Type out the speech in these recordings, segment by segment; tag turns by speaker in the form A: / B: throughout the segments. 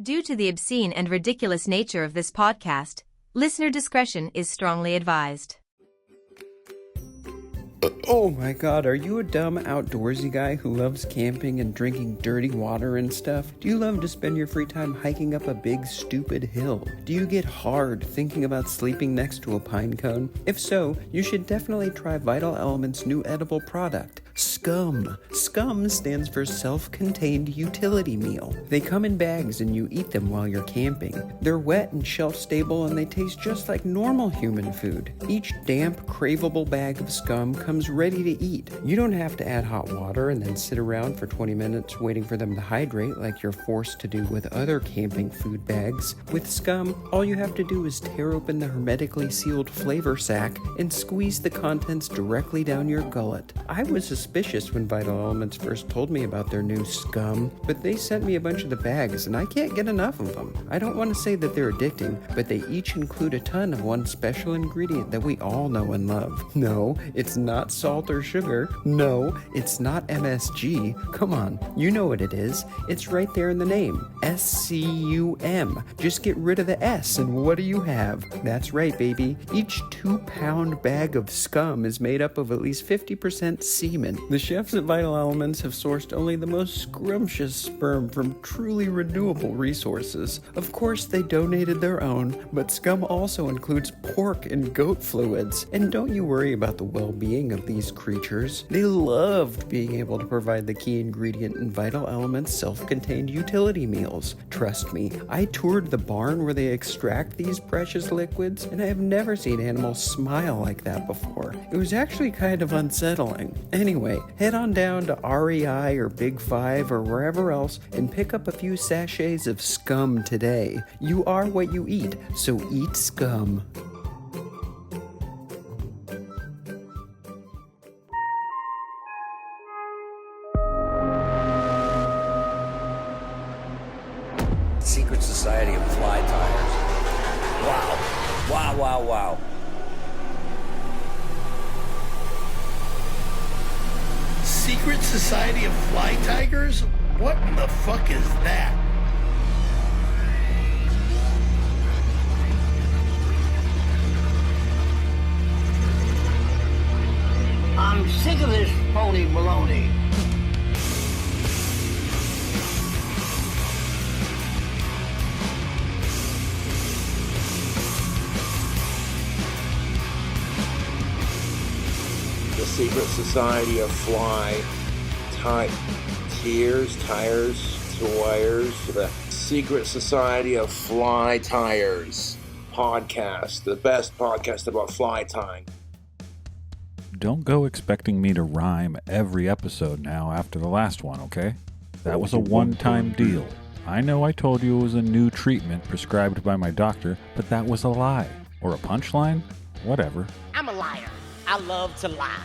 A: Due to the obscene and ridiculous nature of this podcast, listener discretion is strongly advised.
B: Oh my god, are you a dumb outdoorsy guy who loves camping and drinking dirty water and stuff? Do you love to spend your free time hiking up a big stupid hill? Do you get hard thinking about sleeping next to a pine cone? If so, you should definitely try Vital Elements' new edible product, Scum. Scum stands for Self-Contained Utility Meal. They come in bags and you eat them while you're camping. They're wet and shelf-stable and they taste just like normal human food. Each damp, craveable bag of Scum comes ready to eat. You don't have to add hot water and then sit around for 20 minutes waiting for them to hydrate like you're forced to do with other camping food bags. With Scum, all you have to do is tear open the hermetically sealed flavor sac and squeeze the contents directly down your gullet. I was suspicious when Vital Elements first told me about their new Scum, but they sent me a bunch of the bags and I can't get enough of them. I don't want to say that they're addicting, but they each include a ton of one special ingredient that we all know and love. No, it's not salt or sugar. No, it's not MSG. Come on, you know what it is. It's right there in the name. SCUM. Just get rid of the S and what do you have? That's right, baby. Each 2-pound bag of Scum is made up of at least 50% semen. The chefs at Vital Elements have sourced only the most scrumptious sperm from truly renewable resources. Of course, they donated their own, but Scum also includes pork and goat fluids. And don't you worry about the well-being of these creatures. They loved being able to provide the key ingredient in Vital Elements' self-contained utility meals. Trust me, I toured the barn where they extract these precious liquids, and I have never seen animals smile like that before. It was actually kind of unsettling. Anyway, head on down to REI or Big Five or wherever else and pick up a few sachets of Scum today. You are what you eat, so eat Scum.
C: Secret Society of Fly Tires. Wow.
D: Secret Society of Fly Tigers? What in the fuck is that?
E: I'm sick of this phony baloney.
F: The Secret Society of Fly Tires, the Secret Society of Fly Tires podcast, the best podcast about fly tying.
G: Don't go expecting me to rhyme every episode now after the last one, okay? That was a one-time deal. I know I told you it was a new treatment prescribed by my doctor, but that was a lie. Or a punchline? Whatever.
H: I'm a liar. I love to lie.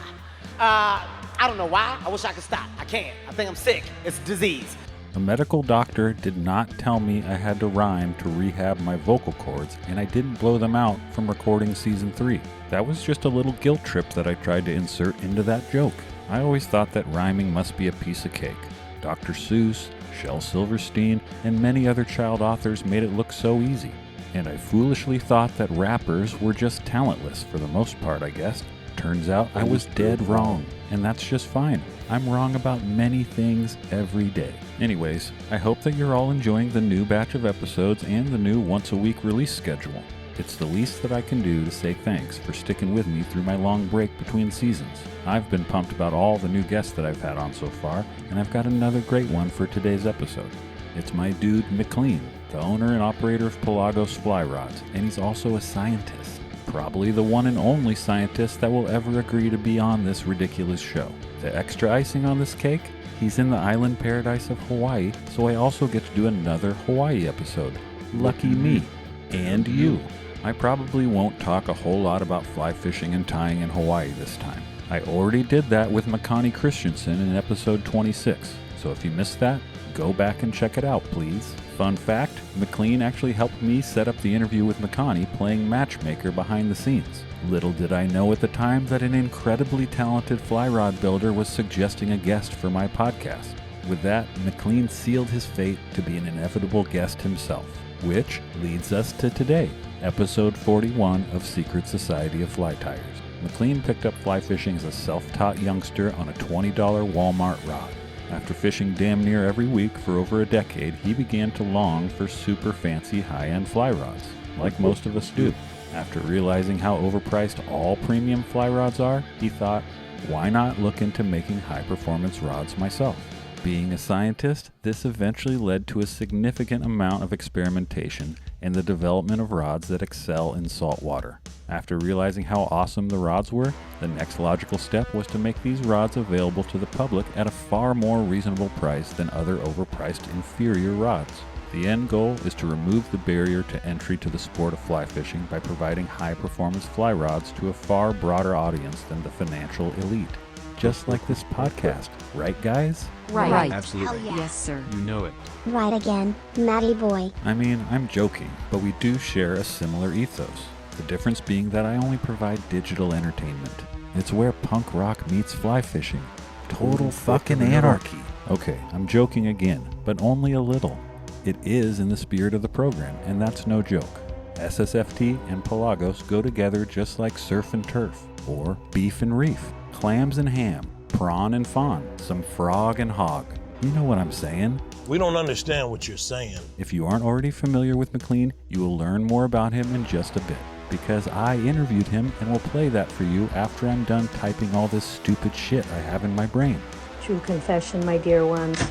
H: I don't know why. I wish I could stop. I can't. I think I'm sick. It's a disease.
G: A medical doctor did not tell me I had to rhyme to rehab my vocal cords, and I didn't blow them out from recording season 3. That was just a little guilt trip that I tried to insert into that joke. I always thought that rhyming must be a piece of cake. Dr. Seuss, Shel Silverstein, and many other child authors made it look so easy. And I foolishly thought that rappers were just talentless for the most part, I guess. Turns out I was dead wrong, and that's just fine. I'm wrong about many things every day. Anyways, I hope that you're all enjoying the new batch of episodes and the new once-a-week release schedule. It's the least that I can do to say thanks for sticking with me through my long break between seasons. I've been pumped about all the new guests that I've had on so far, and I've got another great one for today's episode. It's my dude McLean, the owner and operator of Pelagos Fly Rods, and he's also a scientist. Probably the one and only scientist that will ever agree to be on this ridiculous show. The extra icing on this cake? He's in the island paradise of Hawaii, so I also get to do another Hawaii episode. Lucky me. And you. I probably won't talk a whole lot about fly fishing and tying in Hawaii this time. I already did that with Makani Christensen in episode 26, so if you missed that, go back and check it out, please. Fun fact, McLean actually helped me set up the interview with Makani playing matchmaker behind the scenes. Little did I know at the time that an incredibly talented fly rod builder was suggesting a guest for my podcast. With that, McLean sealed his fate to be an inevitable guest himself, which leads us to today, episode 41 of Secret Society of Fly Tires. McLean picked up fly fishing as a self-taught youngster on a $20 Walmart rod. After fishing damn near every week for over a decade, he began to long for super fancy high-end fly rods, like most of us do. After realizing how overpriced all premium fly rods are, he thought, why not look into making high-performance rods myself? Being a scientist, this eventually led to a significant amount of experimentation and the development of rods that excel in salt water. After realizing how awesome the rods were, the next logical step was to make these rods available to the public at a far more reasonable price than other overpriced inferior rods. The end goal is to remove the barrier to entry to the sport of fly fishing by providing high-performance fly rods to a far broader audience than the financial elite. Just like this podcast, right guys?
A: Right.
I: Absolutely.
J: Hell yeah.
A: Yes, sir.
I: You know it.
J: Right again, Matty boy.
G: I mean, I'm joking, but we do share a similar ethos. The difference being that I only provide digital entertainment. It's where punk rock meets fly fishing. Total fucking anarchy. Okay, I'm joking again, but only a little. It is in the spirit of the program, and that's no joke. SSFT and Pelagos go together just like surf and turf, or beef and reef, clams and ham, prawn and fawn, some frog and hog. You know what I'm saying?
D: We don't understand what you're saying.
G: If you aren't already familiar with McLean, you will learn more about him in just a bit, because I interviewed him and will play that for you after I'm done typing all this stupid shit I have in my brain.
K: True confession, my dear ones.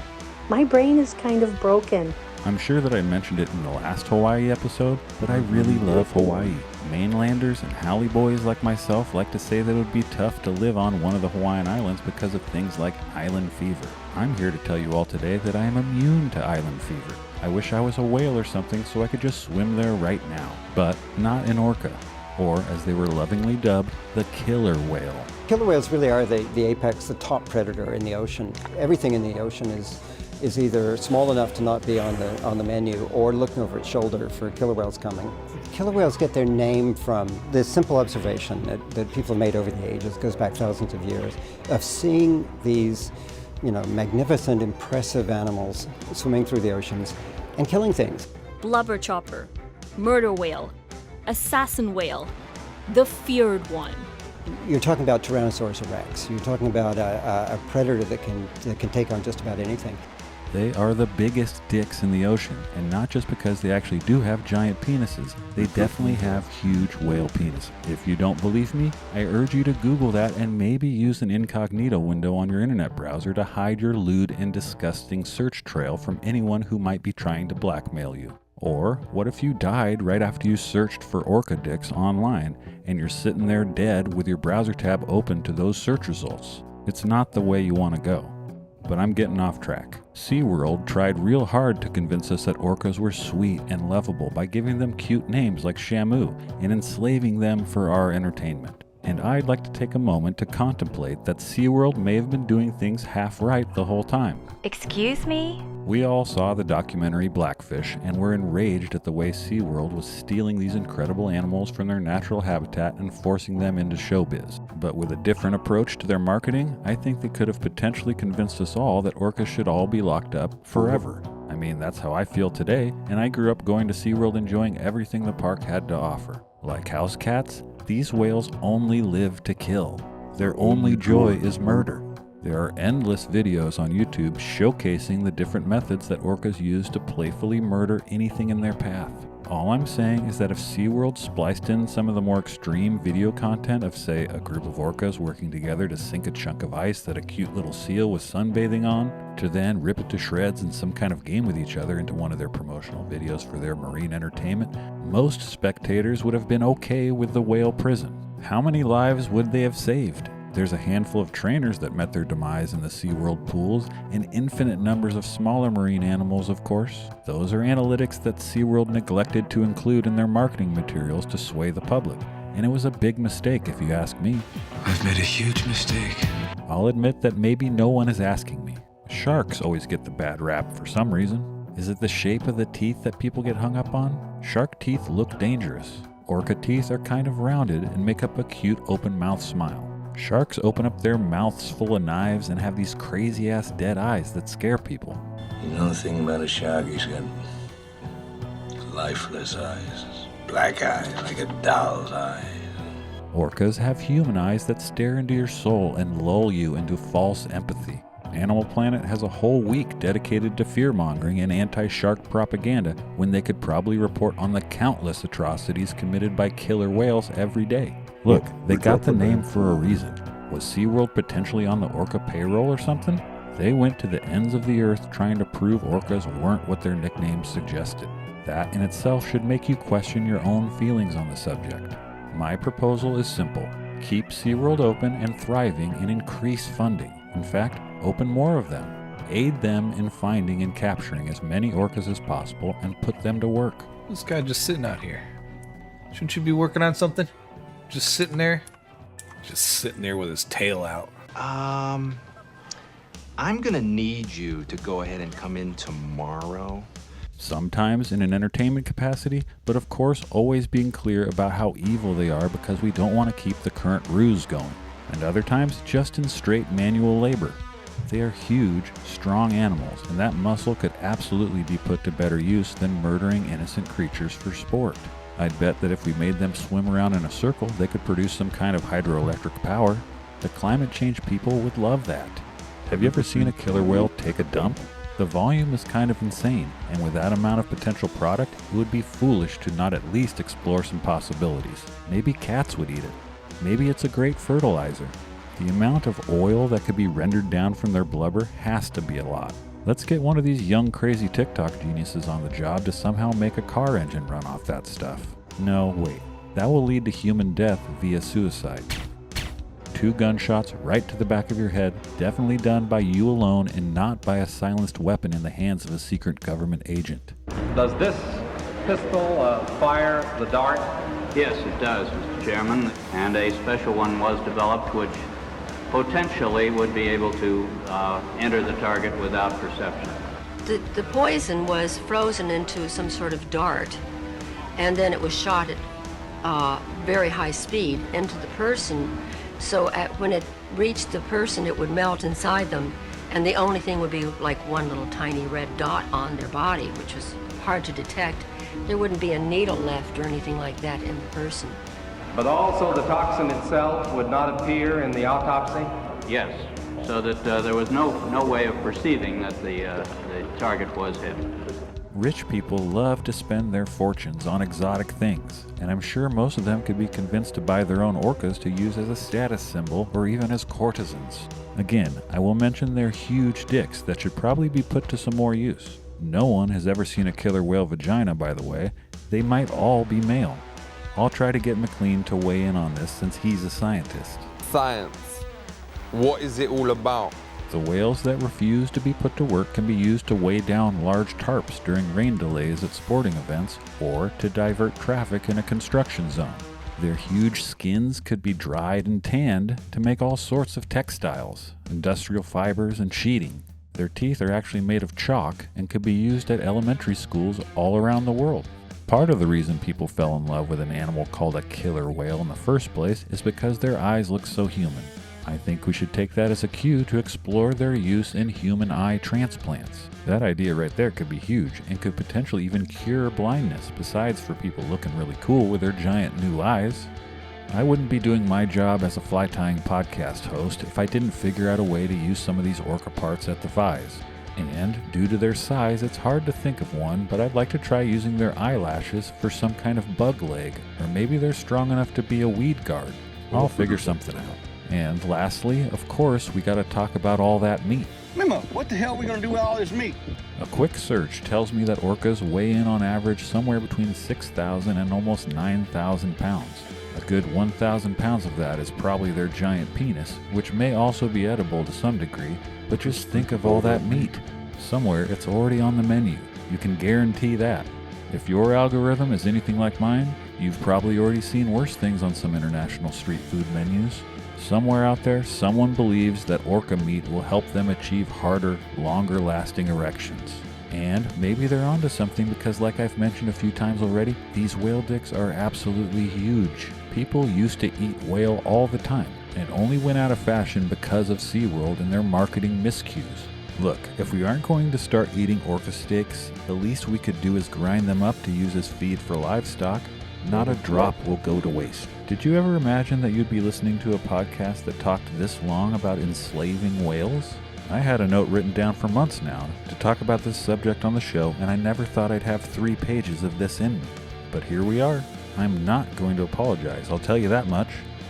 K: My brain is kind of broken.
G: I'm sure that I mentioned it in the last Hawaii episode, but I really love Hawaii. Mainlanders and Haole boys like myself like to say that it would be tough to live on one of the Hawaiian islands because of things like island fever. I'm here to tell you all today that I am immune to island fever. I wish I was a whale or something so I could just swim there right now, but not in Orca, or as they were lovingly dubbed, the killer whale.
L: Killer whales really are the apex, the top predator in the ocean. Everything in the ocean is either small enough to not be on the menu or looking over its shoulder for killer whales coming. Killer whales get their name from this simple observation that people have made over the ages, goes back thousands of years, of seeing these magnificent, impressive animals swimming through the oceans and killing things.
M: Blubber chopper, murder whale, assassin whale, the feared one.
L: You're talking about Tyrannosaurus rex. You're talking about a predator that can take on just about anything.
G: They are the biggest dicks in the ocean, and not just because they actually do have giant penises. They definitely have huge whale penis. If you don't believe me, I urge you to Google that and maybe use an incognito window on your internet browser to hide your lewd and disgusting search trail from anyone who might be trying to blackmail you. Or what if you died right after you searched for orca dicks online and you're sitting there dead with your browser tab open to those search results? It's not the way you want to go. But I'm getting off track. SeaWorld tried real hard to convince us that orcas were sweet and lovable by giving them cute names like Shamu and enslaving them for our entertainment. And I'd like to take a moment to contemplate that SeaWorld may have been doing things half right the whole time.
A: Excuse me?
G: We all saw the documentary Blackfish and were enraged at the way SeaWorld was stealing these incredible animals from their natural habitat and forcing them into showbiz. But with a different approach to their marketing, I think they could have potentially convinced us all that orcas should all be locked up forever. I mean, that's how I feel today, and I grew up going to SeaWorld enjoying everything the park had to offer. Like house cats, these whales only live to kill. Their only joy is murder. There are endless videos on YouTube showcasing the different methods that orcas use to playfully murder anything in their path. All I'm saying is that if SeaWorld spliced in some of the more extreme video content of, say, a group of orcas working together to sink a chunk of ice that a cute little seal was sunbathing on, to then rip it to shreds in some kind of game with each other into one of their promotional videos for their marine entertainment, most spectators would have been okay with the whale prison. How many lives would they have saved? There's a handful of trainers that met their demise in the SeaWorld pools, and infinite numbers of smaller marine animals, of course. Those are analytics that SeaWorld neglected to include in their marketing materials to sway the public. And it was a big mistake, if you ask me.
N: I've made a huge mistake.
G: I'll admit that maybe no one is asking me. Sharks always get the bad rap for some reason. Is it the shape of the teeth that people get hung up on? Shark teeth look dangerous. Orca teeth are kind of rounded and make up a cute open mouth smile. Sharks open up their mouths full of knives and have these crazy-ass dead eyes that scare people.
N: You know the thing about a shark, he's got lifeless eyes. Black eyes, like a doll's eyes.
G: Orcas have human eyes that stare into your soul and lull you into false empathy. Animal Planet has a whole week dedicated to fear-mongering and anti-shark propaganda when they could probably report on the countless atrocities committed by killer whales every day. Look, they got the name for a reason. Was SeaWorld potentially on the orca payroll or something? They went to the ends of the earth trying to prove orcas weren't what their nicknames suggested. That in itself should make you question your own feelings on the subject. My proposal is simple. Keep SeaWorld open and thriving and increase funding. In fact, open more of them. Aid them in finding and capturing as many orcas as possible and put them to work.
I: This guy just sitting out here. Shouldn't you be working on something? Just sitting there? Just sitting there with his tail out.
O: I'm gonna need you to go ahead and come in tomorrow.
G: Sometimes in an entertainment capacity, but of course always being clear about how evil they are because we don't want to keep the current ruse going. And other times just in straight manual labor. They are huge, strong animals, and that muscle could absolutely be put to better use than murdering innocent creatures for sport. I'd bet that if we made them swim around in a circle, they could produce some kind of hydroelectric power. The climate change people would love that. Have you ever seen a killer whale take a dump? The volume is kind of insane, and with that amount of potential product, it would be foolish to not at least explore some possibilities. Maybe cats would eat it. Maybe it's a great fertilizer. The amount of oil that could be rendered down from their blubber has to be a lot. Let's get one of these young crazy TikTok geniuses on the job to somehow make a car engine run off that stuff. No, wait. That will lead to human death via suicide. 2 gunshots right to the back of your head, definitely done by you alone and not by a silenced weapon in the hands of a secret government agent.
P: Does this pistol fire the dart?
Q: Yes, it does, Mr. Chairman, and a special one was developed which potentially would be able to enter the target without perception.
R: The poison was frozen into some sort of dart, and then it was shot at very high speed into the person. So when it reached the person, it would melt inside them, and the only thing would be like one little tiny red dot on their body, which was hard to detect. There wouldn't be a needle left or anything like that in the person.
P: But also the toxin itself would not appear in the autopsy?
Q: Yes, so that there was no way of perceiving that the target was hit.
G: Rich people love to spend their fortunes on exotic things, and I'm sure most of them could be convinced to buy their own orcas to use as a status symbol or even as courtesans. Again, I will mention their huge dicks that should probably be put to some more use. No one has ever seen a killer whale vagina, by the way. They might all be male. I'll try to get McLean to weigh in on this since he's a scientist.
S: Science. What is it all about?
G: The whales that refuse to be put to work can be used to weigh down large tarps during rain delays at sporting events or to divert traffic in a construction zone. Their huge skins could be dried and tanned to make all sorts of textiles, industrial fibers, and sheeting. Their teeth are actually made of chalk and could be used at elementary schools all around the world. Part of the reason people fell in love with an animal called a killer whale in the first place is because their eyes look so human. I think we should take that as a cue to explore their use in human eye transplants. That idea right there could be huge and could potentially even cure blindness, besides for people looking really cool with their giant new eyes. I wouldn't be doing my job as a fly tying podcast host if I didn't figure out a way to use some of these orca parts at the Fies. And due to their size, it's hard to think of one, but I'd like to try using their eyelashes for some kind of bug leg, or maybe they're strong enough to be a weed guard. I'll figure something out. And lastly, of course, we gotta talk about all that meat.
D: Mimo, what the hell are we gonna do with all this meat?
G: A quick search tells me that orcas weigh in on average somewhere between 6,000 and almost 9,000 pounds. A good 1,000 pounds of that is probably their giant penis, which may also be edible to some degree, but just think of all that meat. Somewhere it's already on the menu. You can guarantee that. If your algorithm is anything like mine, you've probably already seen worse things on some international street food menus. Somewhere out there, someone believes that orca meat will help them achieve harder, longer-lasting erections. And maybe they're onto something because, like I've mentioned a few times already, these whale dicks are absolutely huge. People used to eat whale all the time. It only went out of fashion because of SeaWorld and their marketing miscues. Look, if we aren't going to start eating orca steaks, the least we could do is grind them up to use as feed for livestock. Not a drop will go to waste. Did you ever imagine that you'd be listening to a podcast that talked this long about enslaving whales? I had a note written down for months now to talk about this subject on the show, and I never thought I'd have 3 pages of this in me. But here we are. I'm not going to apologize, I'll tell you that much.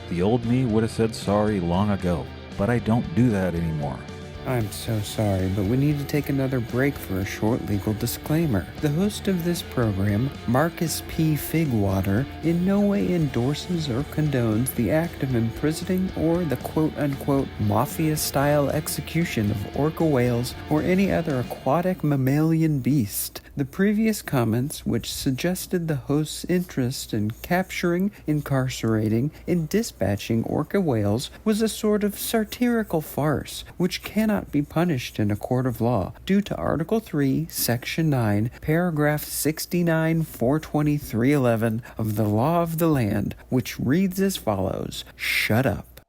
G: The old me would have said sorry long ago, but I don't do that anymore.
B: I'm so sorry, but we need to take another break for a short legal disclaimer. The host of this program, Marcus P. Figwater, in no way endorses or condones the act of imprisoning or the quote-unquote mafia-style execution of orca whales or any other aquatic mammalian beast. The previous comments, which suggested the host's interest in capturing, incarcerating, and dispatching orca whales, was a sort of satirical farce, which cannot be punished in a court of law, due to Article 3, Section 9, Paragraph 69, 42311 of the Law of the Land, which reads as follows: shut up.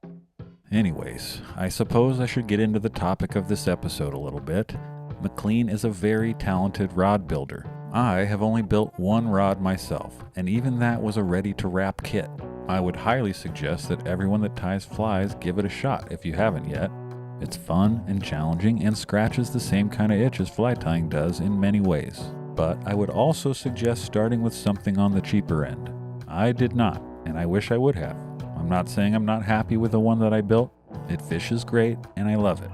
G: Anyways, I suppose I should get into the topic of this episode a little bit. McLean is a very talented rod builder. I have only built one rod myself, and even that was a ready-to-wrap kit. I would highly suggest that everyone that ties flies give it a shot if you haven't yet. It's fun and challenging and scratches the same kind of itch as fly tying does in many ways. But I would also suggest starting with something on the cheaper end. I did not, and I wish I would have. I'm not saying I'm not happy with the one that I built. It fishes great, and I love it.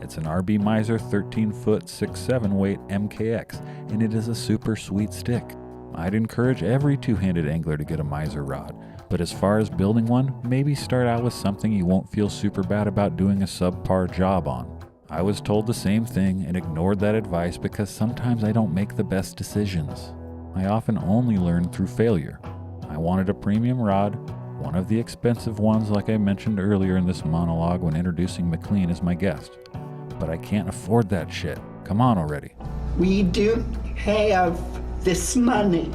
G: It's an RB Miser 13-foot 6'7" weight MKX, and it is a super sweet stick. I'd encourage every two-handed angler to get a Miser rod, but as far as building one, maybe start out with something you won't feel super bad about doing a subpar job on. I was told the same thing and ignored that advice because sometimes I don't make the best decisions. I often only learn through failure. I wanted a premium rod, one of the expensive ones like I mentioned earlier in this monologue when introducing McLean as my guest. But I can't afford that shit. Come on already.
E: We don't have this money.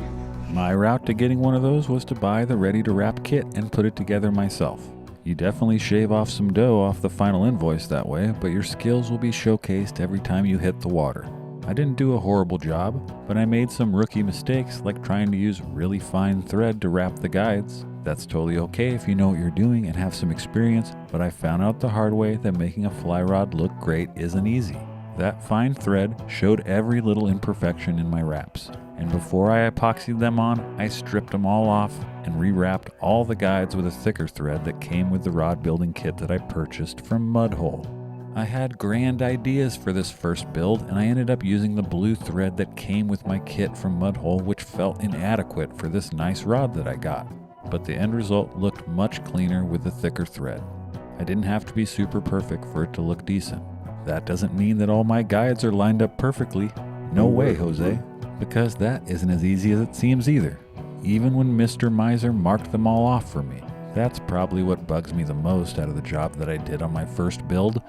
G: My route to getting one of those was to buy the ready-to-wrap kit and put it together myself. You definitely shave off some dough off the final invoice that way, but your skills will be showcased every time you hit the water. I didn't do a horrible job, but I made some rookie mistakes like trying to use really fine thread to wrap the guides. That's totally okay if you know what you're doing and have some experience, but I found out the hard way that making a fly rod look great isn't easy. That fine thread showed every little imperfection in my wraps, and before I epoxied them on, I stripped them all off and rewrapped all the guides with a thicker thread that came with the rod building kit that I purchased from Mudhole. I had grand ideas for this first build, and I ended up using the blue thread that came with my kit from Mudhole, which felt inadequate for this nice rod that I got. But the end result looked much cleaner with the thicker thread. I didn't have to be super perfect for it to look decent. That doesn't mean that all my guides are lined up perfectly. No way, Jose, because that isn't as easy as it seems either. Even when Mr. Miser marked them all off for me. That's probably what bugs me the most out of the job that I did on my first build.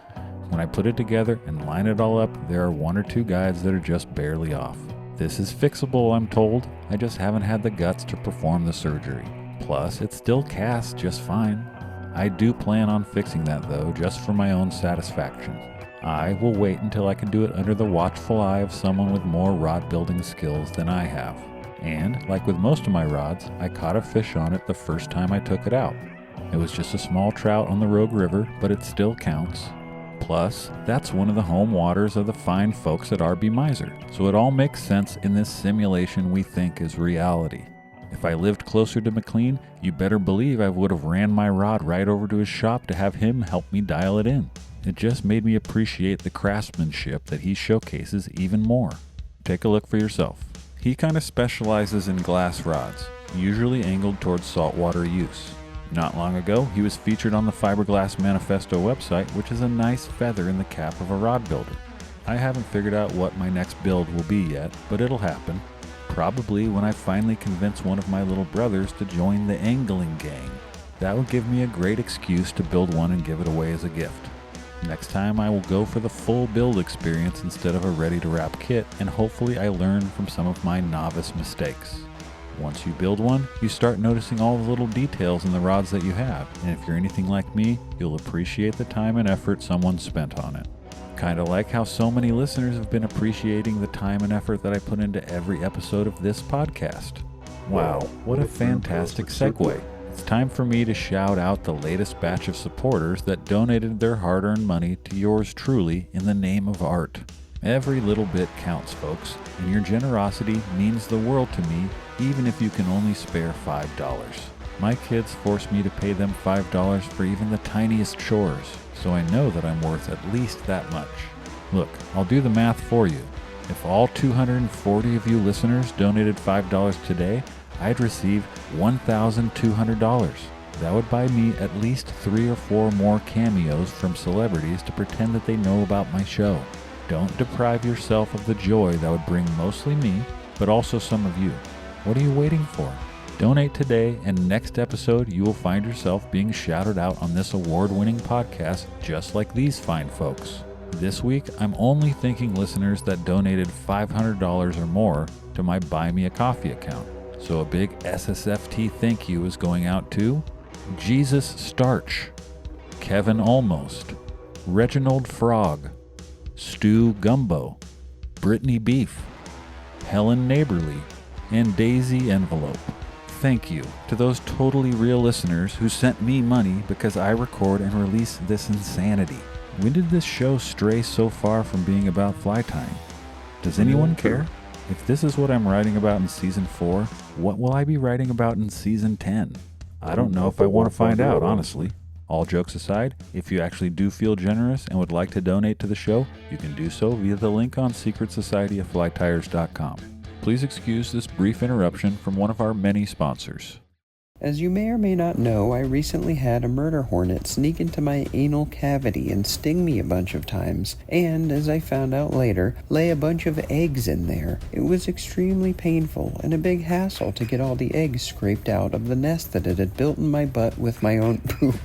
G: When I put it together and line it all up, there are 1 or 2 guides that are just barely off. This is fixable, I'm told. I just haven't had the guts to perform the surgery. Plus, it still casts just fine. I do plan on fixing that though, just for my own satisfaction. I will wait until I can do it under the watchful eye of someone with more rod building skills than I have. And, like with most of my rods, I caught a fish on it the first time I took it out. It was just a small trout on the Rogue River, but it still counts. Plus, that's one of the home waters of the fine folks at RB Miser, so it all makes sense in this simulation we think is reality. If I lived closer to McLean, you better believe I would have ran my rod right over to his shop to have him help me dial it in. It just made me appreciate the craftsmanship that he showcases even more. Take a look for yourself. He kind of specializes in glass rods, usually angled towards saltwater use. Not long ago, he was featured on the Fiberglass Manifesto website, which is a nice feather in the cap of a rod builder. I haven't figured out what my next build will be yet, but it'll happen. Probably when I finally convince one of my little brothers to join the angling gang. That would give me a great excuse to build one and give it away as a gift. Next time I will go for the full build experience instead of a ready-to-wrap kit, and hopefully I learn from some of my novice mistakes. Once you build one, you start noticing all the little details in the rods that you have, and if you're anything like me, you'll appreciate the time and effort someone spent on it. Kinda like how so many listeners have been appreciating the time and effort that I put into every episode of this podcast. Wow, what a fantastic segue. It's time for me to shout out the latest batch of supporters that donated their hard-earned money to yours truly in the name of art. Every little bit counts, folks, and your generosity means the world to me, even if you can only spare $5. My kids force me to pay them $5 for even the tiniest chores, so I know that I'm worth at least that much. Look, I'll do the math for you. If all 240 of you listeners donated $5 today, I'd receive $1,200. That would buy me at least 3 or 4 more cameos from celebrities to pretend that they know about my show. Don't deprive yourself of the joy that would bring mostly me, but also some of you. What are you waiting for? Donate today, and next episode you will find yourself being shouted out on this award-winning podcast just like these fine folks. This week, I'm only thanking listeners that donated $500 or more to my Buy Me a Coffee account. So a big SSFT thank you is going out to Jesus Starch, Kevin Almost, Reginald Frog, Stu Gumbo, Brittany Beef, Helen Neighborly, and Daisy Envelope. Thank you to those totally real listeners who sent me money because I record and release this insanity. When did this show stray so far from being about fly tying? Does anyone care? If this is what I'm writing about in Season 4, what will I be writing about in Season 10? I don't know if I want to find out, honestly. All jokes aside, if you actually do feel generous and would like to donate to the show, you can do so via the link on secretsocietyofFlyTires.com. Please excuse this brief interruption from one of our many sponsors.
B: As you may or may not know, I recently had a murder hornet sneak into my anal cavity and sting me a bunch of times, and, as I found out later, lay a bunch of eggs in there. It was extremely painful and a big hassle to get all the eggs scraped out of the nest that it had built in my butt with my own poop.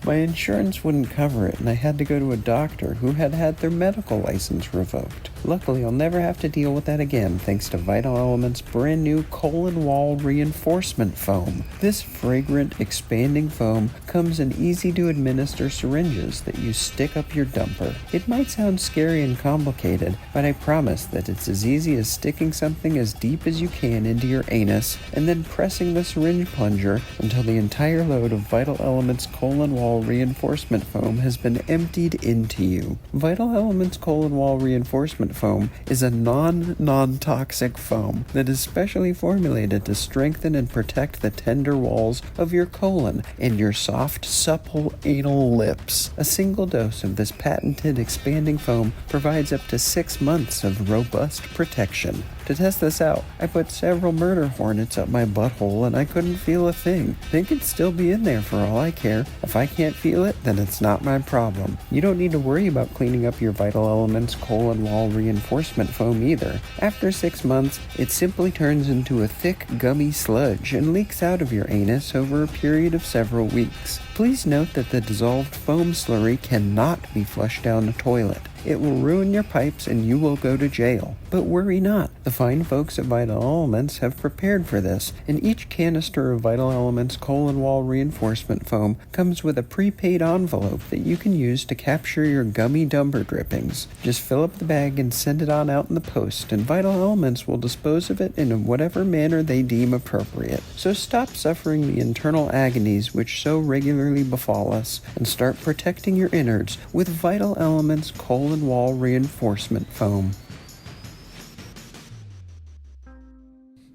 B: My insurance wouldn't cover it, and I had to go to a doctor who had had their medical license revoked. Luckily, I'll never have to deal with that again thanks to Vital Elements' brand new colon wall reinforcement foam. This fragrant, expanding foam comes in easy-to-administer syringes that you stick up your dumper. It might sound scary and complicated, but I promise that it's as easy as sticking something as deep as you can into your anus and then pressing the syringe plunger until the entire load of Vital Elements colon wall reinforcement foam has been emptied into you. Vital Elements colon wall reinforcement foam is a non-toxic foam that is specially formulated to strengthen and protect the tender walls of your colon and your soft, supple anal lips. A single dose of this patented expanding foam provides up to 6 months of robust protection. To test this out, I put several murder hornets up my butthole and I couldn't feel a thing. They could still be in there for all I care. If I can't feel it, then it's not my problem. You don't need to worry about cleaning up your Vital Elements colon wall reinforcement foam either. After 6 months, it simply turns into a thick, gummy sludge and leaks out of your anus over a period of several weeks. Please note that the dissolved foam slurry cannot be flushed down the toilet. It will ruin your pipes and you will go to jail. But worry not. The fine folks at Vital Elements have prepared for this, and each canister of Vital Elements colon wall reinforcement foam comes with a prepaid envelope that you can use to capture your gummy dumper drippings. Just fill up the bag and send it on out in the post, and Vital Elements will dispose of it in whatever manner they deem appropriate. So stop suffering the internal agonies which so regularly befall us, and start protecting your innards with Vital Elements colon wall reinforcement foam.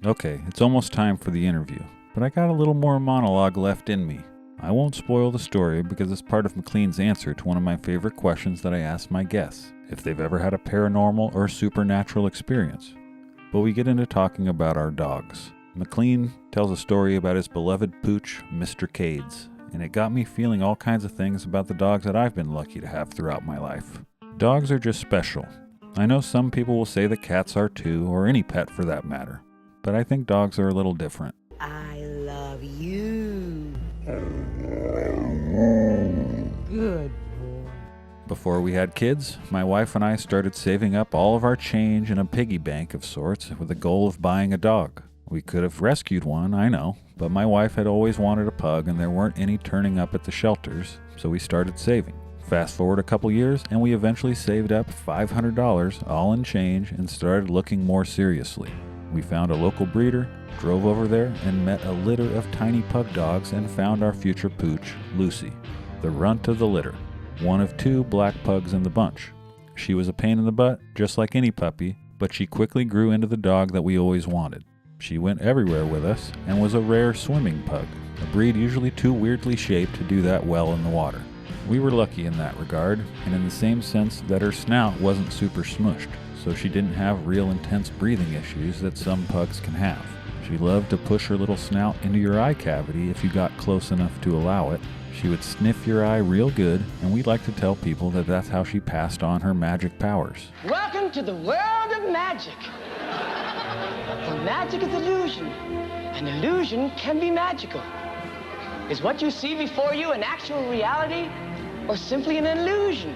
G: Okay, it's almost time for the interview, but I got a little more monologue left in me. I won't spoil the story because it's part of McLean's answer to one of my favorite questions that I ask my guests, if they've ever had a paranormal or supernatural experience. But we get into talking about our dogs. McLean tells a story about his beloved pooch, Mr. Cades, and it got me feeling all kinds of things about the dogs that I've been lucky to have throughout my life. Dogs are just special. I know some people will say that cats are too, or any pet for that matter, but I think dogs are a little different.
E: I love you. Good boy.
G: Before we had kids, my wife and I started saving up all of our change in a piggy bank of sorts with the goal of buying a dog. We could have rescued one, I know, but my wife had always wanted a pug and there weren't any turning up at the shelters, so we started saving. Fast forward a couple years, and we eventually saved up $500, all in change, and started looking more seriously. We found a local breeder, drove over there, and met a litter of tiny pug dogs and found our future pooch, Lucy, the runt of the litter, one of 2 black pugs in the bunch. She was a pain in the butt, just like any puppy, but she quickly grew into the dog that we always wanted. She went everywhere with us and was a rare swimming pug, a breed usually too weirdly shaped to do that well in the water. We were lucky in that regard, and in the same sense that her snout wasn't super smushed, so she didn't have real intense breathing issues that some pugs can have. She loved to push her little snout into your eye cavity if you got close enough to allow it. She would sniff your eye real good, and we like to tell people that that's how she passed on her magic powers.
T: Welcome to the world of magic. For magic is illusion, and illusion can be magical. Is what you see before you an actual reality, or simply an illusion?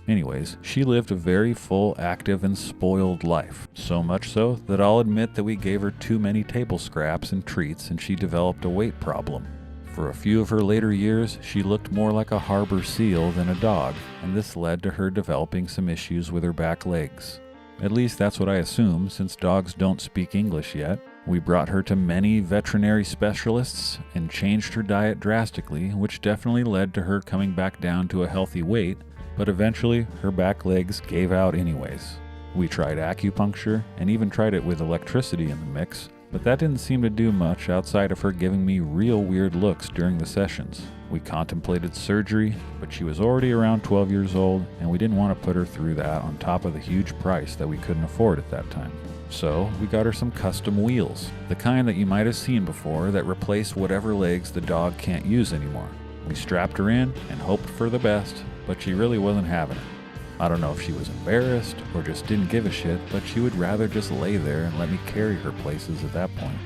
G: Anyways, she lived a very full, active, and spoiled life. So much so that I'll admit that we gave her too many table scraps and treats and she developed a weight problem. For a few of her later years, she looked more like a harbor seal than a dog, and this led to her developing some issues with her back legs. At least that's what I assume, since dogs don't speak English yet. We brought her to many veterinary specialists and changed her diet drastically, which definitely led to her coming back down to a healthy weight, but eventually her back legs gave out anyways. We tried acupuncture and even tried it with electricity in the mix, but that didn't seem to do much outside of her giving me real weird looks during the sessions. We contemplated surgery, but she was already around 12 years old and we didn't want to put her through that on top of the huge price that we couldn't afford at that time. So we got her some custom wheels, the kind that you might have seen before that replace whatever legs the dog can't use anymore. We strapped her in and hoped for the best, but she really wasn't having it. I don't know if she was embarrassed or just didn't give a shit, but she would rather just lay there and let me carry her places at that point.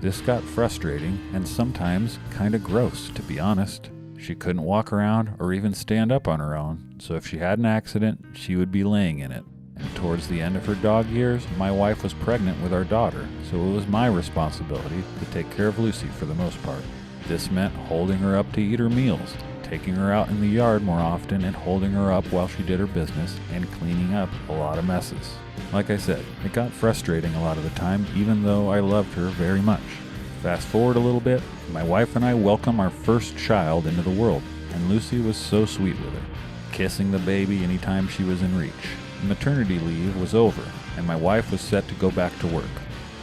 G: This got frustrating and sometimes kinda gross, to be honest. She couldn't walk around or even stand up on her own, so if she had an accident, she would be laying in it. And towards the end of her dog years, my wife was pregnant with our daughter, so it was my responsibility to take care of Lucy for the most part. This meant holding her up to eat her meals, taking her out in the yard more often and holding her up while she did her business, and cleaning up a lot of messes. Like I said, it got frustrating a lot of the time, even though I loved her very much. Fast forward a little bit, my wife and I welcome our first child into the world, and Lucy was so sweet with her, kissing the baby anytime she was in reach. Maternity leave was over, and my wife was set to go back to work.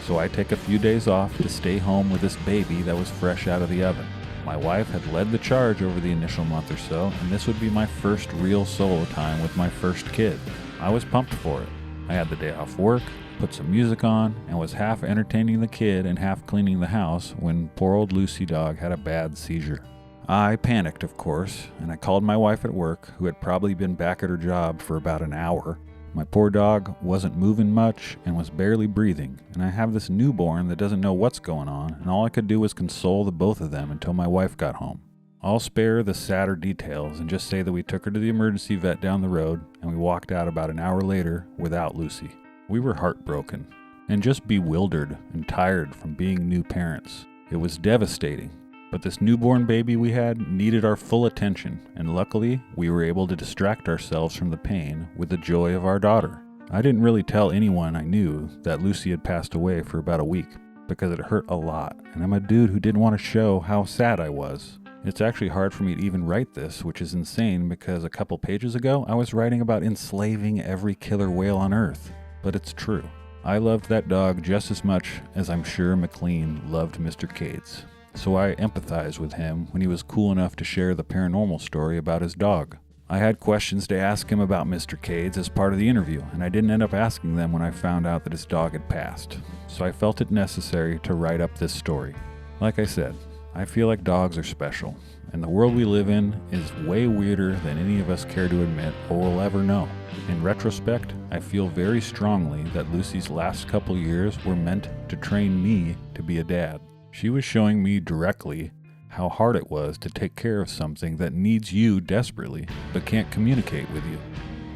G: So I take a few days off to stay home with this baby that was fresh out of the oven. My wife had led the charge over the initial month or so, and this would be my first real solo time with my first kid. I was pumped for it. I had the day off work, put some music on, and was half entertaining the kid and half cleaning the house when poor old Lucy dog had a bad seizure. I panicked, of course, and I called my wife at work, who had probably been back at her job for about an hour. My poor dog wasn't moving much and was barely breathing, and I have this newborn that doesn't know what's going on, and all I could do was console the both of them until my wife got home. I'll spare the sadder details and just say that we took her to the emergency vet down the road, and we walked out about an hour later without Lucy. We were heartbroken, and just bewildered and tired from being new parents. It was devastating. But this newborn baby we had needed our full attention, and luckily, we were able to distract ourselves from the pain with the joy of our daughter. I didn't really tell anyone I knew that Lucy had passed away for about a week, because it hurt a lot, and I'm a dude who didn't want to show how sad I was. It's actually hard for me to even write this, which is insane because a couple pages ago, I was writing about enslaving every killer whale on Earth. But it's true. I loved that dog just as much as I'm sure McLean loved Mr. Cades. So I empathized with him when he was cool enough to share the paranormal story about his dog. I had questions to ask him about Mr. Cades as part of the interview, and I didn't end up asking them when I found out that his dog had passed. So I felt it necessary to write up this story. Like I said, I feel like dogs are special, and the world we live in is way weirder than any of us care to admit or will ever know. In retrospect, I feel very strongly that Lucy's last couple years were meant to train me to be a dad. She was showing me directly how hard it was to take care of something that needs you desperately but can't communicate with you.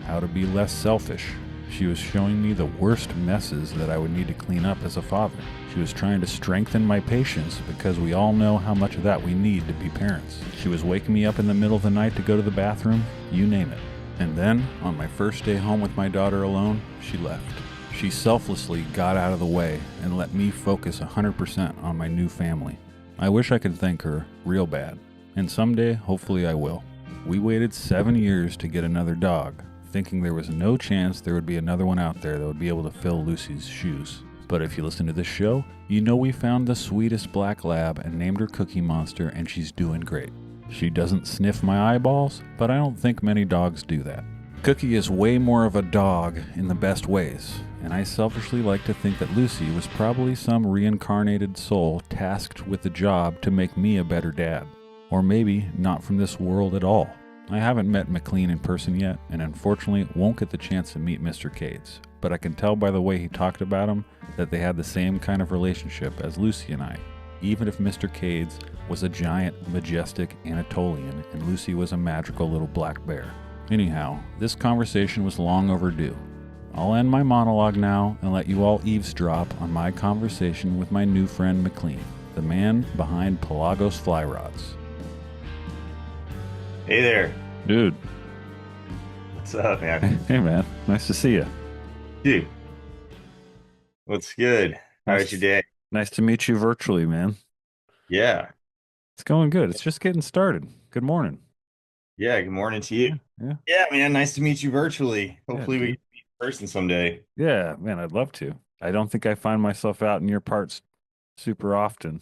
G: How to be less selfish, She was showing me the worst messes that I would need to clean up as a father. She was trying to strengthen my patience because we all know how much of that we need to be parents. She was waking me up in the middle of the night to go to the bathroom, you name it. And then, on my first day home with my daughter alone, she left. She selflessly got out of the way and let me focus 100% on my new family. I wish I could thank her real bad, and someday, hopefully I will. We waited 7 years to get another dog, thinking there was no chance there would be another one out there that would be able to fill Lucy's shoes. But if you listen to this show, you know we found the sweetest black lab and named her Cookie Monster, and she's doing great. She doesn't sniff my eyeballs, but I don't think many dogs do that. Cookie is way more of a dog in the best ways, and I selfishly like to think that Lucy was probably some reincarnated soul tasked with the job to make me a better dad. Or maybe not from this world at all. I haven't met McLean in person yet, and unfortunately won't get the chance to meet Mr. Cades, but I can tell by the way he talked about him that they had the same kind of relationship as Lucy and I, even if Mr. Cades was a giant, majestic Anatolian and Lucy was a magical little black bear. Anyhow, this conversation was long overdue. I'll end my monologue now and let you all eavesdrop on my conversation with my new friend McLean, the man behind Pelagos fly rods.
U: Hey there.
G: Dude.
U: What's up, man?
G: Hey, man. Nice to see you.
U: Dude. What's good? How's your day?
G: Nice to meet you virtually, man.
U: Yeah.
G: It's going good. It's just getting started. Good morning.
U: Yeah, good morning to you.
G: Yeah.
U: Yeah, man. Nice to meet you virtually. Hopefully
G: Yeah,
U: we can meet in person someday.
G: Yeah, man, I'd love to. I don't think I find myself out in your parts super often,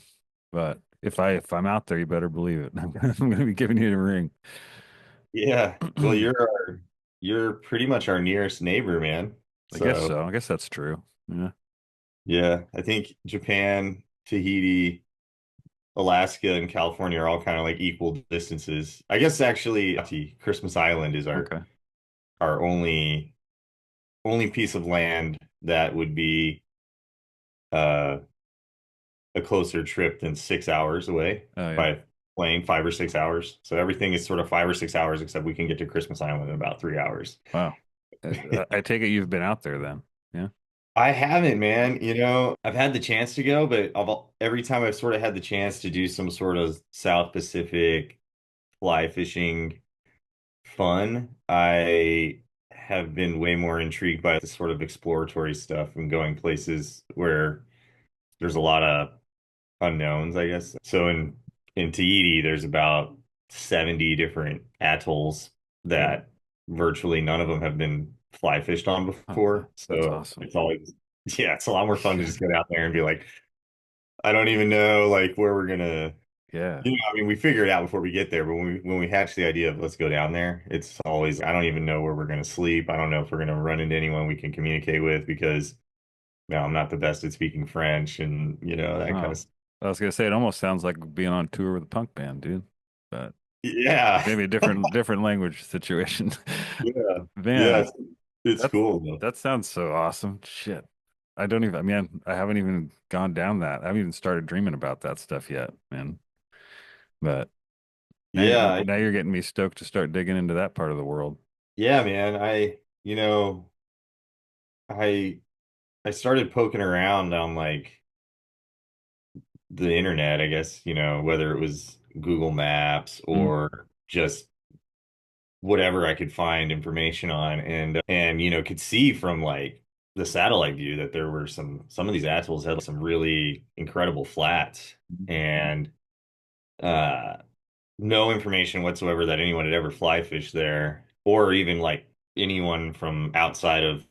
G: but if I'm out there, you better believe it. I'm going to be giving you a ring.
U: Yeah. Well, you're pretty much our nearest neighbor, man.
G: I guess so. I guess that's true. Yeah.
U: Yeah. I think Japan, Tahiti, Alaska, and California are all kind of like equal distances. I guess actually Christmas Island is our only piece of land that would be a closer trip than 6 hours away by plane, 5 or 6 hours. So everything is sort of 5 or 6 hours, except we can get to Christmas Island in about 3 hours.
G: Wow. I take it you've been out there then. Yeah.
U: I haven't, man. I've had the chance to go, but every time I've sort of had the chance to do some sort of South Pacific fly fishing fun, I have been way more intrigued by the sort of exploratory stuff and going places where there's a lot of unknowns, I guess. So in Tahiti, there's about 70 different atolls that virtually none of them have been fly fished on before. So
G: awesome.
U: It's always, it's a lot more fun to just go down there and be like, I don't even know like where we're gonna.
G: Yeah.
U: I mean, we figure it out before we get there, but when we hatch the idea of let's go down there, it's always I don't even know where we're gonna sleep. I don't know if we're gonna run into anyone we can communicate with because I'm not the best at speaking French and that kind of stuff.
G: I was gonna say it almost sounds like being on tour with a punk band, dude. But
U: yeah,
G: maybe a different language situation.
U: Yeah,
G: man,
U: yeah, it's cool though.
G: That sounds so awesome. Shit, I haven't even gone down that. I haven't even started dreaming about that stuff yet, man. But now you're getting me stoked to start digging into that part of the world.
U: Yeah, man. I started poking around on like the internet, I guess, whether it was Google Maps or just whatever I could find information on and could see from like the satellite view that there were some of these atolls had some really incredible flats and no information whatsoever that anyone had ever fly fished there or even like anyone from outside of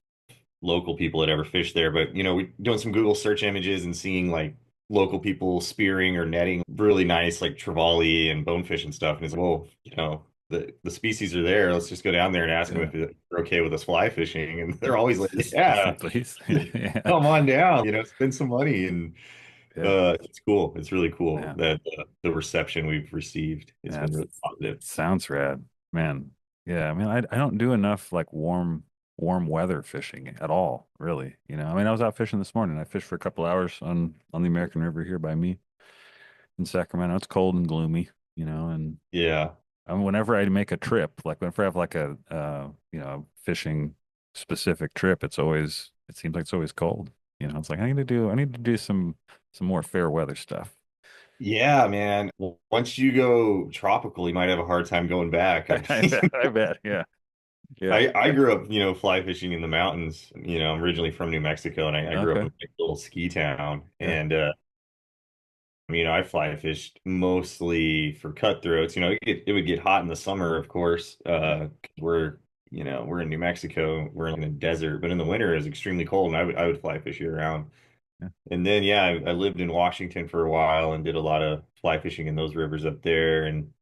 U: local people had ever fished there. But, we doing some Google search images and seeing like local people spearing or netting really nice like trevally and bonefish and stuff. And it's like, well, the species are there. Let's just go down there and ask them if they're okay with us fly fishing. And they're always like, yeah,
G: please.
U: Come on down, spend some money. And it's cool. It's really cool that the reception we've received has been really positive.
G: Sounds rad, man. Yeah, I mean, I don't do enough like warm weather fishing at all, really. I was out fishing this morning. I fished for a couple hours on the American River here by me in Sacramento. It's cold and gloomy, and
U: yeah.
G: Whenever I make a trip, like whenever I have like a fishing specific trip, it seems like it's always cold. You know, it's like I need to do some more fair weather stuff.
U: Yeah, man. Well, once you go tropical, you might have a hard time going back. I mean,
G: I bet. Yeah. Yeah.
U: I grew up, fly fishing in the mountains. I'm originally from New Mexico, and I grew up in
G: Okay.
U: a little ski town.
G: Yeah.
U: And I fly fished mostly for cutthroats. It would get hot in the summer, of course. 'Cause we're in New Mexico, we're in the desert, but in the winter it was extremely cold, and I would fly fish year round.
G: Yeah.
U: And then yeah, I lived in Washington for a while and did a lot of fly fishing in those rivers up there. And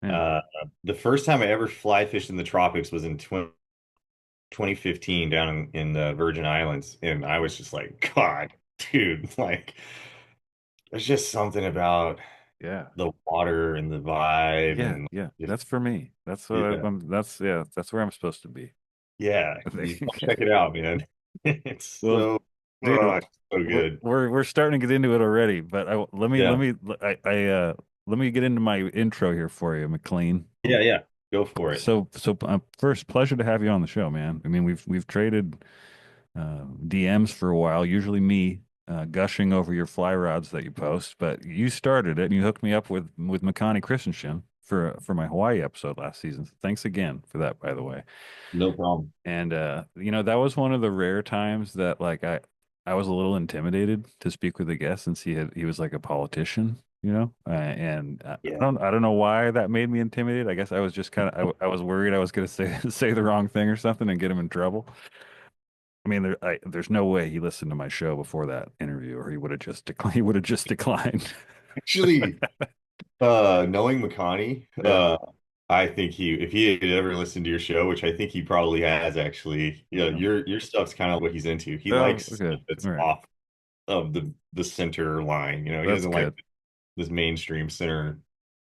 G: Yeah.
U: uh, the first time I ever fly fished in the tropics was in 2015 down in the Virgin Islands, and I was just like, God, dude, like there's just something about
G: Yeah.
U: the water and the vibe
G: Yeah.
U: and
G: Yeah.
U: just
G: That's for me. That's what
U: yeah,
G: that's where I'm supposed to be.
U: yeah.
G: I
U: You
G: think.
U: check it out, man. It's
G: Well,
U: so
G: dude,
U: oh, it's so good.
G: we're starting to get into it already, but
U: Yeah,
G: let me get into my intro here for you, McLean.
U: yeah, yeah. Go for it.
G: First, pleasure to have you on the show, man. I mean, we've traded DMs for a while, usually me gushing over your fly rods that you post, but you started it and you hooked me up with Makani Christensen for my Hawaii episode last season. Thanks again for that, by the way.
U: No problem.
G: And that was one of the rare times that like I was a little intimidated to speak with a guest since he was like a politician, and
U: Yeah.
G: I don't know why that made me intimidated. I guess I was just kind of I was worried I was going to say say the wrong thing or something and get him in trouble. I mean, there's no way he listened to my show before that interview, or he would have just declined. He would have just declined.
U: Actually, knowing McConaughey,
G: Yeah.
U: I think if he had ever listened to your show, which I think he probably has actually,
G: Yeah.
U: your stuff's kind of what he's into. He
G: Oh,
U: likes stuff
G: good.
U: that's
G: All right.
U: off of the center line. He
G: That's
U: doesn't like
G: good.
U: this mainstream center,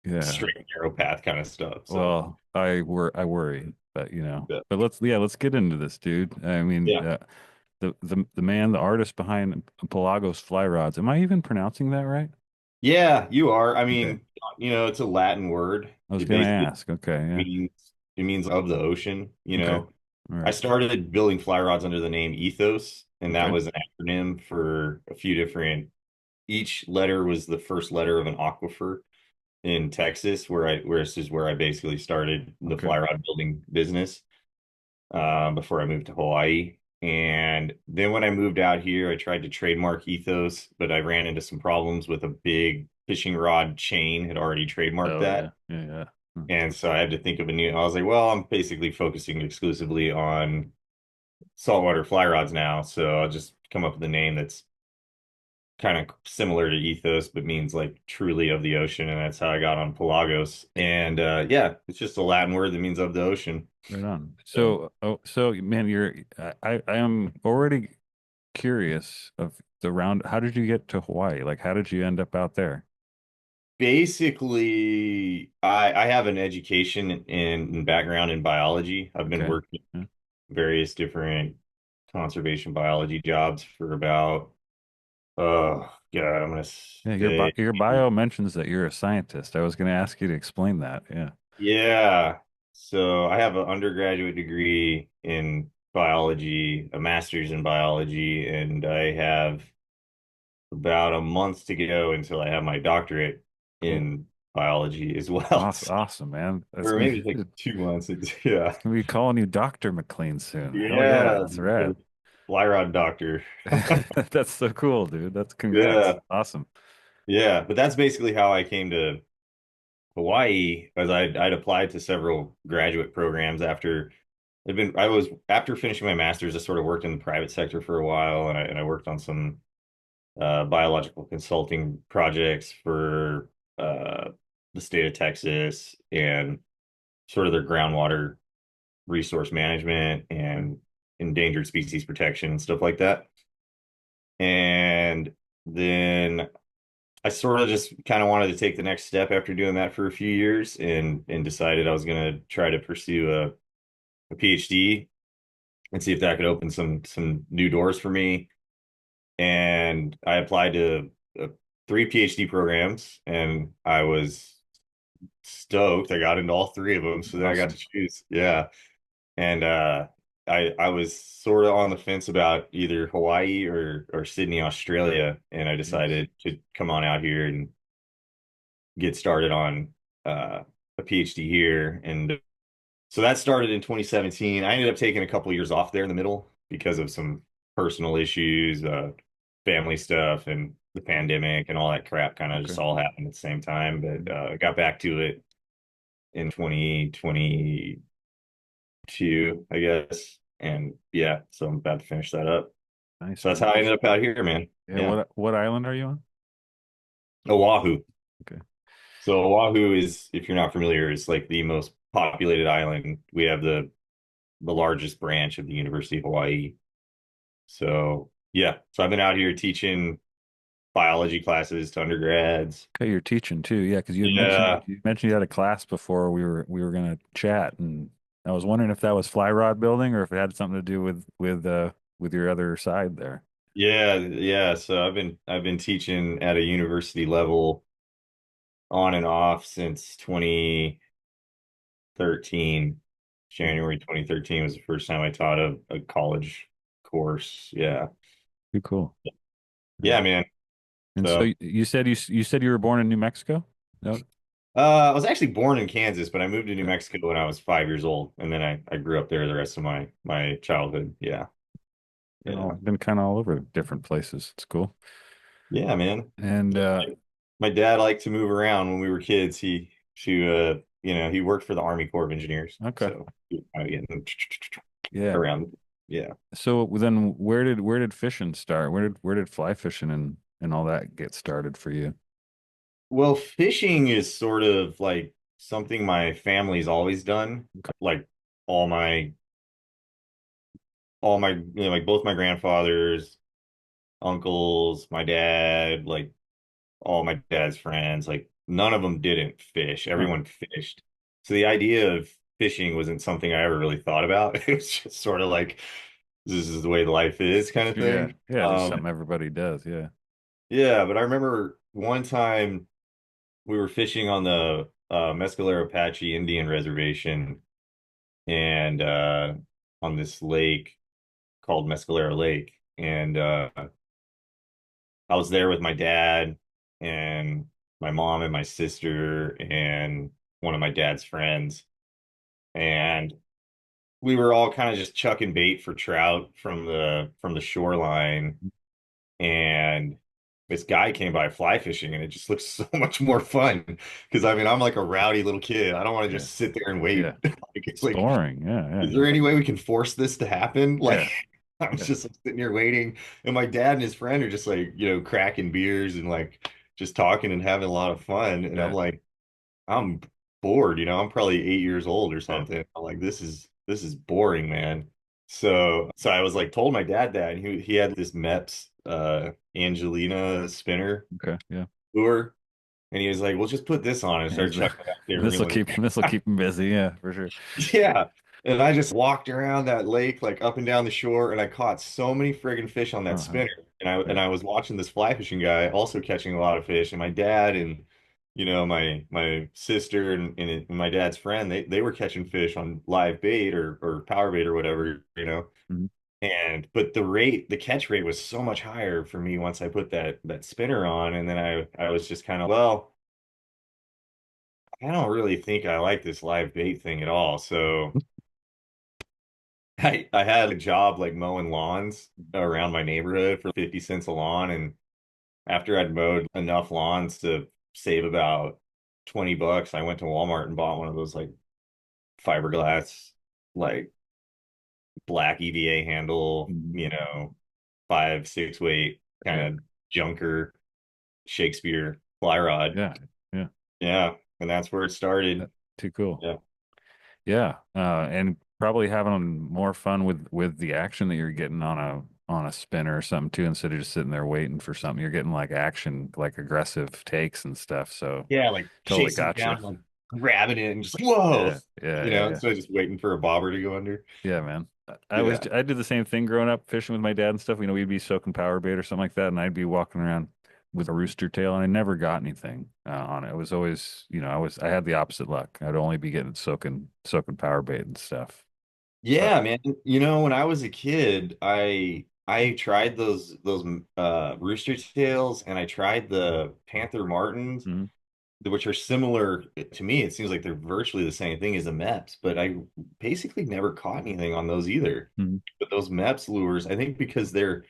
G: Yeah.
U: straight narrow path kind of stuff. So
G: Well, I worry, but
U: yeah,
G: but let's get into this, dude. I mean,
U: yeah,
G: the man, the artist behind Pelagos fly rods. Am I even pronouncing that right?
U: yeah, you are. I
G: Okay.
U: mean, it's a Latin word.
G: I was
U: It
G: gonna
U: basically
G: ask. Okay. Yeah.
U: means it means of the ocean.
G: Okay. All
U: I
G: right.
U: started building fly rods under the name Ethos, and that
G: Okay.
U: was an acronym for a few different. Each letter was the first letter of an aquifer in Texas, where this is where I basically started the
G: Okay.
U: fly rod building business before I moved to Hawaii. And then when I moved out here, I tried to trademark Ethos, but I ran into some problems with a big fishing rod chain had already trademarked
G: Oh
U: that.
G: yeah. Yeah. Yeah.
U: And so I had to think of a new. I was like, well, I'm basically focusing exclusively on saltwater fly rods now, so I'll just come up with a name that's kind of similar to Ethos, but means like truly of the ocean, and that's how I got on Pelagos. And yeah, it's just a Latin word that means of the ocean.
G: Right on.
U: So
G: So man, I am already curious of the round. How did you get to Hawaii? Like, how did you end up out there?
U: basically, I have an education and background in biology. I've been
G: Okay.
U: working
G: Yeah.
U: various different conservation biology jobs for about, oh God, I'm gonna
G: Yeah,
U: say,
G: your bio mentions that you're a scientist. I was going to ask you to explain that. Yeah.
U: yeah. So I have an undergraduate degree in biology, a master's in biology, and I have about a month to go until I have my doctorate
G: Cool.
U: in biology as well.
G: Awesome, awesome, man.
U: Or maybe it's like 2 months. Yeah.
G: Gonna be calling you Dr. McLean soon. Hell yeah,
U: Yeah.
G: that's rad.
U: Fly rod doctor.
G: That's so cool, dude. That's congrats.
U: Yeah.
G: Awesome.
U: Yeah. But that's basically how I came to Hawaii, as I'd applied to several graduate programs after finishing my master's, I sort of worked in the private sector for a while, and I worked on some biological consulting projects for the state of Texas and sort of their groundwater resource management and endangered species protection and stuff like that. And then I sort of just kind of wanted to take the next step after doing that for a few years, and decided I was going to try to pursue a PhD and see if that could open some new doors for me. And I applied to 3 PhD programs, and I was stoked. I got into all 3 of them, so then I got
G: Awesome.
U: to choose. Yeah. And I was sort of on the fence about either Hawaii or Sydney, Australia, and I decided to come on out here and get started on a PhD here. And so that started in 2017. I ended up taking a couple of years off there in the middle because of some personal issues, family stuff, and the pandemic and all that crap kind of just all happened at the same time. But I got back to it in 2022, I guess. And yeah, so I'm about to finish that up.
G: Nice.
U: So that's how I ended up out here, man.
G: Yeah. What island are you on?
U: Oahu.
G: Okay.
U: So Oahu is, if you're not familiar, is like the most populated island. We have the largest branch of the University of Hawaii. So yeah, so I've been out here teaching biology classes to undergrads.
G: Okay, you're teaching too, yeah, because you mentioned you had a class before we were gonna chat, and I was wondering if that was fly rod building or if it had something to do with your other side there.
U: Yeah. So I've been teaching at a university level on and off since 2013. January 2013 was the first time I taught a college course. Yeah.
G: Too cool.
U: Yeah, man.
G: And so you said you were born in New Mexico? No.
U: I was actually born in Kansas, but I moved to New Mexico when I was 5 years old, and then I grew up there the rest of my childhood. Yeah.
G: Been kind of all over different places. It's cool.
U: Yeah, man.
G: And
U: my dad liked to move around when we were kids. He worked for the Army Corps of Engineers.
G: Okay.
U: So he was kind of
G: yeah.
U: around. Yeah.
G: So then where did fishing start? Where did fly fishing and all that get started for you?
U: Well, fishing is sort of like something my family's always done. Like all my like both my grandfathers, uncles, my dad, like all my dad's friends, like none of them didn't fish. Everyone fished. So the idea of fishing wasn't something I ever really thought about. It was just sort of like this is the way life is kind of thing.
G: Yeah, just something everybody does. Yeah.
U: Yeah, but I remember one time we were fishing on the Mescalero Apache Indian Reservation and on this lake called Mescalero Lake. And I was there with my dad and my mom and my sister and one of my dad's friends. And we were all kind of just chucking bait for trout from the shoreline. And this guy came by fly fishing and it just looks so much more fun. Because I mean, I'm like a rowdy little kid. I don't want to just sit there and wait.
G: Yeah.
U: It's
G: like boring. Yeah.
U: Is there any way we can force this to happen? Like I'm just like, sitting here waiting, and my dad and his friend are just like, cracking beers and like just talking and having a lot of fun. And I'm like, I'm bored, I'm probably 8 years old or something. I'm like, this is boring, man. So I was like, told my dad that, and he had this Mepps Angelina spinner lure. And he was like, "Well, just put this on and start chucking out there."
G: This will keep him busy, yeah, for sure.
U: Yeah. And I just walked around that lake, like up and down the shore, and I caught so many friggin' fish on that spinner. And I was watching this fly fishing guy also catching a lot of fish, and my dad and my sister and my dad's friend, they were catching fish on live bait or power bait or whatever. But the catch rate was so much higher for me once I put that spinner on, and then I was just kind of, well, I don't really think I like this live bait thing at all. So I had a job like mowing lawns around my neighborhood for 50 cents a lawn, and after I'd mowed enough lawns to save about $20, I went to Walmart and bought one of those like fiberglass like black EVA handle, 5-6 weight kind of junker Shakespeare fly rod. Yeah, and that's where it started.
G: Too cool.
U: Yeah.
G: And probably having more fun with the action that you're getting on a spinner or something too, instead of just sitting there waiting for something. You're getting like action, like aggressive takes and stuff. So
U: yeah, like
G: totally
U: got you.
G: Down,
U: like grabbing it and just like, whoa,
G: yeah.
U: instead of just waiting for a bobber to go under.
G: Yeah, man. I did the same thing growing up fishing with my dad and stuff. We'd be soaking power bait or something like that, and I'd be walking around with a rooster tail, and I never got anything on it. It was always, I had the opposite luck. I'd only be getting soaking power bait and stuff.
U: Yeah, man. You know, when I was a kid, I tried those Rooster Tails, and I tried the Panther Martins,
G: Mhm.
U: which are similar to me. It seems like they're virtually the same thing as the Meps, but I basically never caught anything on those either.
G: Mhm.
U: But those Meps lures, I think because they're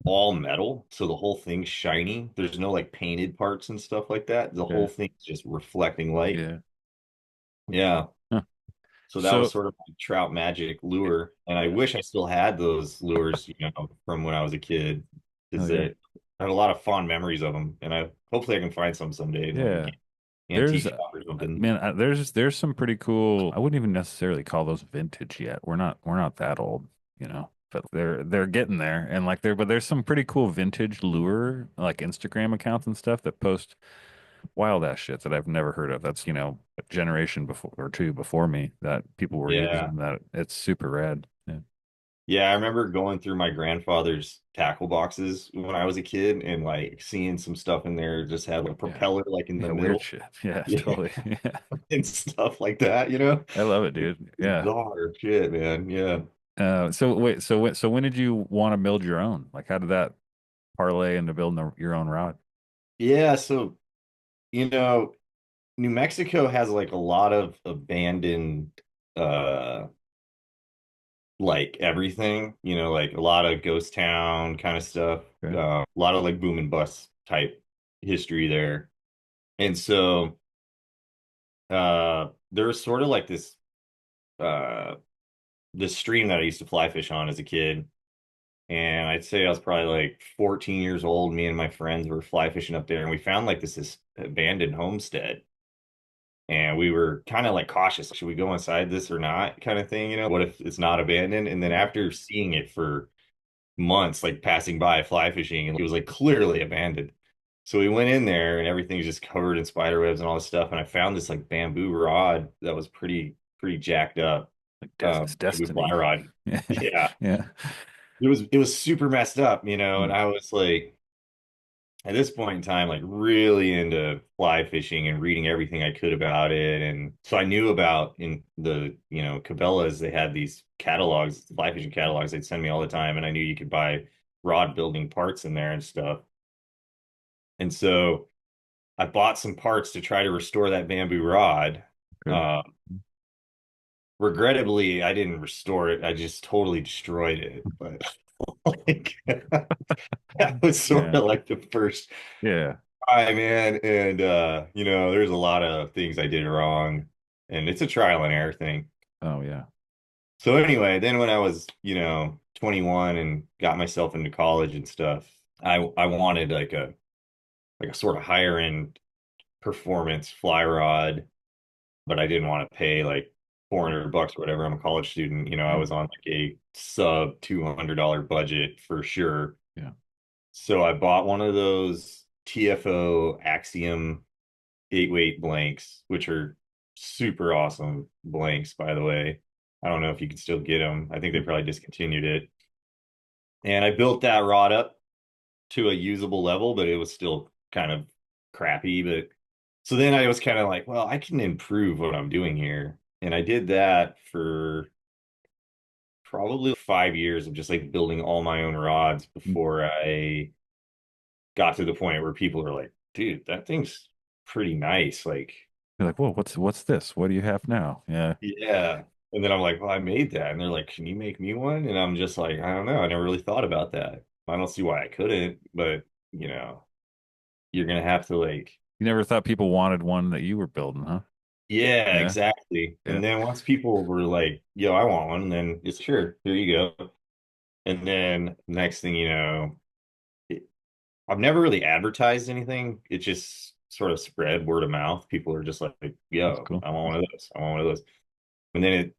U: all metal, so the whole thing's shiny. There's no like painted parts and stuff like that. The whole
G: Okay.
U: thing's just reflecting light.
G: Yeah.
U: Yeah.
G: Huh.
U: So that was
G: So
U: sort of my trout magic lure. And I wish I still had those lures, from when I was a kid,
G: oh
U: because
G: yeah.
U: I had a lot of fond memories of them. And I hopefully I can find some someday in like
G: Yeah.
U: a
G: There's
U: antique shop or something.
G: man, there's some pretty cool. I wouldn't even necessarily call those vintage yet. We're not that old, you know. But they're getting there, and like but there's some pretty cool vintage lure like Instagram accounts and stuff that post wild ass shit that I've never heard of. That's a generation before or two before me that people were
U: Yeah.
G: using that. It's super rad. Yeah.
U: Yeah, I remember going through my grandfather's tackle boxes when I was a kid and like seeing some stuff in there just had like
G: Yeah.
U: propeller like in the
G: Yeah. Weird
U: middle.
G: shit. Yeah.
U: Yeah.
G: Totally. Yeah.
U: And stuff like that, you know?
G: I love it, dude. Yeah.
U: Bizarre shit, man. Yeah.
G: So wait, so when did you want to build your own? Like, how did that parlay into building your own rod?
U: Yeah, so you know, New Mexico has like a lot of abandoned uh like everything, like a lot of ghost town kind of stuff.
G: Okay.
U: A lot of like boom and bust type history there. And so there was sort of like uh this stream that I used to fly fish on as a kid. And I'd say I was probably like 14 years old. Me and my friends were fly fishing up there, and we found like this abandoned homestead. And we were kind of like cautious. Should we go inside this or not? Kind of thing, What if it's not abandoned? And then after seeing it for months, like passing by fly fishing, and it was like clearly abandoned. So we went in there and everything's just covered in spider webs and all this stuff. And I found this like bamboo rod that was pretty jacked up.
G: Like it's
U: Bamboo fly
G: destiny.
U: rod.
G: Yeah.
U: Yeah.
G: Yeah.
U: It was super messed up, and I was like at this point in time, like really into fly fishing and reading everything I could about it. And so I knew about in the, Cabela's, they had these catalogs, fly fishing catalogs they'd send me all the time. And I knew you could buy rod building parts in there and stuff. And so I bought some parts to try to restore that bamboo rod.
G: Okay.
U: Regrettably, I didn't restore it. I just totally destroyed it. But like that was sort
G: Yeah.
U: of like the first
G: Yeah.
U: try, man. And there's a lot of things I did wrong. And it's a trial and error thing.
G: Oh yeah.
U: So anyway, then when I was, 21 and got myself into college and stuff, I wanted like a sort of higher end performance fly rod, but I didn't want to pay like $400 or whatever. I'm a college student. I
G: Yeah.
U: was on like a sub $200 budget for sure.
G: Yeah.
U: So I bought one of those TFO Axiom 8-weight blanks, which are super awesome blanks, by the way. I don't know if you can still get them. I think they probably discontinued it. And I built that rod up to a usable level, but it was still kind of crappy. But so then I was kind of like, well, I can improve what I'm doing here. And I did that for probably 5 years of just like building all my own rods before I got to the point where people are like, dude, that thing's pretty nice. Like,
G: You're like, whoa, what's this? What do you have now? Yeah.
U: yeah. And then I'm like, well, I made that. And they're like, can you make me one? And I'm just like, I don't know. I never really thought about that. I don't see why I couldn't, but you're gonna have to like,
G: You never thought people wanted one that you were building, huh?
U: yeah,
G: Yeah.
U: exactly.
G: Yeah.
U: And then once people were like, yo, I want one, then it's sure, here you go. And then next thing you know, I've never really advertised anything. It just sort of spread word of mouth. People are just like,
G: That's
U: yo,
G: cool.
U: I want one of those. I want one of those. And then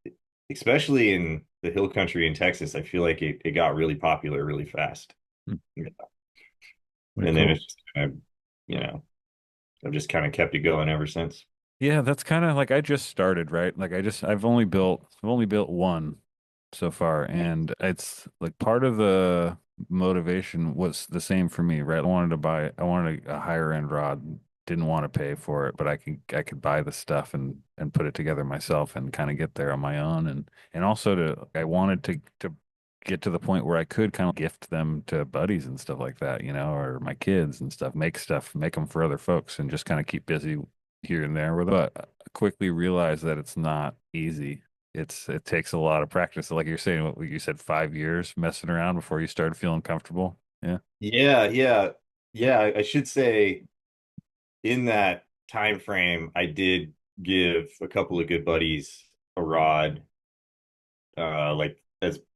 U: especially in the hill country in Texas, I feel like it got really popular really fast.
G: Hmm.
U: Yeah.
G: Very
U: And then
G: cool.
U: it's just I've just kind of kept it going ever since.
G: Yeah, that's kind of like I just started, right? Like I've only built one so far, and it's like part of the motivation was the same for me, right? I wanted a higher end rod didn't want to pay for it, but I could buy the stuff and put it together myself and kind of get there on my own. And also I wanted to get to the point where I could kind of gift them to buddies and stuff like that, or my kids and stuff, make them for other folks and just kind of keep busy here and there with it. But I quickly realized that it's not easy. It takes a lot of practice. Like you're saying, what you said, 5 years messing around before you started feeling comfortable. Yeah.
U: Yeah. I should say in that time frame, I did give a couple of good buddies a rod, like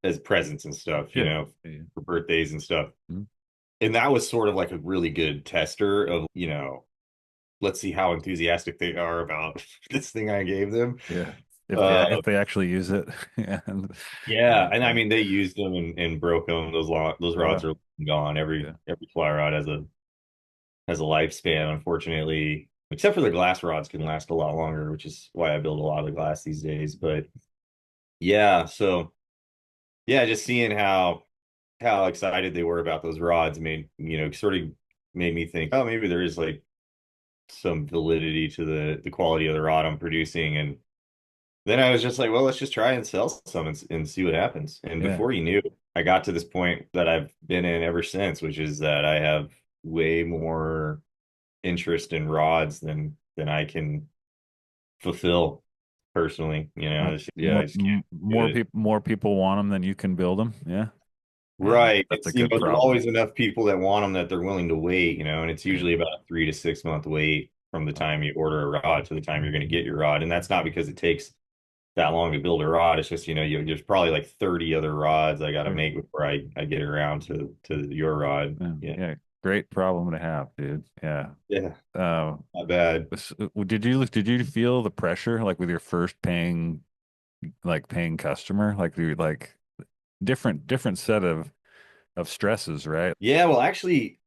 U: as presents and stuff, for birthdays and stuff.
G: Mm-hmm.
U: And that was sort of like a really good tester of, let's see how enthusiastic they are about this thing I gave them.
G: Yeah. If they actually use it.
U: And I mean they used them and broke them. Those rods are gone. Every fly rod has a lifespan, unfortunately, except for the glass rods can last a lot longer, which is why I build a lot of glass these days. But so just seeing how excited they were about those rods sort of made me think, oh, maybe there is like some validity to the quality of the rod I'm producing. And then I was just like, well, let's just try and sell some and see what happens. And before you knew, I got to this point that I've been in ever since, which is that I have way more interest in rods than I can fulfill personally. I just can't.
G: More people want them than you can build them. Yeah.
U: Right.
G: That's
U: It's,
G: a good
U: there's
G: problem.
U: always enough people that want them that they're willing to wait, and it's usually about a 3 to 6 month wait from the time you order a rod to the time you're going to get your rod. And that's not because it takes that long to build a rod. It's just, there's probably like 30 other rods I got to make before I get around to your rod.
G: Yeah. Great problem to have, dude. Yeah.
U: Yeah. Not bad.
G: Did you feel the pressure like with your first paying customer? Like different set of stresses, right?
U: Yeah, well, actually,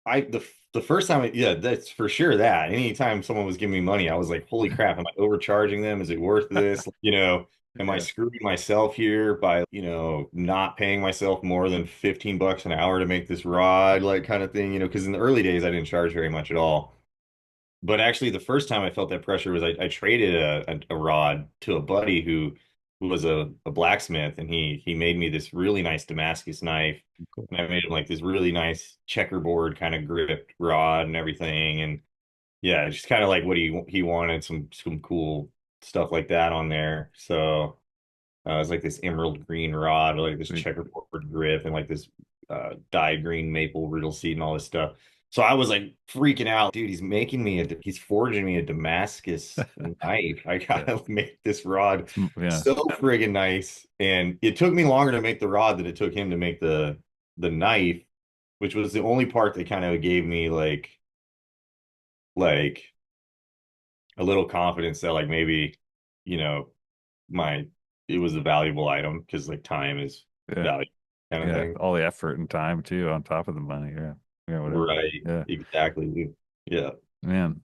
U: the first time, that's for sure. That anytime someone was giving me money, I was like, "Holy crap! Am I overcharging them? Is it worth this? Am I screwing myself here by not paying myself more than $15 an hour to make this rod, like kind of thing? Because in the early days, I didn't charge very much at all. But actually, the first time I felt that pressure was I traded a rod to a buddy who was a blacksmith, and he made me this really nice Damascus knife. And I made him like this really nice checkerboard kind of gripped rod and everything. And yeah, just kind of like what he wanted, some cool stuff like that on there. So it was like this emerald green rod, like this checkerboard grip, and like this dyed green maple riddle seed and all this stuff. So I was like freaking out, dude. He's forging me a Damascus knife. I gotta make this rod so friggin' nice. And it took me longer to make the rod than it took him to make the knife, which was the only part that kind of gave me like a little confidence that like maybe, it was a valuable item because like time is valuable kind of thing.
G: All the effort and time too on top of the money. Yeah, whatever.
U: Right.
G: Yeah.
U: Exactly. Yeah.
G: Man.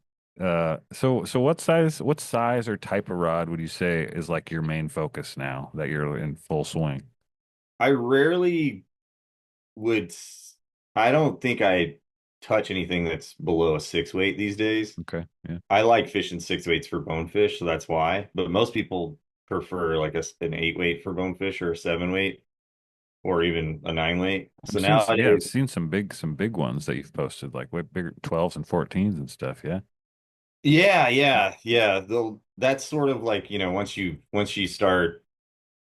G: So what size or type of rod would you say is like your main focus now that you're in full swing?
U: I rarely I don't think I touch anything that's below a 6 weight these days.
G: Okay. Yeah.
U: I like fishing 6 weights for bonefish, so that's why. But most people prefer like an 8 weight for bonefish or a 7 weight. Or even a 9 weight. So now
G: I've seen some big ones that you've posted, like way bigger 12s and 14s and stuff. Yeah.
U: Yeah. That's sort of like, once you start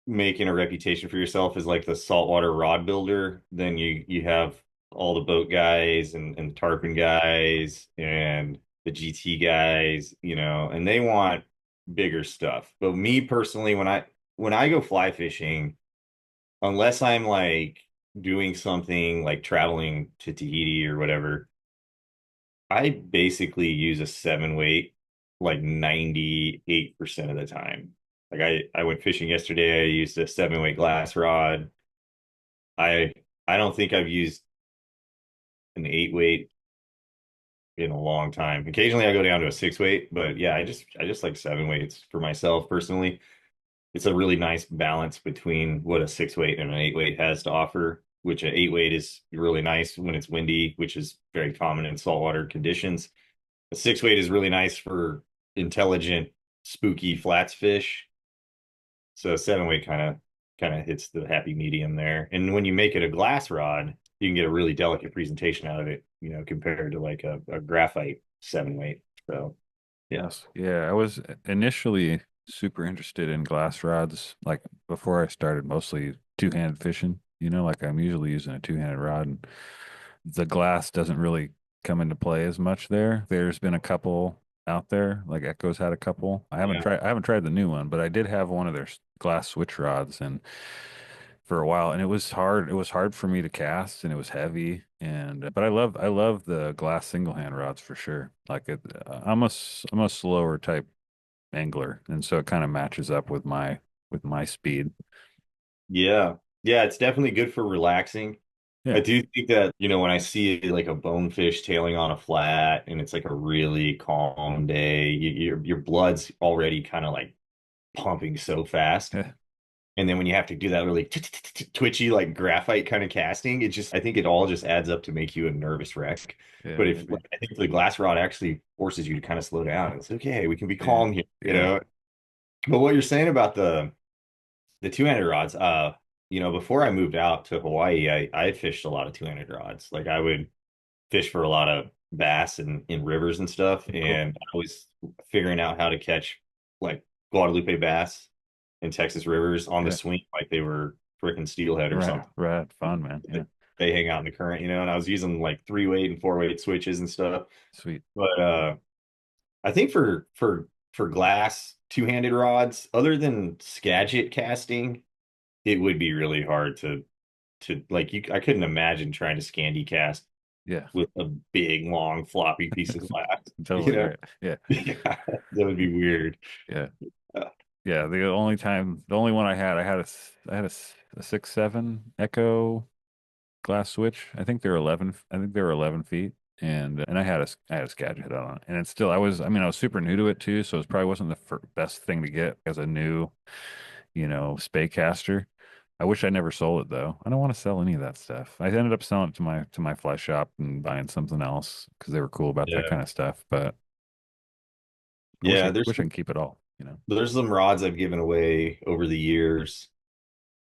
U: making a reputation for yourself as like the saltwater rod builder, then you have all the boat guys and the tarpon guys and the GT guys, and they want bigger stuff. But me personally, when I go fly fishing, unless I'm like doing something like traveling to Tahiti or whatever, I basically use a 7 weight like 98% of the time. Like I went fishing yesterday, I used a 7 weight glass rod. I don't think I've used an 8 weight in a long time. Occasionally I go down to a 6 weight, but yeah, I just like 7 weights for myself personally. It's a really nice balance between what a 6 weight and an 8 weight has to offer, which an 8 weight is really nice when it's windy, which is very common in saltwater conditions. A 6 weight is really nice for intelligent, spooky flats fish. So 7 weight kind of hits the happy medium there. And when you make it a glass rod, you can get a really delicate presentation out of it, compared to like a graphite 7 weight. So
G: Yes. Yeah, I was initially super interested in glass rods. Like before I started mostly two-handed fishing, like I'm usually using a two-handed rod and the glass doesn't really come into play as much there. There's been a couple out there, like Echo's had a couple. I haven't tried the new one, but I did have one of their glass switch rods and for a while and it was hard for me to cast and it was heavy and but I love the glass single hand rods for sure. Like I'm a slower type angler and so it kind of matches up with my speed.
U: yeah, yeah, it's definitely good for relaxing. I
G: Yeah.
U: do think that, when I see like a bonefish tailing on a flat and it's like a really calm day, your blood's already kind of like pumping so fast.
G: Yeah.
U: And then when you have to do that really twitchy, like graphite kind of casting, I think it all just adds up to make you a nervous wreck.
G: Yeah,
U: But
G: maybe.
U: I think the glass rod actually forces you to kind of slow down. It's okay, we can be
G: Yeah.
U: calm here,
G: Yeah.
U: But what you're saying about the two-handed rods, before I moved out to Hawaii, I fished a lot of two-handed rods. Like I would fish for a lot of bass in rivers and stuff,
G: Cool.
U: and I was figuring out how to catch like Guadalupe bass in Texas rivers on the
G: Yeah.
U: swing like they were freaking steelhead or
G: Right.
U: something.
G: Right. Fun, man. Yeah.
U: They hang out in the current, and I was using like 3 weight and 4 weight switches and stuff.
G: Sweet.
U: But I think for glass two-handed rods, other than Skagit casting, it would be really hard to like I couldn't imagine trying to Scandi cast
G: Yeah.
U: with a big long floppy piece of glass.
G: Totally right. Yeah.
U: Yeah, that would be weird.
G: Yeah.
U: Uh,
G: Yeah. The only one I had a 6-7 Echo glass switch. I think they were 11 feet. And I had a Skagit on it, and it's still. I was super new to it too, so it probably wasn't the best thing to get as a new, spay caster. I wish I never sold it though. I don't want to sell any of that stuff. I ended up selling it to my fly shop and buying something else because they were cool about that
U: yeah,
G: kind of stuff. But I wish
U: yeah.
G: I wish I can keep it all.
U: There's some rods I've given away over the years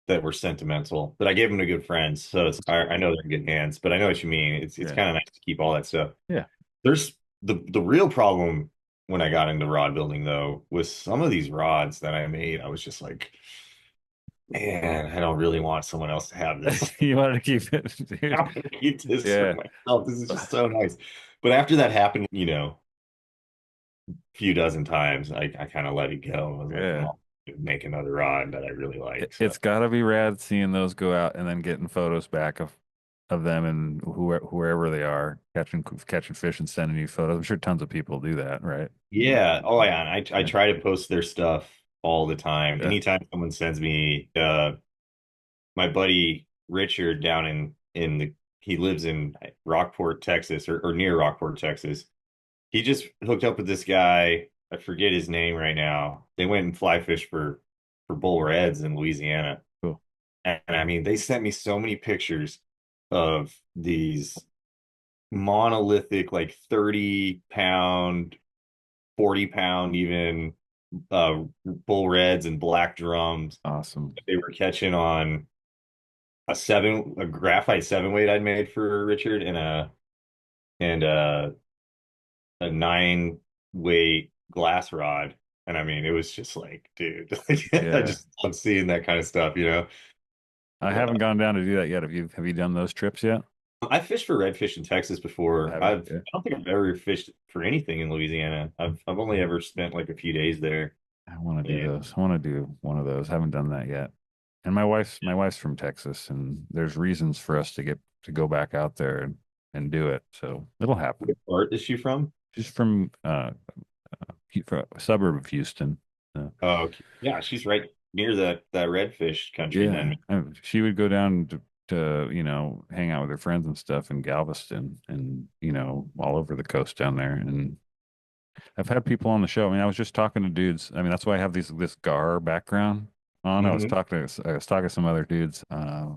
U: that were sentimental, but I gave them to good friends, so I know they're in good hands. But I know what you mean. It's
G: Yeah.
U: kind of nice to keep all that stuff.
G: Yeah.
U: There's the real problem when I got into rod building though was some of these rods that I made. I was just like, man, I don't really want someone else to have this.
G: You wanted to keep it, dude.
U: I want to keep this
G: Yeah.
U: for myself. This is just so nice. But after that happened, a few dozen times, I kind of let it go. I was like,
G: Yeah.
U: I'll make another rod that I really like. So
G: It's got to be rad seeing those go out and then getting photos back of them and wherever they are catching fish and sending you photos. I'm sure tons of people do that, right?
U: yeah. Oh yeah. And I try to post their stuff all the time.
G: Yeah.
U: Anytime someone sends me my buddy Richard down in the he lives in Rockport, Texas, or near Rockport, Texas. He just hooked up with this guy. I forget his name right now. They went and fly fish for bull reds in Louisiana.
G: Cool.
U: And I mean, they sent me so many pictures of these monolithic, like 30 pound, 40 pound, even bull reds and black drums.
G: Awesome.
U: They were catching on a graphite 7 weight I'd made for Richard and a 9 weight glass rod. And I mean, it was just like, dude, I
G: Yeah.
U: just love seeing that kind of stuff.
G: I haven't gone down to do that yet. Have you done those trips yet?
U: I fished for redfish in Texas before.
G: Have
U: I
G: you?
U: don't think I've ever fished for anything in Louisiana. I've only ever spent like a few days there.
G: I want to do
U: Yeah.
G: those. I want to do one of those. Haven't done that yet. And my wife's from Texas, and there's reasons for us to go back out there and do it. So it'll happen.
U: What part is she from?
G: She's from from a suburb of Houston.
U: Oh, okay. Yeah, she's right near that redfish country
G: Yeah,
U: then.
G: she would go down to hang out with her friends and stuff in Galveston and all over the coast down there. And I've had people on the show. I mean, I was just talking to dudes. I mean, that's why I have this GAR background on. I was
U: Mhm.
G: talking to some other dudes a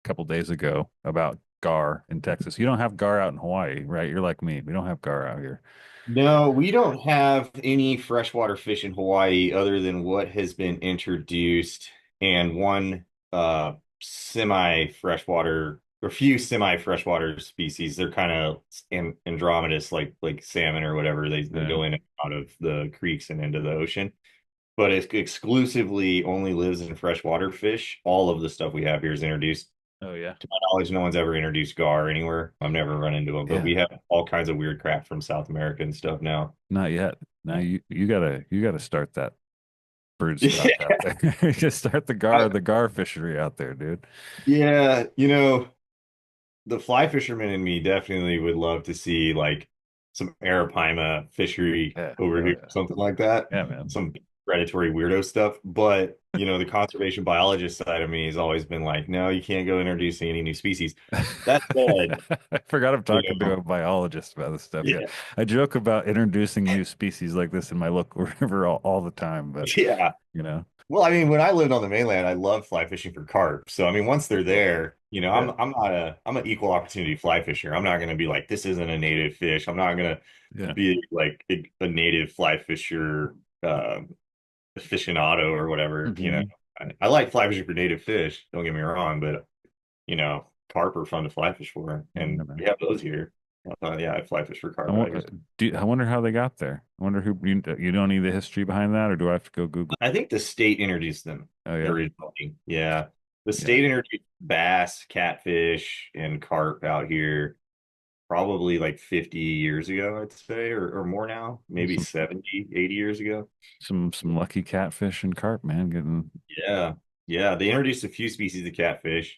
G: couple days ago about gar in Texas. You don't have gar out in Hawaii, right? You're like me. We don't have gar out here.
U: No, we don't have any freshwater fish in Hawaii other than what has been introduced and one semi-freshwater or few semi-freshwater species. They're kind of andromedous, like salmon or whatever. They go in and out of the creeks and into the ocean. But it exclusively only lives in freshwater fish. All of the stuff we have here is introduced.
G: Oh yeah.
U: To my knowledge, no one's ever introduced gar anywhere. I've never run into them, but we have all kinds of weird crap from South America and stuff now.
G: Not yet. Now you gotta start that bird stock out there. Just start the gar fishery out there, dude.
U: Yeah, the fly fisherman in me definitely would love to see like some arapaima fishery over here, something like that.
G: Yeah, man.
U: Some predatory weirdo stuff. But the conservation biologist side of me has always been like, no, you can't go introducing any new species. That said,
G: I forgot I'm talking to a biologist about this stuff. Yeah. I joke about introducing new species like this in my local river all the time, but
U: yeah. Well, I mean, when I lived on the mainland, I loved fly fishing for carp. So I mean, once they're there, I'm an equal opportunity fly fisher. I'm not going to be like, this isn't a native fish. I'm not going to be like a native fly fisher aficionado or whatever. I like fly fishing for native fish. Don't get me wrong, but carp are fun to fly fish for, and we have those here. I fly fish for carp.
G: I wonder how they got there. I wonder who you don't need the history behind that, or do I have to go Google?
U: I think the state introduced them.
G: Oh yeah,
U: originally. Yeah, the state introduced bass, catfish, and carp out here probably like 50 years ago, I'd say, or more now, maybe 70, 80 years ago.
G: Some lucky catfish and carp, man, getting.
U: Yeah. They introduced a few species of catfish.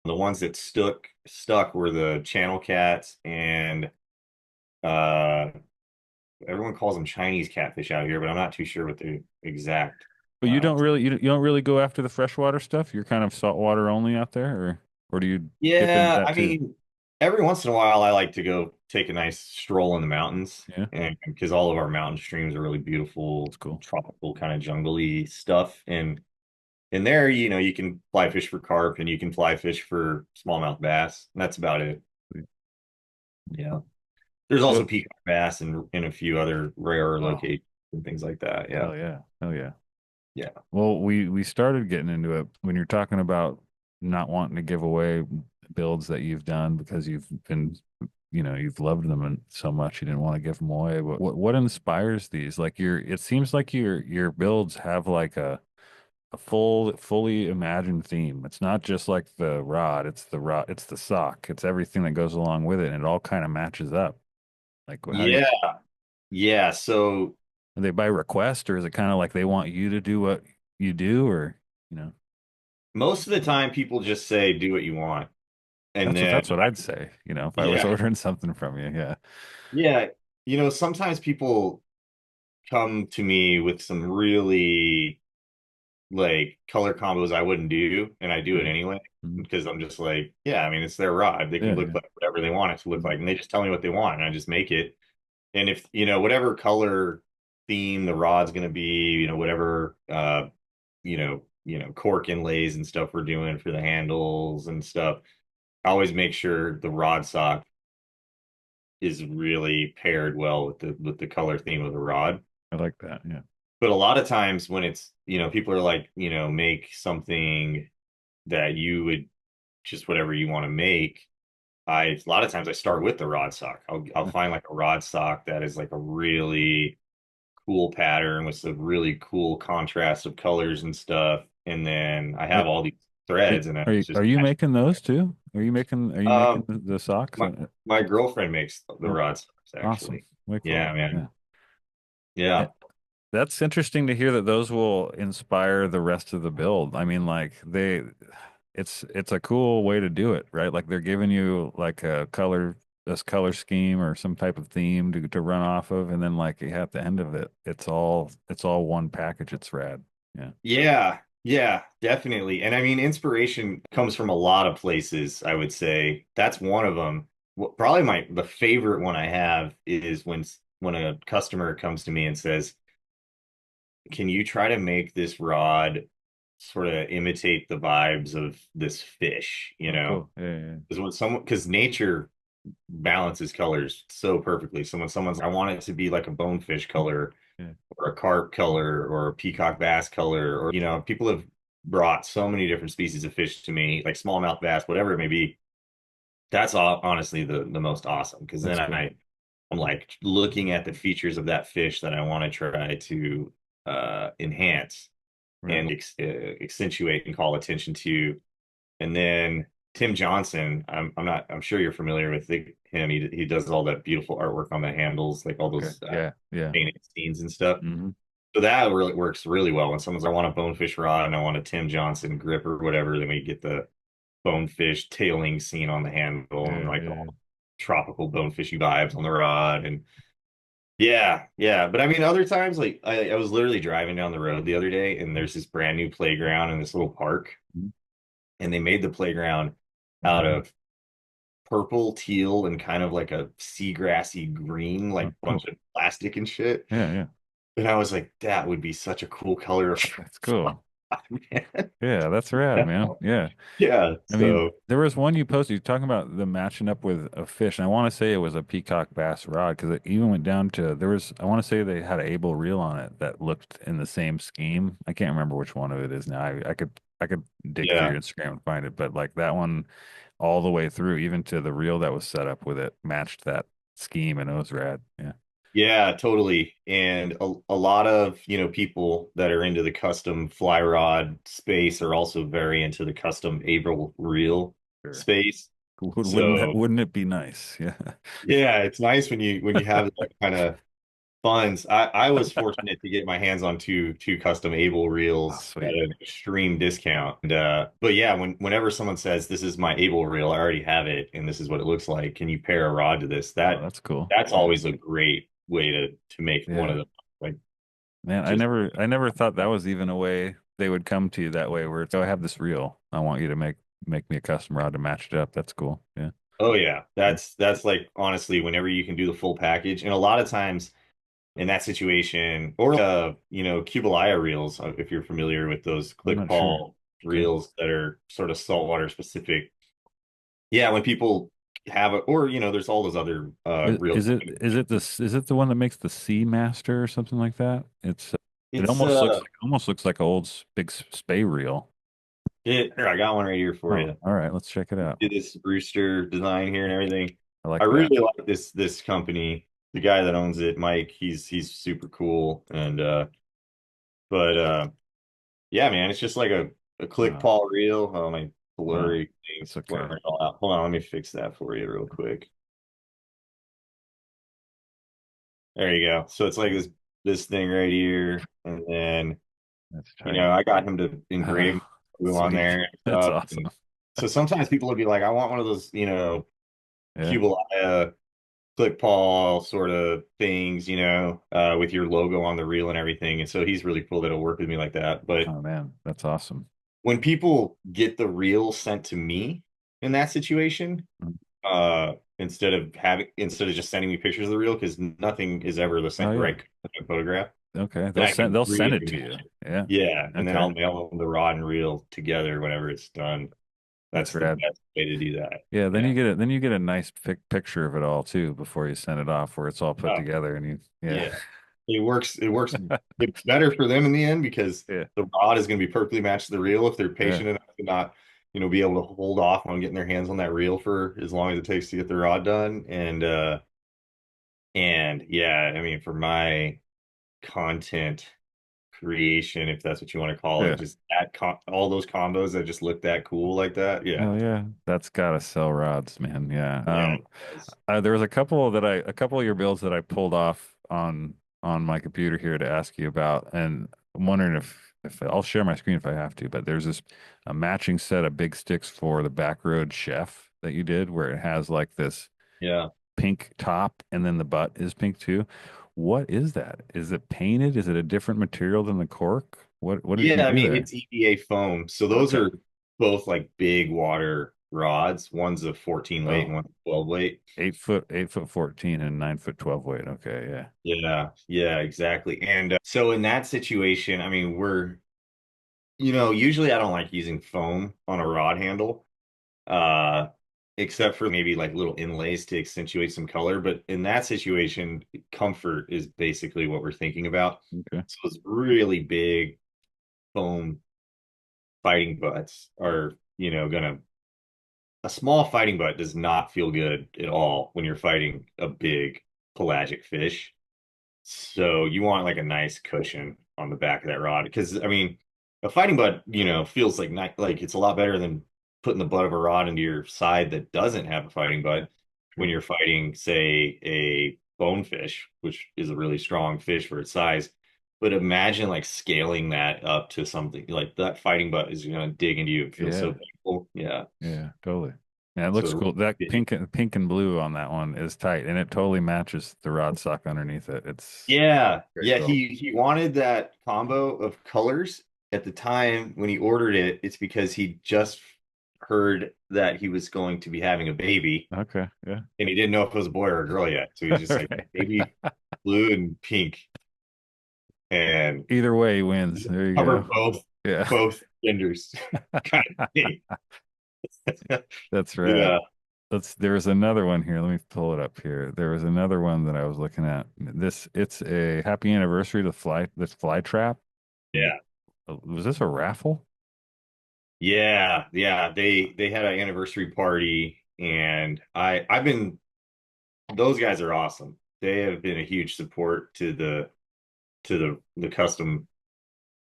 U: The ones that stuck were the channel cats and everyone calls them Chinese catfish out here, but I'm not too sure what the exact.
G: But you don't really go after the freshwater stuff. You're kind of saltwater only out there, or do you?
U: Yeah, I mean, every once in a while, I like to go take a nice stroll in the mountains, and because all of our mountain streams are really beautiful, tropical kind of jungly stuff, and in there, you can fly fish for carp and you can fly fish for smallmouth bass, and that's about it. Yeah. There's also peacock bass and in a few other rarer locations and things like that. Yeah.
G: Oh yeah.
U: Yeah.
G: Well, we started getting into it when you're talking about not wanting to give away builds that you've done because you've been, you've loved them and so much you didn't want to give them away. But what inspires these? Like it seems like your builds have like a fully imagined theme. It's not just like the rod, it's the sock, it's everything that goes along with it, and it all kind of matches up. Like
U: yeah. So
G: are they by request, or is it kind of like they want you to do what you do, or
U: most of the time people just say do what you want, and
G: that's what I'd say. If I was ordering something from you,
U: yeah. Sometimes people come to me with some really like color combos I wouldn't do, and I do it anyway because I'm just like, I mean, it's their rod. They can look like whatever they want it to look like, and they just tell me what they want, and I just make it. And if whatever color theme the rod's going to be, whatever cork inlays and stuff we're doing for the handles and stuff, I always make sure the rod sock is really paired well with the color theme of the rod.
G: I like that. Yeah.
U: But a lot of times when it's, people are like, make something that you would just whatever you want to make. A lot of times I start with the rod sock. I'll find like a rod sock that is like a really cool pattern with some really cool contrast of colors and stuff. And then I have all these threads. And
G: are you making those too? Are you making the socks?
U: My girlfriend makes the rod socks actually.
G: Awesome. Cool.
U: Yeah, man. Yeah.
G: That's interesting to hear that those will inspire the rest of the build. I mean, like it's a cool way to do it, right? Like they're giving you like a color scheme or some type of theme to run off of, and then like at the end of it, it's all one package. It's rad.
U: Yeah, definitely. And I mean, inspiration comes from a lot of places. I would say that's one of them. Probably the favorite one I have is when a customer comes to me and says, can you try to make this rod sort of imitate the vibes of this fish, you
G: Oh,
U: know?
G: cool. Yeah.
U: Because nature balances colors so perfectly. So when someone's, I want it to be like a bonefish color
G: Yeah.
U: or a carp color or a peacock bass color, or, you know, people have brought so many different species of fish to me, like smallmouth bass, whatever it may be. That's honestly the most awesome, because then
G: That's cool.
U: I'm like looking at the features of that fish that I want to try to enhance
G: Right.
U: and accentuate and call attention to. And then Tim Johnson, I'm sure you're familiar with him. He does all that beautiful artwork on the handles, like all
G: Okay.
U: those
G: Yeah.
U: painted scenes and stuff.
G: Mm-hmm.
U: So that really works really well when someone's, I want a bonefish rod and I want a Tim Johnson grip or whatever. Then we get the bonefish tailing scene on the handle and like all tropical bonefishy vibes on the rod. And yeah. But I mean, other times, like I was literally driving down the road the other day and there's this brand new playground in this little park, and they made the playground out of purple, teal, and kind of like a seagrassy green, like bunch of plastic and shit.
G: Yeah.
U: And I was like, that would be such a cool color.
G: That's cool.
U: Man.
G: Yeah, that's rad, man. Yeah.
U: Yeah.
G: I mean,
U: So
G: there was one you posted, you're talking about the matching up with a fish, and I want to say it was a peacock bass rod because it even went down to there was, I want to say they had an able reel on it that looked in the same scheme. I can't remember which one of it is now. I could dig through
U: yeah.
G: your Instagram and find it, but like that one all the way through, even to the reel that was set up with it, matched that scheme, and it was rad. Yeah.
U: Yeah, totally. And a lot of, you know, people that are into the custom fly rod space are also very into the custom able reel
G: Sure.
U: space. So
G: Wouldn't it be nice? Yeah.
U: yeah, it's nice when you have that kind of funds. I was fortunate to get my hands on two custom able
G: Oh,
U: reels at
G: sweet.
U: an extreme discount. And but yeah, whenever someone says this is my able reel, I already have it and this is what it looks like. Can you pair a rod to this?
G: Oh, that's cool.
U: That's always a great way to make one of
G: Yeah.
U: them like
G: Man,
U: just
G: I never thought that was even a way they would come to you that way where it's, oh, I have this reel. I want you to make me a custom rod to match it up. That's cool. Yeah.
U: oh yeah. That's like honestly whenever you can do the full package. And a lot of times in that situation, or you know, Cubalaya reels, if you're familiar with those
G: I'm
U: click
G: not sure.
U: paul reels that are sort of saltwater specific. Yeah, when people have it, or you know, there's all those other reels.
G: Is it the one that makes the Sea Master or something like that? It
U: It's
G: almost looks like an old big spay reel.
U: here, I got one right here for you.
G: All right, let's check it out.
U: Did this rooster design here and everything.
G: I like
U: I
G: that.
U: really like this company. The guy that owns it, Mike, he's super cool. And but yeah, man, it's just like a click paul reel. Oh, my blurry thing's
G: It's okay.
U: blurring it all out. Hold on, let me fix that for you real quick. There you go. So it's like this thing right here, and then you know, I got him to engrave glue on
G: Sweet.
U: there and
G: That's
U: stuff.
G: awesome.
U: And so sometimes people would be like, I want one of those, you know,
G: Yeah.
U: Cubalaya click paul sort of things, you know, with your logo on the reel and everything. And so he's really cool that it'll work with me like that. But
G: Oh man, that's awesome.
U: when people get the reel sent to me in that situation, instead of just sending me pictures of the reel, because nothing is ever the same
G: Oh, yeah.
U: right photograph.
G: Okay,
U: then I can
G: they'll send it
U: really
G: to you.
U: match it.
G: Yeah.
U: Yeah, and then
G: Okay.
U: I'll mail them the rod and reel together whenever it's done. That's the
G: rad.
U: best way to do that.
G: Yeah, then you get a nice picture of it all too before you send it off, where it's all put
U: Oh,
G: together, and
U: yeah. It works. It's better for them in the end because the rod is going to be perfectly matched to the reel if they're patient enough to not, you know, be able to hold off on getting their hands on that reel for as long as it takes to get the rod done. And yeah, I mean, for my content creation, if that's what you want to call it, just all those combos that just look that cool like that. Yeah.
G: Oh yeah, that's gotta sell rods, man. Yeah.
U: Yeah.
G: There was a couple of your builds that I pulled off on my computer here to ask you about, and I'm wondering if I'll share my screen if I have to. But there's a matching set of big sticks for the Backroad Chef that you did, where it has like this pink top, and then the butt is pink too. What is that? Is it painted? Is it a different material than the cork? What did you do
U: I mean,
G: there?
U: it's EVA foam. So those are both like big water rods. One's a 14 weight, and one's a 12 weight.
G: 8 foot 14 and 9 foot 12 weight. Okay,
U: yeah, exactly. And so in that situation, I mean, Usually I don't like using foam on a rod handle, uh, except for maybe like little inlays to accentuate some color. But in that situation, comfort is basically what we're thinking about.
G: Okay.
U: So it's really big foam fighting butts are, gonna a small fighting butt does not feel good at all when you're fighting a big pelagic fish. So you want like a nice cushion on the back of that rod because I mean, a fighting butt, feels like it's a lot better than putting the butt of a rod into your side that doesn't have a fighting butt when you're fighting, say, a bonefish, which is a really strong fish for its size. But imagine like scaling that up to something like that fighting butt is gonna dig into you and feel so
G: Yeah.
U: painful. Yeah.
G: Yeah, totally. Yeah, it looks
U: So
G: cool. That pink and blue on that one is tight, and it totally matches the rod stock underneath it. It's
U: yeah,
G: very
U: yeah,
G: cool.
U: he wanted that combo of colors at the time when he ordered it. It's because he just heard that he was going to be having a baby,
G: Okay, yeah.
U: and he didn't know if it was a boy or a girl yet. So he's just like
G: Right.
U: baby blue and pink, and
G: Either way, he wins. There you
U: cover
G: go. Yeah,
U: both genders kind of thing.
G: that's rad.
U: Yeah,
G: There was another one here. Let me pull it up here. There was another one that I was looking at. It's a happy anniversary to this fly trap.
U: yeah,
G: Was this a raffle?
U: yeah. They had an anniversary party, and I've been those guys are awesome. They have been a huge support to the custom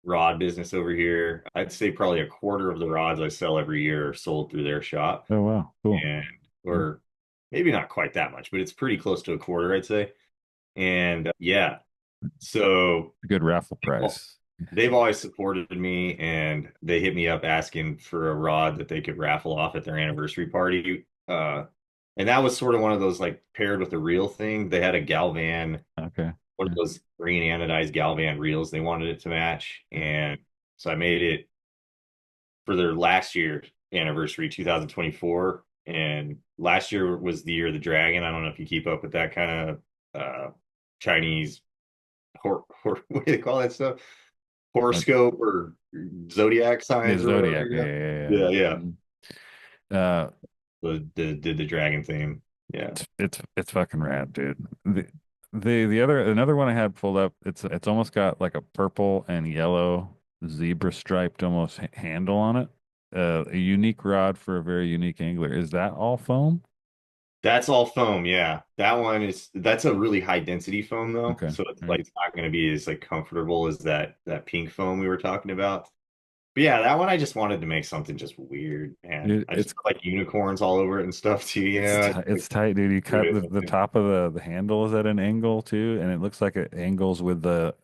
U: rod business over here. I'd say probably a quarter of the rods I sell every year are sold through their shop.
G: Oh wow, cool.
U: And or maybe not quite that much, but it's pretty close to a quarter, I'd say. And yeah, so
G: Good raffle price.
U: they've always supported me, and they hit me up asking for a rod that they could raffle off at their anniversary party. And that was sort of one of those like paired with the reel thing. They had a Galvan,
G: Okay.
U: one of those green anodized Galvan reels. They wanted it to match, and so I made it for their last year anniversary, 2024. And last year was the year of the dragon. I don't know if you keep up with that kind of Chinese what do they call that stuff? Horoscope or zodiac
G: The
U: signs or
G: Zodiac.
U: whatever.
G: Yeah.
U: Yeah. Did the dragon theme. Yeah.
G: It's fucking rad, dude. Another one I had pulled up. It's almost got like a purple and yellow zebra striped almost handle on it. A unique rod for a very unique angler. Is that all foam?
U: That's all foam, yeah. That's a really high density foam though.
G: Okay.
U: So it's like it's not gonna be as like comfortable as that pink foam we were talking about. But yeah, that one I just wanted to make something just weird, and I just put like unicorns all over it and stuff too.
G: It's tight, dude. You cut the top of the handle is at an angle too, and it looks like it angles with where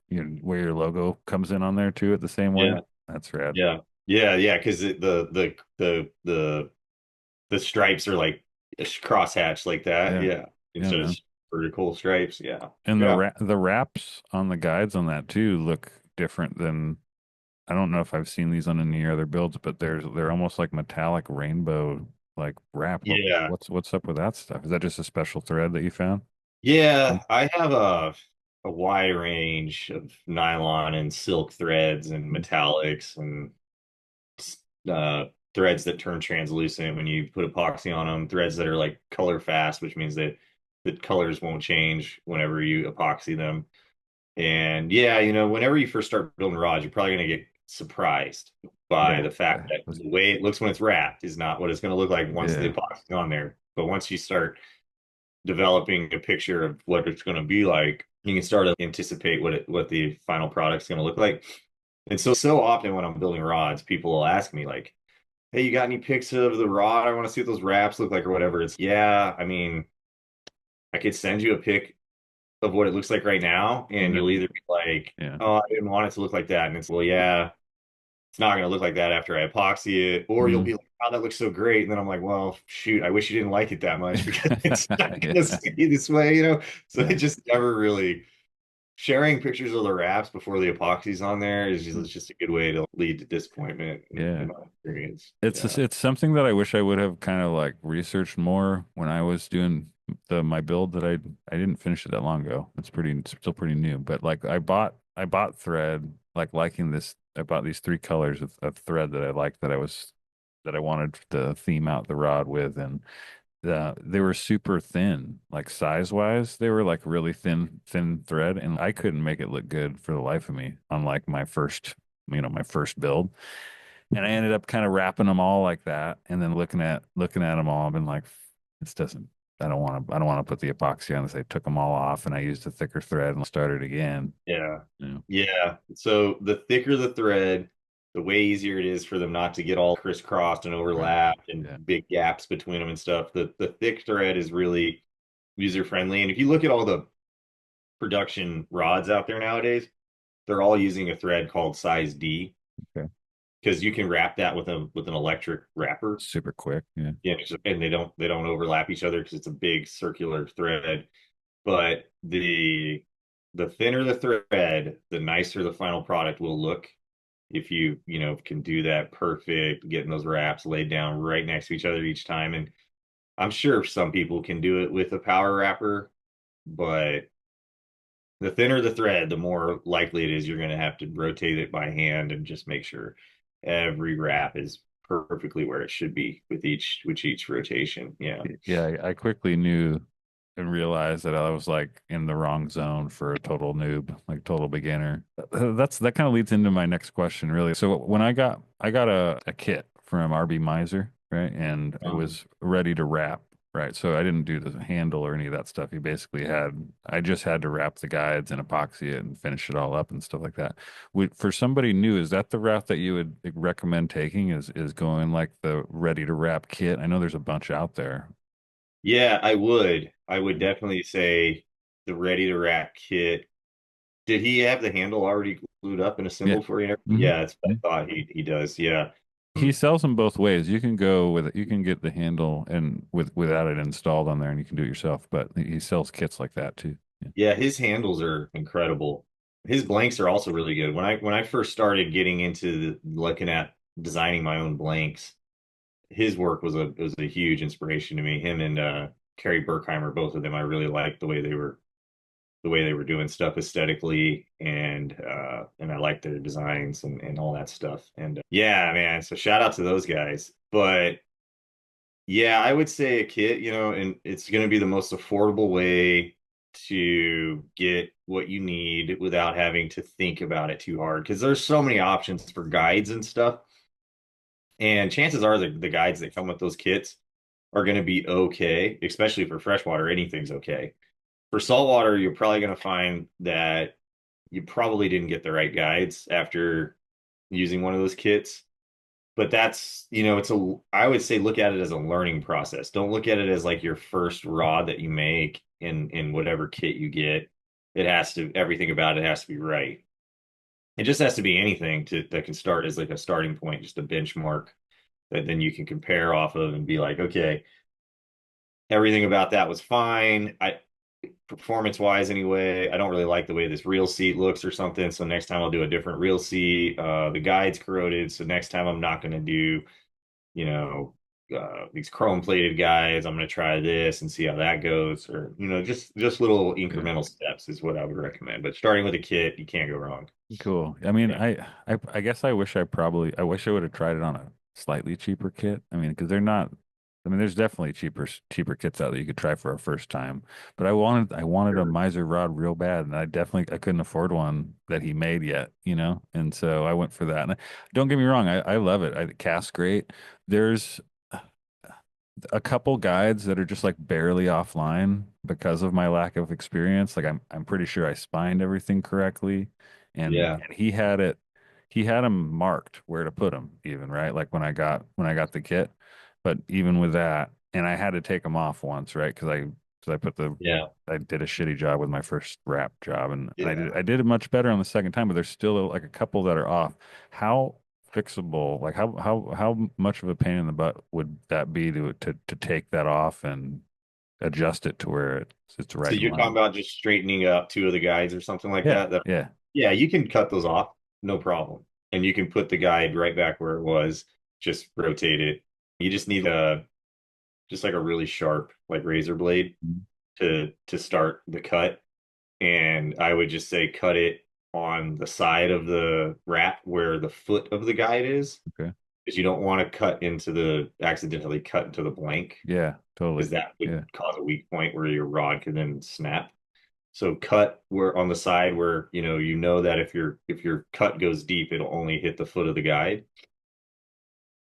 G: your logo comes in on there too at the same way.
U: Yeah.
G: That's rad.
U: Yeah. Because the stripes are like crosshatch like that. Yeah. Instead of vertical stripes. Yeah.
G: And the wraps on the guides on that too look different than. I don't know if I've seen these on any other builds, but they're almost like metallic rainbow like wrap.
U: Yeah.
G: What's up with that stuff? Is that just a special thread that you found?
U: Yeah, I have a wide range of nylon and silk threads and metallics and threads that turn translucent when you put epoxy on them, threads that are like color fast, which means that the colors won't change whenever you epoxy them. And yeah, whenever you first start building rods, you're probably going to get surprised by the fact that the way it looks when it's wrapped is not what it's going to look like once the epoxy's on there. But once you start developing a picture of what it's going to be like, you can start to anticipate what the final product's going to look like. And so often when I'm building rods, people will ask me like, "Hey, you got any pics of the rod? I want to see what those wraps look like or whatever." It's I mean, I could send you a pic of what it looks like right now, and you'll either be like, "Oh, I didn't want it to look like that," and it's well, yeah, it's not going to look like that after I epoxy it, or you'll be like, "Oh, that looks so great," and then I'm like, "Well, shoot, I wish you didn't like it that much because it's not going to stay this way." So it just never really sharing pictures of the wraps before the epoxy's on there is just a good way to lead to disappointment.
G: Yeah,
U: in my experience.
G: It's something that I wish I would have kind of like researched more when I was doing my build that I didn't finish it that long ago. It's still pretty new, but like I bought thread like liking this about these three colors of thread that I liked that I wanted to theme out the rod with, and they were super thin, like size wise. They were like really thin thread, and I couldn't make it look good for the life of me on like my first build. And I ended up kind of wrapping them all like that, and then looking at them all, I've been like, this doesn't. I don't want to put the epoxy on this. I took them all off, and I used a thicker thread and started again.
U: Yeah.
G: Yeah.
U: Yeah. So the thicker the thread, the way easier it is for them not to get all crisscrossed and overlapped and big gaps between them and stuff. The thick thread is really user friendly. And if you look at all the production rods out there nowadays, they're all using a thread called size D.
G: Okay.
U: Because you can wrap that with an electric wrapper.
G: Super quick. Yeah.
U: Yeah, and they don't overlap each other because it's a big circular thread. But the thinner the thread, the nicer the final product will look if you can do that perfect, getting those wraps laid down right next to each other each time. And I'm sure some people can do it with a power wrapper, but the thinner the thread, the more likely it is you're going to have to rotate it by hand and just make sure every wrap is perfectly where it should be with each rotation. Yeah.
G: Yeah, I quickly knew and realized that I was like in the wrong zone for a total noob, like total beginner. That kind of leads into my next question, really. So when I got a kit from RB Miser, right? And it was ready to wrap, right? So I didn't do the handle or any of that stuff. I just had to wrap the guides and epoxy it and finish it all up and stuff like that. For somebody new, is that the route that you would recommend taking? Is going like the ready to wrap kit? I know there's a bunch out there.
U: Yeah, I would. I would definitely say the ready to wrap kit. Did he have the handle already glued up and assembled for you? And everything?
G: Mhm.
U: Yeah, that's what I thought he does. Yeah.
G: He sells them both ways. You can go with it. You can get the handle and without it installed on there, and you can do it yourself. But he sells kits like that too.
U: Yeah, his handles are incredible. His blanks are also really good. When I first started getting into looking at designing my own blanks, his work was a huge inspiration to me. Him and Kerry Berkheimer, both of them, I really liked the way they were doing stuff aesthetically, and I liked their designs and all that stuff. And yeah, man, so shout out to those guys. But yeah, I would say a kit, and it's going to be the most affordable way to get what you need without having to think about it too hard, because there's so many options for guides and stuff. And chances are the guides that come with those kits are going to be okay, especially for freshwater. Anything's okay. For saltwater, you're probably going to find that you probably didn't get the right guides after using one of those kits. But that's, I would say look at it as a learning process. Don't look at it as like your first rod that you make in whatever kit you get. Everything about it has to be right. It just has to be anything that can start as like a starting point, just a benchmark that then you can compare off of and be like, okay, everything about that was fine. Performance wise anyway, I don't really like the way this reel seat looks or something. So next time I'll do a different reel seat. The guide's corroded. So next time I'm not going to do, these chrome plated guides. I'm going to try this and see how that goes, or, just little incremental steps is what I would recommend. But starting with a kit, you can't go wrong.
G: Cool. I mean, I guess I wish I wish I would have tried it on a slightly cheaper kit. I mean, because they're not. I mean, there's definitely cheaper kits out there you could try for a first time. But I wanted a Miser rod real bad, and I couldn't afford one that he made yet, And so I went for that. And don't get me wrong, I love it. It casts great. There's a couple guides that are just like barely offline because of my lack of experience. Like I'm pretty sure I spined everything correctly, and he had them marked where to put them even, right? Like when I got the kit, but even with that, and I had to take them off once, right? Because I I did a shitty job with my first wrap job, and I did it much better on the second time, but there's still like a couple that are off. How fixable, like how much of a pain in the butt would that be to take that off and adjust it to where it's right
U: So
G: in
U: you're
G: line?
U: talking about just straightening up two of the guides or something like
G: Yeah,
U: that?
G: yeah.
U: Yeah, you can cut those off, no problem. And you can put the guide right back where it was, just rotate it. You just need just like a really sharp, like razor blade to start the cut. And I would just say cut it on the side of the wrap where the foot of the guide is.
G: Okay.
U: Because you don't want to accidentally cut into the blank.
G: Yeah, totally.
U: Because that would cause a weak point where your rod could then snap. So cut where on the side where you know that if your cut goes deep, it'll only hit the foot of the guide,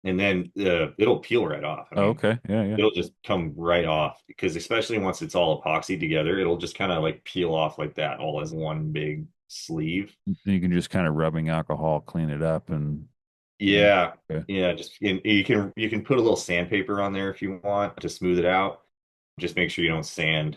U: and then it'll peel right off. I mean,
G: okay, yeah.
U: It'll just come right off because especially once it's all epoxy together, it'll just kind of like peel off like that, all as one big sleeve.
G: You can just kind of rubbing alcohol clean it up and.
U: Yeah,
G: okay.
U: Yeah. Just you can put a little sandpaper on there if you want to smooth it out. Just make sure you don't sand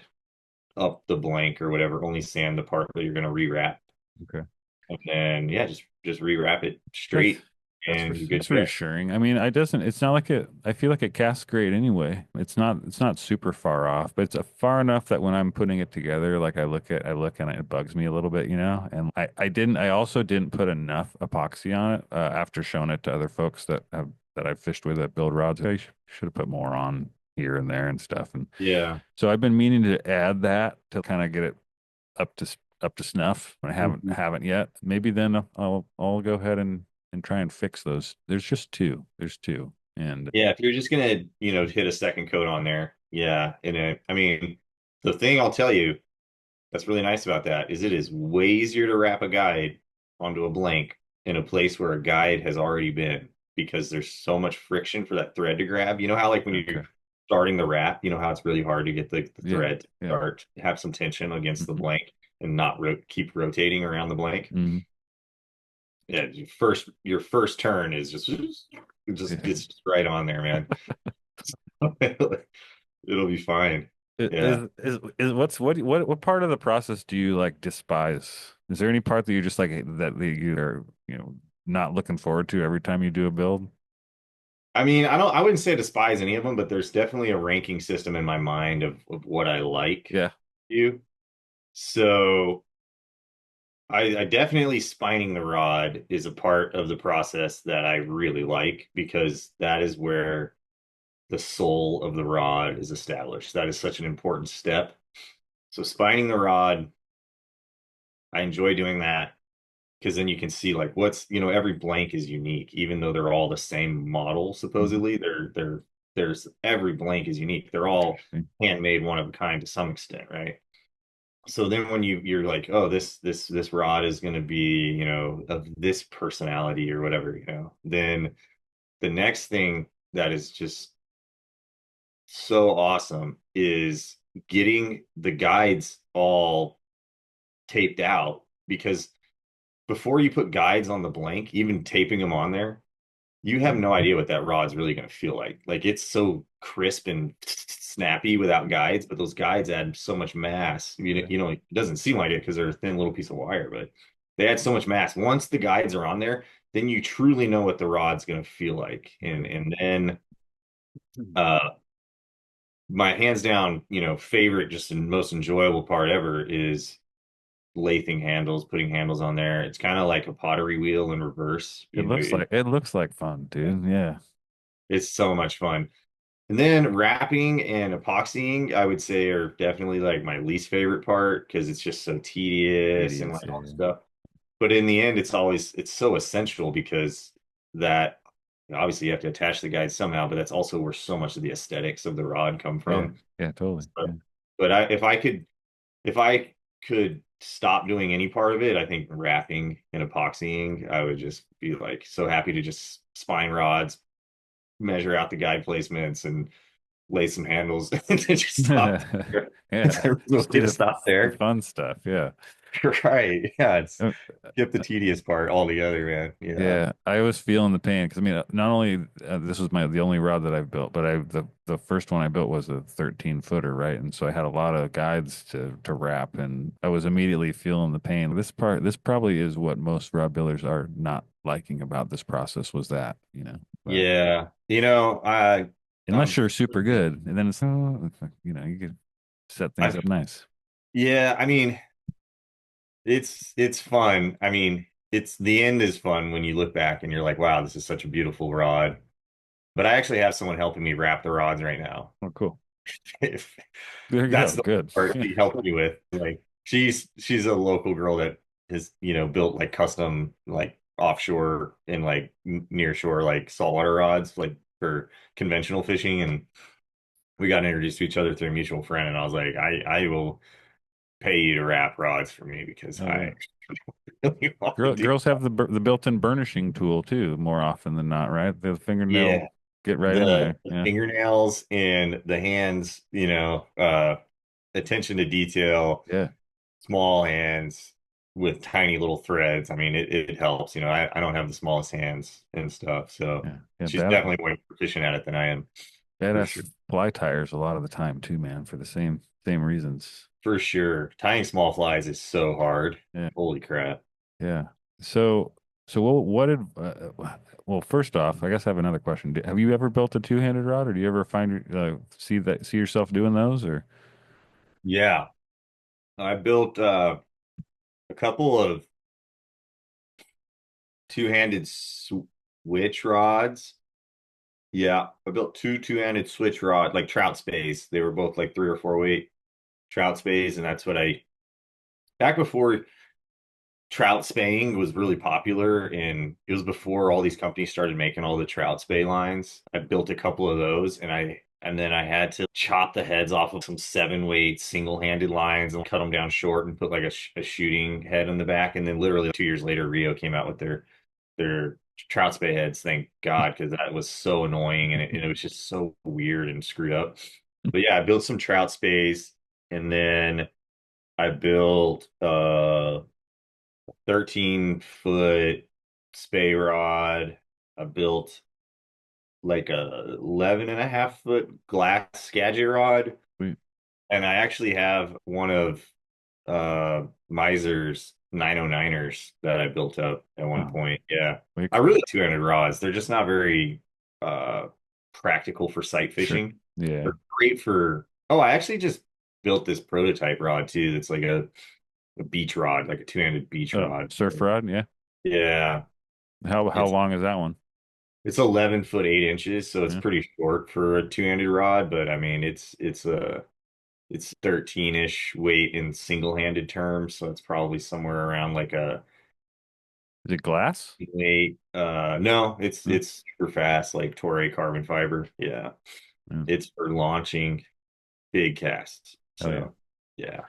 U: up the blank or whatever. Only sand the part that you're going to rewrap.
G: Okay.
U: And then just rewrap it straight.
G: It's reassuring. I mean, it's not like I feel like it casts great anyway. It's not super far off, but it's far enough that when I'm putting it together, like I look and it bugs me a little bit, and I also didn't put enough epoxy on it after showing it to other folks that I've fished with that build rods. I should have put more on here and there and stuff. And
U: yeah,
G: so I've been meaning to add that to kind of get it up to snuff. I haven't yet. Maybe then I'll go ahead and try and fix those. There's two. And
U: yeah, if you're just gonna hit a second coat on there, yeah. And I mean, the thing I'll tell you that's really nice about that is it is way easier to wrap a guide onto a blank in a place where a guide has already been, because there's so much friction for that thread to grab. You know how like when you're starting the wrap, you know how it's really hard to get the thread to start to have some tension against the blank and not keep rotating around the blank.
G: Mm-hmm.
U: Yeah, your first turn is just it's just right on there, man. It'll be fine. Yeah.
G: What part of the process do you like despise? Is there any part that you just like that you are not looking forward to every time you do a build?
U: I mean, I wouldn't say despise any of them, but there's definitely a ranking system in my mind of what I like.
G: Yeah.
U: So I definitely spining the rod is a part of the process that I really like, because that is where the soul of the rod is established. That is such an important step. So spining the rod, I enjoy doing that because then you can see like every blank is unique, even though they're all the same model. Supposedly, there's every blank is unique. They're all handmade, one of a kind to some extent, right? So then when you're like, oh, this rod is going to be, of this personality or whatever, then the next thing that is just so awesome is getting the guides all taped out, because before you put guides on the blank, even taping them on there, you have no idea what that rod's really going to feel like. Like, it's so crisp and snappy without guides, but those guides add so much mass. It doesn't seem like it because they're a thin little piece of wire, but they add so much mass. Once the guides are on there, then you truly know what the rod's going to feel like. And then my hands down, favorite, just and most enjoyable part ever is lathing handles, putting handles on there. It's kind of like a pottery wheel in reverse.
G: It looks like fun, dude. Yeah.
U: It's so much fun. And then wrapping and epoxying, I would say, are definitely like my least favorite part, because it's just so tedious and like all this stuff. But in the end, it's so essential, because that obviously you have to attach the guide somehow, but that's also where so much of the aesthetics of the rod come from.
G: Yeah, totally.
U: But if I could stop doing any part of it, I think wrapping and epoxying, I would just be like so happy to just spine rods, measure out the guide placements, and lay some handles and just stop there.
G: Just
U: stop there.
G: Fun stuff. Yeah.
U: Right. Yeah. It's skip the tedious part altogether, man.
G: Yeah. I was feeling the pain because not only this was the only rod that I've built, but the first one I built was a 13-footer, right? And so I had a lot of guides to wrap, and I was immediately feeling the pain. This probably is what most rod builders are not liking about this process, was that, But,
U: yeah.
G: Unless you're super good, and then it's you could set things up nice.
U: Yeah, I mean, it's fun. I mean, the end is fun when you look back and you're like, wow, this is such a beautiful rod. But I actually have someone helping me wrap the rods right now.
G: Oh, cool.
U: That's the part she helped me with. Like, she's a local girl that has, built like custom, like offshore and like near shore, like saltwater rods, like for conventional fishing. And we got introduced to each other through a mutual friend. And I was like, I will pay you to wrap rods for me because
G: Oh, yeah.
U: I really want to do
G: Girls have the built-in burnishing tool too, more often than not, right? The fingernail
U: Yeah.
G: get right in
U: The,
G: there.
U: the
G: Yeah.
U: fingernails and the hands, attention to detail,
G: Yeah.
U: small hands with tiny little threads. I mean, it helps. I don't have the smallest hands and stuff. So
G: Yeah.
U: she's definitely way more proficient at it than I am. For sure.
G: Badass fly tires a lot of the time too, man, for the same reasons.
U: For sure. Tying small flies is so hard.
G: Yeah.
U: Holy crap.
G: Yeah. So what did well, first off, I guess I have another question. Have you ever built a two-handed rod, or do you ever see yourself doing those, or?
U: Yeah. I built a couple of two-handed switch rods. Yeah, I built two-handed switch rod, like trout spays. They were both like 3 or 4 weight trout spays, and that's what back before trout spaying was really popular, and it was before all these companies started making all the trout spay lines. I built a couple of those, and then I had to chop the heads off of some 7 weight single-handed lines and cut them down short and put like a shooting head in the back. And then literally 2 years later, Rio came out with their trout spay heads, thank God, because that was so annoying, and it was just so weird and screwed up. But yeah, I built some trout spays, and then I built 13-foot spay rod. I built like a 11.5-foot glass Skagit rod.
G: Sweet.
U: And I actually have one of Miser's 909ers that I built up at one point. Yeah. I really like two-handed rods. They're just not very practical for sight fishing.
G: Sure. Yeah.
U: They're great for I actually just built this prototype rod too. That's like a beach rod, like a two-handed beach rod.
G: Surf rod, yeah.
U: Yeah.
G: How long is that one?
U: It's 11 foot 8 inches, so it's pretty short for a two-handed rod, but I mean it's 13-ish weight in single-handed terms, so it's probably somewhere around like a
G: Is it glass?
U: weight. No, it's super fast, like Toray carbon fiber. Yeah. It's for launching big casts. So yeah.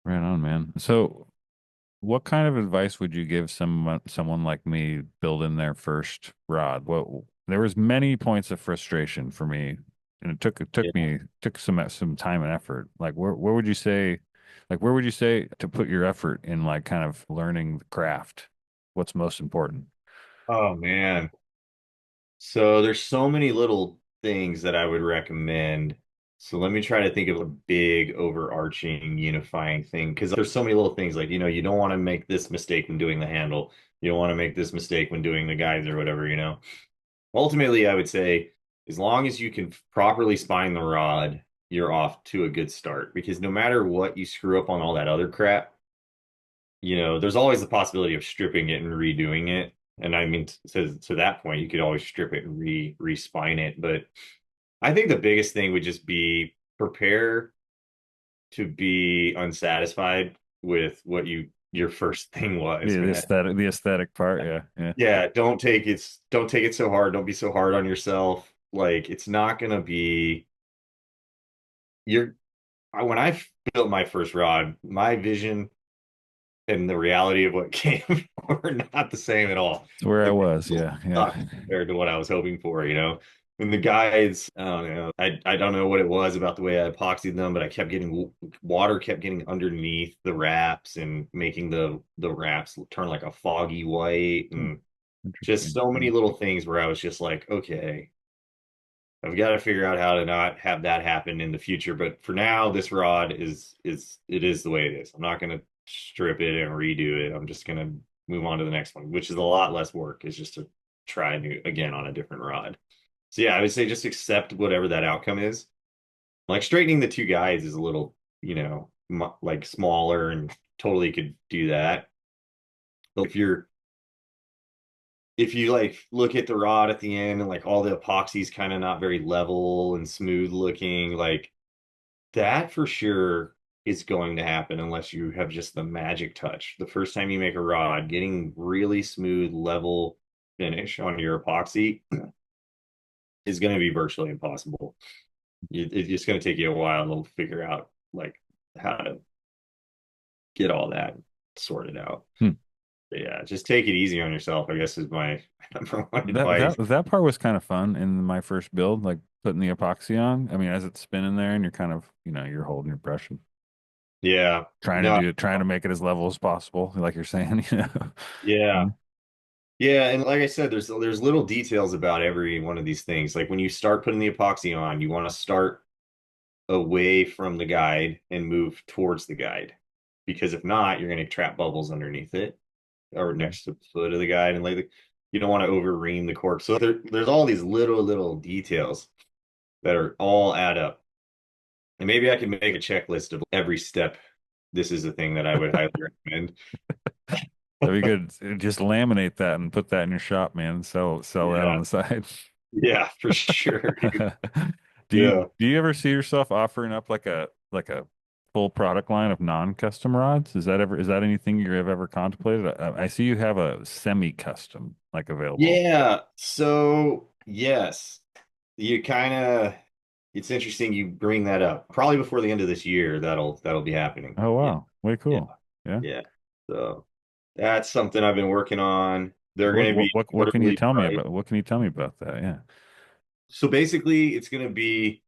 G: Right on, man. So what kind of advice would you give someone like me building their first rod? Well, there was many points of frustration for me, and it took some time and effort. Like where would you say, to put your effort in like kind of learning the craft? What's most important?
U: Oh man. So there's so many little things that I would recommend. So let me try to think of a big overarching unifying thing, because there's so many little things like, you don't want to make this mistake when doing the handle. You don't want to make this mistake when doing the guides or whatever. Ultimately, I would say as long as you can properly spine the rod, you're off to a good start, because no matter what you screw up on all that other crap, there's always the possibility of stripping it and redoing it. And I mean, to that point, you could always strip it and re-spine it. But I think the biggest thing would just be prepare to be unsatisfied with what your first thing was.
G: Yeah, the aesthetic part. Yeah.
U: Yeah. Don't take it so hard. Don't be so hard on yourself. Like, it's not gonna be when I built my first rod, my vision and the reality of what came were not the same at all.
G: It's where I was, yeah.
U: Compared to what I was hoping for. And the guides, I don't know. I don't know what it was about the way I epoxied them, but I kept getting water kept getting underneath the wraps and making the wraps turn like a foggy white, and just so many little things where I was just like, okay, I've got to figure out how to not have that happen in the future. But for now, this rod is the way it is. I'm not going to strip it and redo it. I'm just going to move on to the next one, which is a lot less work. Is just to try again on a different rod. So yeah, I would say just accept whatever that outcome is. Like straightening the two guides is a little, like smaller, and totally could do that. But if you like look at the rod at the end and like all the epoxy is kind of not very level and smooth looking, like that for sure is going to happen unless you have just the magic touch. The first time you make a rod, getting really smooth, level finish on your epoxy is going to be virtually impossible. It's just going to take you a while to figure out like how to get all that sorted out. But yeah, just take it easy on yourself, I guess, is my number one advice.
G: That part was kind of fun in my first build, like putting the epoxy on. I mean, as it's spinning there and you're kind of, you're holding your brush and
U: Yeah.
G: trying to make it as level as possible, like you're saying,
U: Yeah. Yeah, and like I said, there's little details about every one of these things. Like when you start putting the epoxy on, you want to start away from the guide and move towards the guide. Because if not, you're going to trap bubbles underneath it or next to the foot of the guide. And like you don't want to over ream the cork. So there's all these little details that are all add up. And maybe I can make a checklist of every step. This is a thing that I would highly recommend.
G: That'd be good. Just laminate that and put that in your shop, man. Sell that on the side.
U: Yeah, for sure.
G: Do you ever see yourself offering up like a full product line of non-custom rods? Is that anything you have ever contemplated? I see you have a semi-custom like available.
U: Yeah. So yes, you kind of. It's interesting you bring that up. Probably before the end of this year, that'll be happening.
G: Oh wow, way cool.
U: Yeah. So that's something I've been working on. They're going to be.
G: What can you tell me about? What can you tell me about that? Yeah.
U: So basically, it's going to be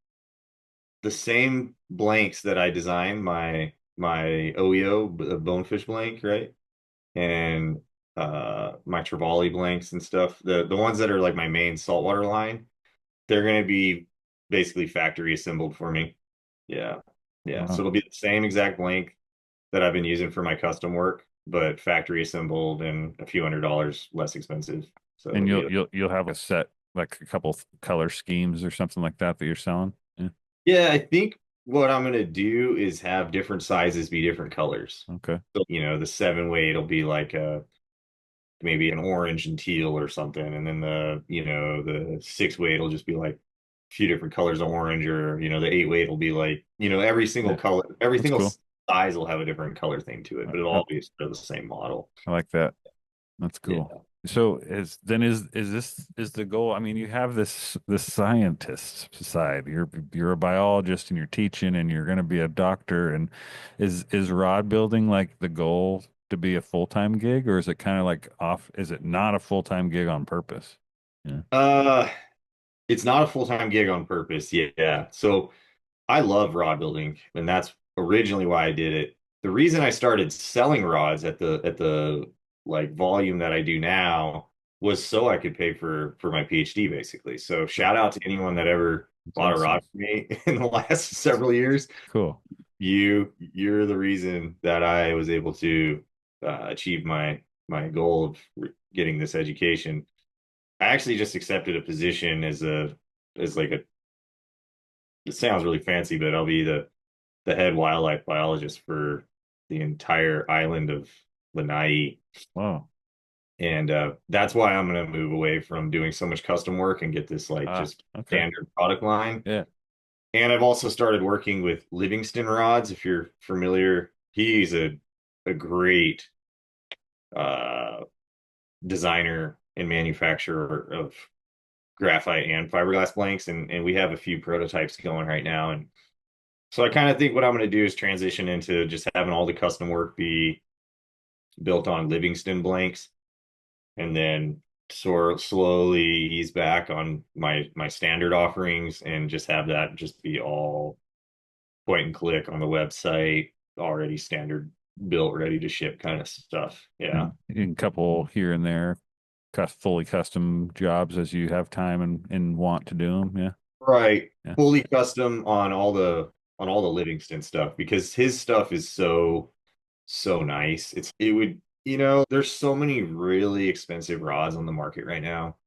U: the same blanks that I designed my OEO bonefish blank, right? And my Trevally blanks and stuff. The ones that are like my main saltwater line, they're going to be basically factory assembled for me. Yeah. Yeah. So it'll be the same exact blank that I've been using for my custom work, but factory assembled and a few $100s less expensive. So
G: and you'll have a set, like a couple color schemes or something like that you're selling.
U: Yeah, I think what I'm gonna do is have different sizes be different colors.
G: Okay.
U: So, the 7 weight will be like maybe an orange and teal or something, and then the 6 weight will just be like a few different colors of orange, or the 8 weight will be like every single color, every single size will have a different color thing to it, but it'll all be sort of the same model.
G: I like that. That's cool. Yeah. So is the goal? I mean, you have this scientist side. You're a biologist and you're teaching and you're going to be a doctor. And is rod building like the goal to be a full-time gig, or is it kind of like off? Is it not a full-time gig on purpose?
U: Yeah. It's not a full-time gig on purpose. Yeah. So I love rod building, and that's originally why I did it. The reason I started selling rods at the like volume that I do now was so I could pay for my PhD, basically. So shout out to anyone that ever bought a rod for me in the last several years.
G: Cool.
U: You're the reason that I was able to achieve my goal of getting this education. I actually just accepted a position as like a, it sounds really fancy, but I'll be the head wildlife biologist for the entire island of Lanai.
G: Wow.
U: And that's why I'm going to move away from doing so much custom work and get this standard product line.
G: Yeah.
U: And I've also started working with Livingston Rods. If you're familiar, he's a great designer and manufacturer of graphite and fiberglass blanks. And we have a few prototypes going right now. And so I kind of think what I'm going to do is transition into just having all the custom work be built on Livingston blanks, and then sort of slowly ease back on my standard offerings and just have that just be all point and click on the website, already standard built, ready to ship kind of stuff. Yeah.
G: A couple here and there, fully custom jobs as you have time and want to do them. Yeah.
U: Right. Yeah. Fully custom on all the Livingston stuff, because his stuff is so nice. There's so many really expensive rods on the market right now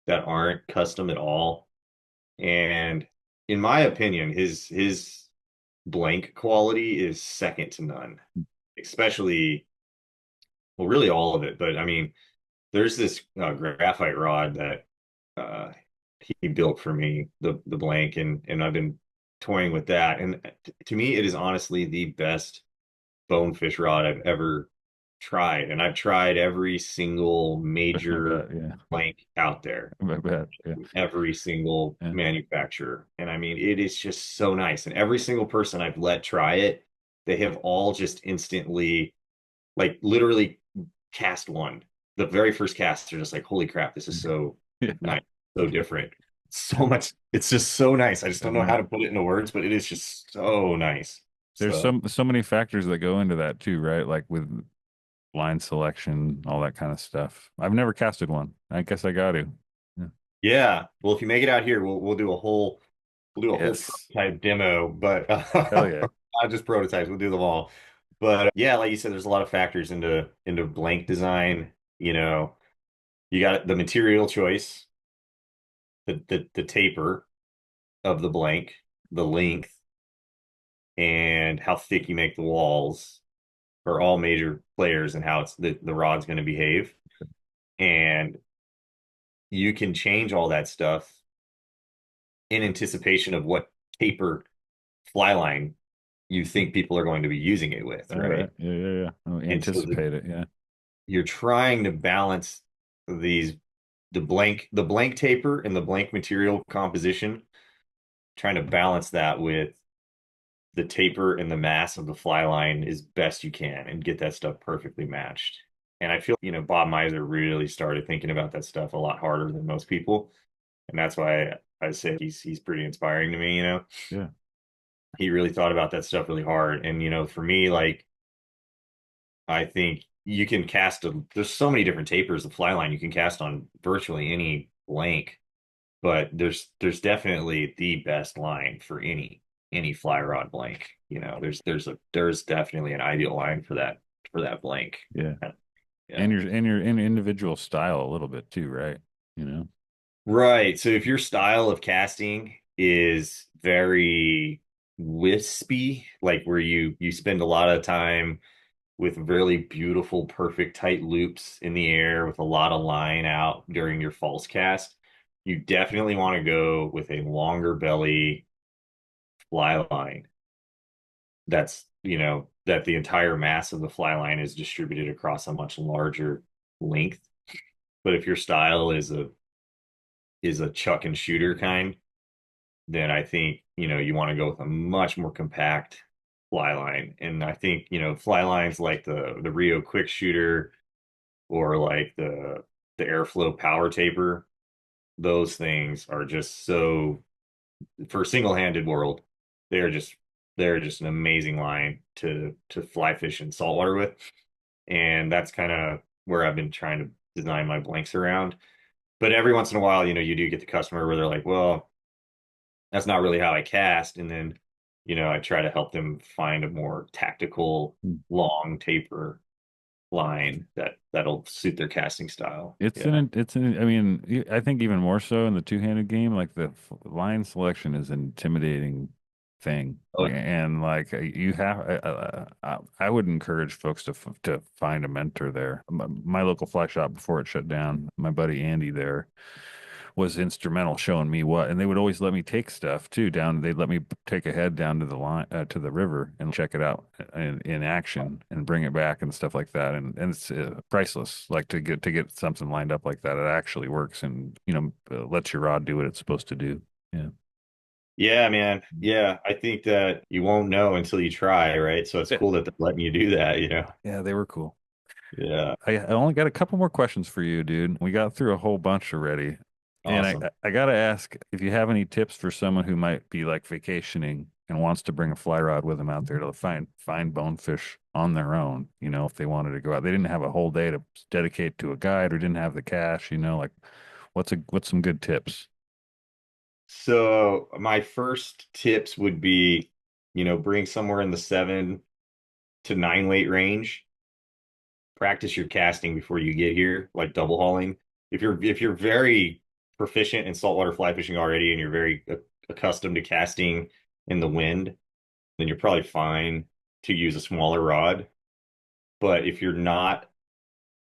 U: that aren't custom at all. And in my opinion, his blank quality is second to none, especially, well, really all of it. But I mean, there's this graphite rod that he built for me, the blank, and I've been toying with that. And to me, it is honestly the best bonefish rod I've ever tried. And I've tried every single major
G: bet, yeah.
U: blank out there.
G: I bet, yeah.
U: Every single
G: Yeah.
U: manufacturer. And I mean, it is just so nice. And every single person I've let try it, they have all just instantly, like literally cast one. The very first cast, they're just like, holy crap, this is so nice, so different. So much, it's just so nice. I just don't know how to put it into words, but it is just so nice.
G: There's
U: So
G: so many factors that go into that too, right? Like with line selection, all that kind of stuff. I've never casted one. I guess I got to.
U: yeah. Well, if you make it out here, we'll do a whole
G: Yes.
U: prototype demo, but
G: Hell yeah.
U: not just prototypes. We'll do them all. But yeah, like you said, there's a lot of factors into blank design. You know, you got the material choice, the taper of the blank, the length, and how thick you make the walls are all major players in how it's the rod's going to behave. And you can change all that stuff in anticipation of what taper fly line you think people are going to be using it with,
G: All
U: right?
G: Yeah. Oh,
U: And so
G: anticipate it. Yeah.
U: you're trying to balance these the blank taper and the blank material composition, trying to balance that with the taper and the mass of the fly line as best you can and get that stuff perfectly matched. And I feel, Bob Miser really started thinking about that stuff a lot harder than most people. And that's why I say he's pretty inspiring to me,
G: Yeah.
U: He really thought about that stuff really hard. And, for me, like, I think you can there's so many different tapers of fly line you can cast on virtually any blank, but there's definitely the best line for any fly rod blank. There's definitely an ideal line for that blank.
G: Yeah.
U: Yeah.
G: And your individual style a little bit too, right?
U: Right. So if your style of casting is very wispy, like where you spend a lot of time with really beautiful, perfect tight loops in the air with a lot of line out during your false cast, you definitely want to go with a longer belly fly line. That's, that the entire mass of the fly line is distributed across a much larger length. But if your style is a chuck and shooter kind, then I think, you want to go with a much more compact fly line. And I think, fly lines like the Rio quick shooter or like the airflow power taper, those things are just so, for single-handed world, they're just an amazing line to fly fish in saltwater with. And that's kind of where I've been trying to design my blanks around. But every once in a while, you do get the customer where they're like, well, that's not really how I cast. And then, I try to help them find a more tactical, long taper line that'll suit their casting style.
G: I mean, I think even more so in the two-handed game, like the line selection is an intimidating thing. And like you have, I would encourage folks to find a mentor there. My local fly shop before it shut down, my buddy Andy there was instrumental showing me and they would always let me take stuff too down. They'd let me take a head down to the line, to the river and check it out in action and bring it back and stuff like that. And it's priceless, like to get something lined up like that. It actually works and, lets your rod do what it's supposed to do. Yeah.
U: Yeah, man. Yeah. I think that you won't know until you try, right? So it's cool that they're letting you do that,
G: Yeah, they were cool.
U: Yeah.
G: I only got a couple more questions for you, dude. We got through a whole bunch already.
U: Awesome.
G: And I got to ask if you have any tips for someone who might be like vacationing and wants to bring a fly rod with them out there to find bonefish on their own, if they wanted to go out. They didn't have a whole day to dedicate to a guide or didn't have the cash, like what's some good tips?
U: So my first tips would be, bring somewhere in the 7 to 9 weight range. Practice your casting before you get here, like double hauling. If you're very proficient in saltwater fly fishing already and you're very accustomed to casting in the wind, then you're probably fine to use a smaller rod. But if you're not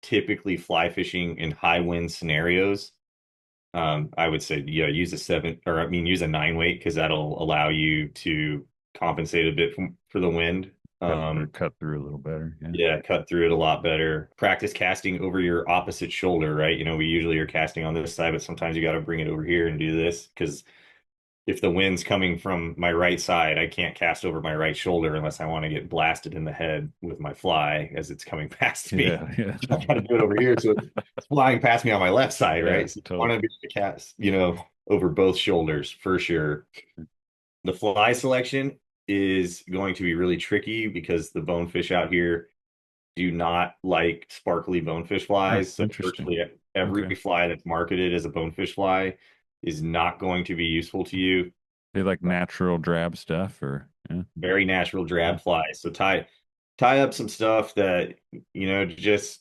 U: typically fly fishing in high wind scenarios, I would say, yeah, use a 7, or I mean, use a 9 weight because that'll allow you to compensate a bit for the wind.
G: Cut through a little better.
U: Yeah, cut through it a lot better. Practice casting over your opposite shoulder, right? You know, we usually are casting on this side, but sometimes you got to bring it over here and do this because if the wind's coming from my right side, I can't cast over my right shoulder unless I want to get blasted in the head with my fly as it's coming past me.
G: Yeah.
U: I got to do it over here, so it's flying past me on my left side, right? So
G: totally.
U: you want to be able to cast, you know, over both shoulders for sure. The fly selection is going to be really tricky because the bonefish out here do not like sparkly bonefish flies. So
G: Interesting.
U: virtually every
G: Okay.
U: fly that's marketed as a bonefish fly is not going to be useful to you.
G: They like natural drab stuff, or
U: Very natural drab flies. So tie up some stuff that, you know, just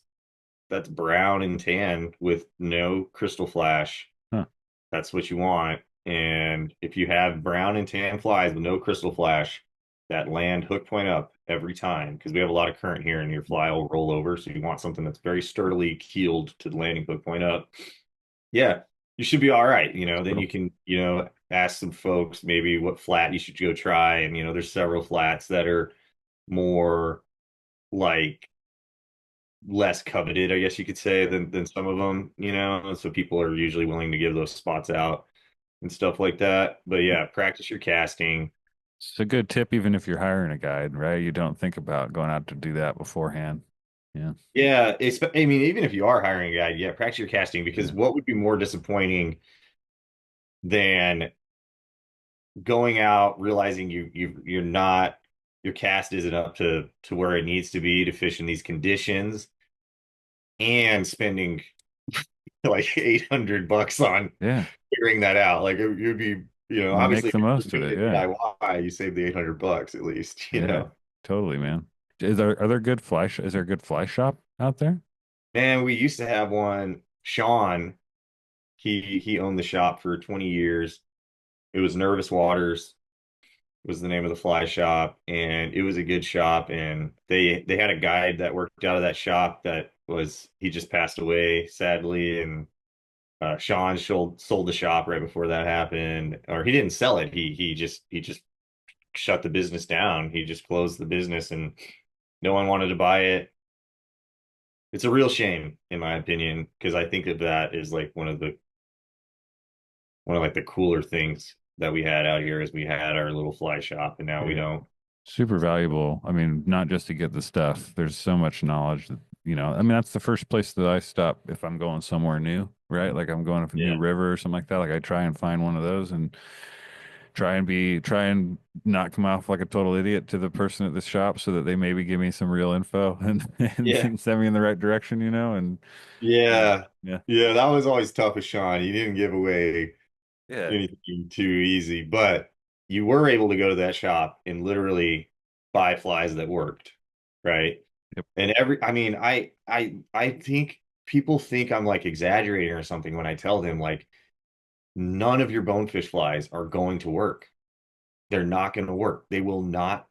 U: that's brown and tan with no crystal flash.
G: Huh.
U: That's what you want. And if you have brown and tan flies with no crystal flash, that land hook point up every time because we have a lot of current here and your fly will roll over. So you want something that's very sturdily keeled to the landing hook point up. Yeah, you should be all right. You know, then you can, you know, ask some folks maybe what flat you should go try. And, you know, there's several flats that are more like less coveted, I guess you could say, than some of them, you know. So people are usually willing to give those spots out and stuff like that. But yeah, practice your casting.
G: it's a good tip, even if you're hiring a guide, right? You don't think about going out to do that beforehand. Yeah.
U: Yeah, I mean, even if you are hiring a guide, yeah, practice your casting because what would be more disappointing than going out realizing you're not your cast isn't up to where it needs to be to fish in these conditions and spending like $800 on figuring that out. Like it would be, you know, obviously
G: Make the most of it. Yeah.
U: DIY, you save the $800 at least, you know.
G: Totally, man. Is there are there good fly? Is there a good fly shop out there?
U: Man, we used to have one. Sean, he owned the shop for 20 years. It was Nervous Waters was the name of the fly shop, and it was a good shop. And they had a guide that worked out of that shop that was he just passed away sadly, and Sean sold the shop right before that happened, or he didn't sell it. He just shut the business down. He just closed the business, and no one wanted to buy it. It's a real shame, in my opinion, because I think of that as like one of like the cooler things that we had out here is we had our little fly shop, and now we don't.
G: Super valuable. I mean, not just to get the stuff. There's so much knowledge that, you know, I mean, that's the first place that I stop if I'm going somewhere new, right? Like I'm going to a new river or something like that. Like I try and find one of those and try and not come off like a total idiot to the person at the shop so that they maybe give me some real info and send me in the right direction, you know? And
U: Yeah.
G: Yeah.
U: Yeah, that was always tough with Sean. He didn't give away
G: Yeah.
U: anything too easy, but you were able to go to that shop and literally buy flies that worked, right?
G: Yep.
U: And I mean, I think people think I'm like exaggerating or something when I tell them like none of your bonefish flies are going to work. They're not going to work. They will not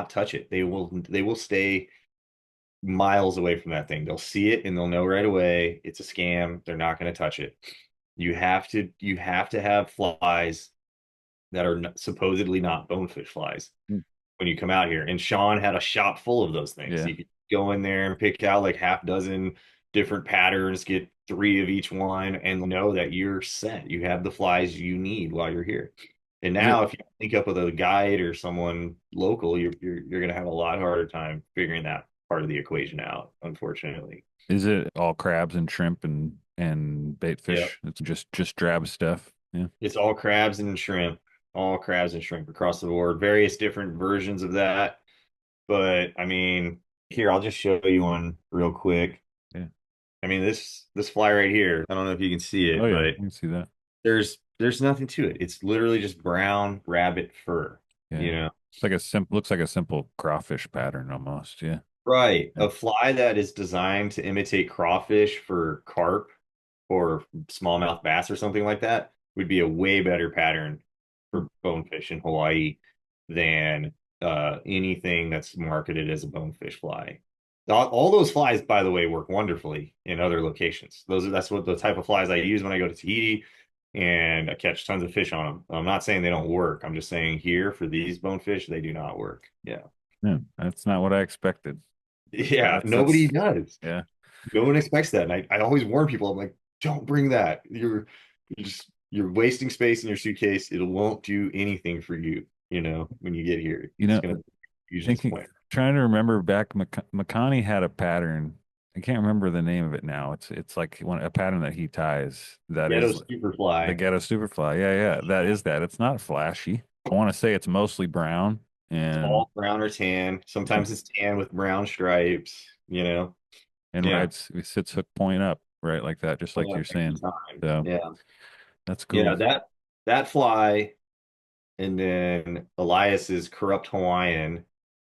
U: touch it. They will stay miles away from that thing. They'll see it and they'll know right away it's a scam. They're not going to touch it. You have to have flies that are supposedly not bonefish flies when you come out here. And Sean had a shop full of those things.
G: Yeah.
U: You could go in there and pick out like half dozen different patterns, get 3 of each one, and know that you're set. You have the flies you need while you're here. And now, if you link up with a guide or someone local, you're going to have a lot harder time figuring that part of the equation out, unfortunately.
G: Is it all crabs and shrimp and bait fish?
U: Yep.
G: It's just drab stuff. Yeah.
U: It's all crabs and shrimp, across the board. Various different versions of that. But I mean, here, I'll just show you one real quick.
G: Yeah.
U: I mean, this fly right here, I don't know if you can see it,
G: Oh yeah,
U: but
G: I can see that.
U: there's nothing to it. It's literally just brown rabbit fur,
G: Yeah.
U: you know.
G: It's like looks like a simple crawfish pattern almost. Yeah.
U: Right. A fly that is designed to imitate crawfish for carp or smallmouth bass or something like that would be a way better pattern for bonefish in Hawaii than anything that's marketed as a bonefish fly. All those flies, by the way, work wonderfully in other locations. That's what the type of flies I use when I go to Tahiti, and I catch tons of fish on them. I'm not saying they don't work. I'm just saying here for these bonefish, they do not work. Yeah.
G: Yeah, that's not what I expected.
U: Yeah,
G: That's
U: nobody does.
G: Yeah.
U: No one expects that. And I always warn people, I'm like, don't bring that. You're wasting space in your suitcase. It won't do anything for you, when you get here.
G: You
U: It's
G: know,
U: gonna use this
G: thinking,
U: point.
G: trying to remember back, McConaughey had a pattern. I can't remember the name of it now. It's like a pattern that he ties that
U: Ghetto
G: is the
U: Superfly.
G: ghetto superfly. Yeah, yeah, that is that. It's not flashy. I want to say it's mostly brown
U: It's
G: and
U: all brown or tan. Sometimes it's tan with brown stripes.
G: and
U: Yeah.
G: it sits hook point up, right, like that, just like
U: Yeah,
G: you're
U: every
G: saying.
U: time.
G: So
U: Yeah.
G: that's
U: Yeah,
G: cool.
U: that fly, and then Elias's Corrupt Hawaiian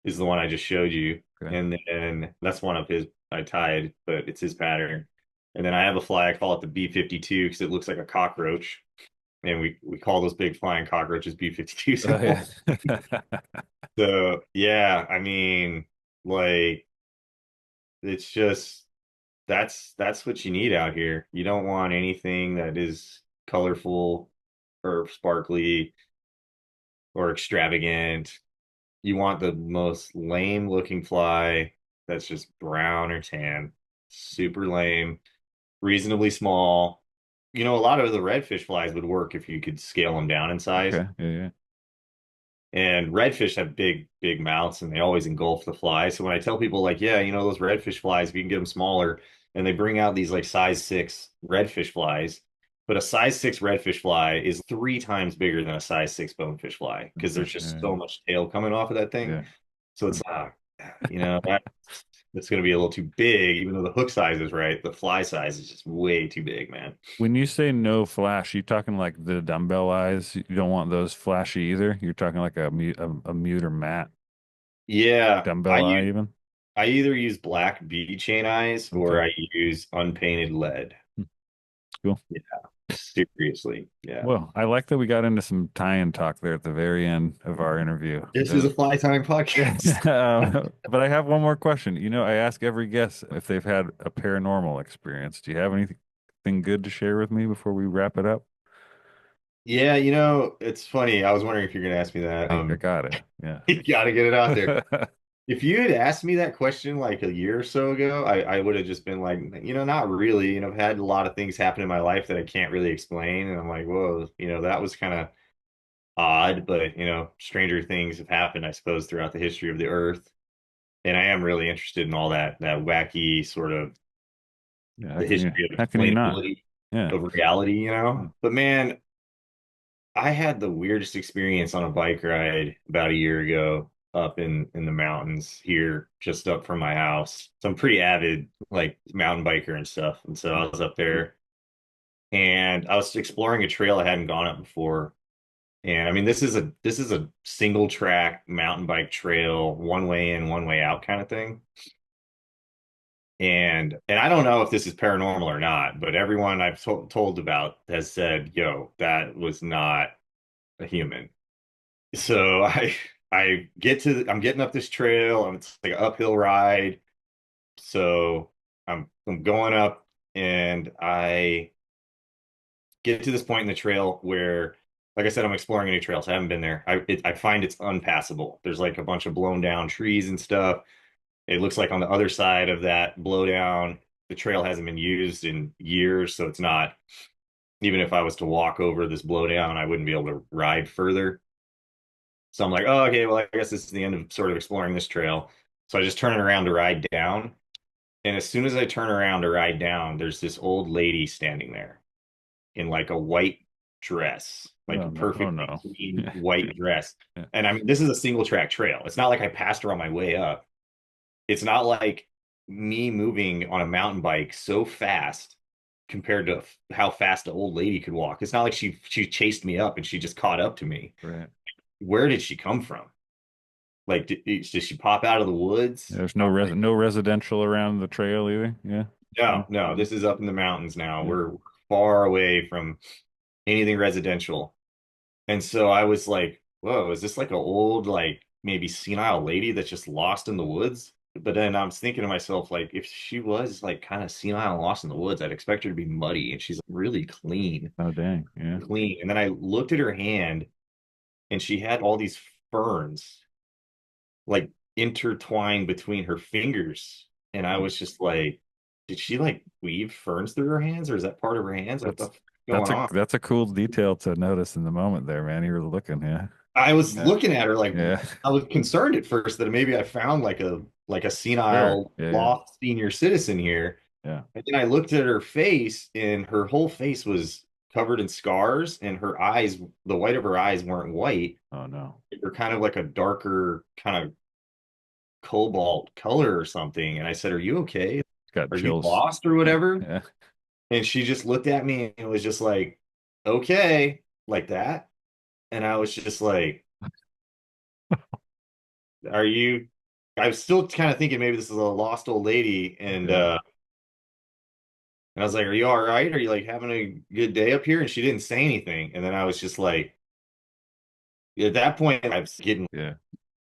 U: is the one I just showed you.
G: Okay.
U: And then that's one of his I tied, but it's his pattern. And then I have a fly, I call it the B-52 because it looks like a cockroach. And we call those big flying cockroaches B-52s.
G: Oh, yeah.
U: So yeah, I mean, like it's just that's what you need out here. You don't want anything that is colorful or sparkly or extravagant. You want the most lame looking fly that's just brown or tan, super lame, reasonably small. A lot of the redfish flies would work if you could scale them down in size.
G: Okay. Yeah, yeah.
U: And redfish have big, big mouths and they always engulf the fly. So when I tell people, like, yeah, those redfish flies, if you can get them smaller, and they bring out these like size 6 redfish flies, but a size 6 redfish fly is 3 times bigger than a size 6 bonefish fly because there's just so much tail coming off of that thing.
G: Yeah.
U: So it's, that's going to be a little too big, even though the hook size is right. The fly size is just way too big, man.
G: When you say no flash, you talking like the dumbbell eyes? You don't want those flashy either. You're talking like a mute or matte
U: Yeah,
G: dumbbell eye even.
U: I either use black bead chain eyes or
G: Okay.
U: I use unpainted lead.
G: Cool.
U: Yeah, seriously. Yeah.
G: Well, I like that we got into some tie-in talk there at the very end of our interview.
U: This is a fly tying podcast.
G: But I have one more question. I ask every guest if they've had a paranormal experience. Do you have anything good to share with me before we wrap it up?
U: Yeah, it's funny. I was wondering if you're going to ask me that.
G: I got it. Yeah.
U: You got to get it out there. If you had asked me that question like a year or so ago, I would have just been like, not really. I've had a lot of things happen in my life that I can't really explain. And I'm like, whoa, that was kind of odd, but stranger things have happened, I suppose, throughout the history of the earth. And I am really interested in all that wacky sort of the history of
G: how can you not?
U: explainability
G: Yeah.
U: of reality. But man, I had the weirdest experience on a bike ride about a year ago up in the mountains here, just up from my house. So I'm pretty avid like mountain biker and stuff. And so I was up there and I was exploring a trail I hadn't gone up before. And I mean, this is a single track mountain bike trail, one way in, one way out kind of thing. And I don't know if this is paranormal or not, but everyone I've told about has said, "Yo, that was not a human." So I'm getting up this trail, and it's like an uphill ride. So I'm going up, and I get to this point in the trail where, like I said, I'm exploring a new trail, so I haven't been there. I find it's unpassable. There's like a bunch of blown down trees and stuff. It looks like on the other side of that blowdown, the trail hasn't been used in years, so it's not. Even if I was to walk over this blowdown, I wouldn't be able to ride further. So I'm like, oh, okay, well, I guess this is the end of sort of exploring this trail. So I just turn it around to ride down. And as soon as I turn around to ride down, there's this old lady standing there in like a white dress, like a perfect clean white dress. And I mean, this is a single track trail. It's not like I passed her on my way up. It's not like me moving on a mountain bike so fast compared to how fast the old lady could walk. It's not like she chased me up and she just caught up to me.
G: Right.
U: Where did she come from? Like, did she pop out of the woods?
G: There's no residential around the trail either. Yeah.
U: No. This is up in the mountains now. Yeah. We're far away from anything residential. And so I was like, whoa, is this like an old, like maybe senile lady that's just lost in the woods? but then I was thinking to myself, like, if she was like kind of senile and lost in the woods, I'd expect her to be muddy, and she's really clean,
G: Oh, dang. Yeah.
U: clean. And then I looked at her hand, and she had all these ferns like intertwined between her fingers, and I was just like, did she like weave ferns through her hands, or is that part of her hands? What the fuck is going on?
G: That's a cool detail to notice in the moment there, man. You were looking, yeah.
U: I was
G: Yeah.
U: looking at her like,
G: Yeah.
U: I was concerned at first that maybe I found like a
G: Sure.
U: senile
G: Yeah.
U: lost senior citizen here.
G: Yeah.
U: And then I looked at her face, and her whole face was covered in scars, and her eyes, the white of her eyes weren't white.
G: Oh no.
U: They were kind of like a darker kind of cobalt color or something. And I said, "Are you okay?
G: Got
U: Are you
G: chills.
U: lost or whatever?"
G: Yeah.
U: And she just looked at me and was just like, "Okay," like that. And I was just like, "Are you?" I was still kind of thinking maybe this is a lost old lady, and I was like, "Are you all right? Are you like having a good day up here?" And she didn't say anything. And then I was just like, at that point, I was getting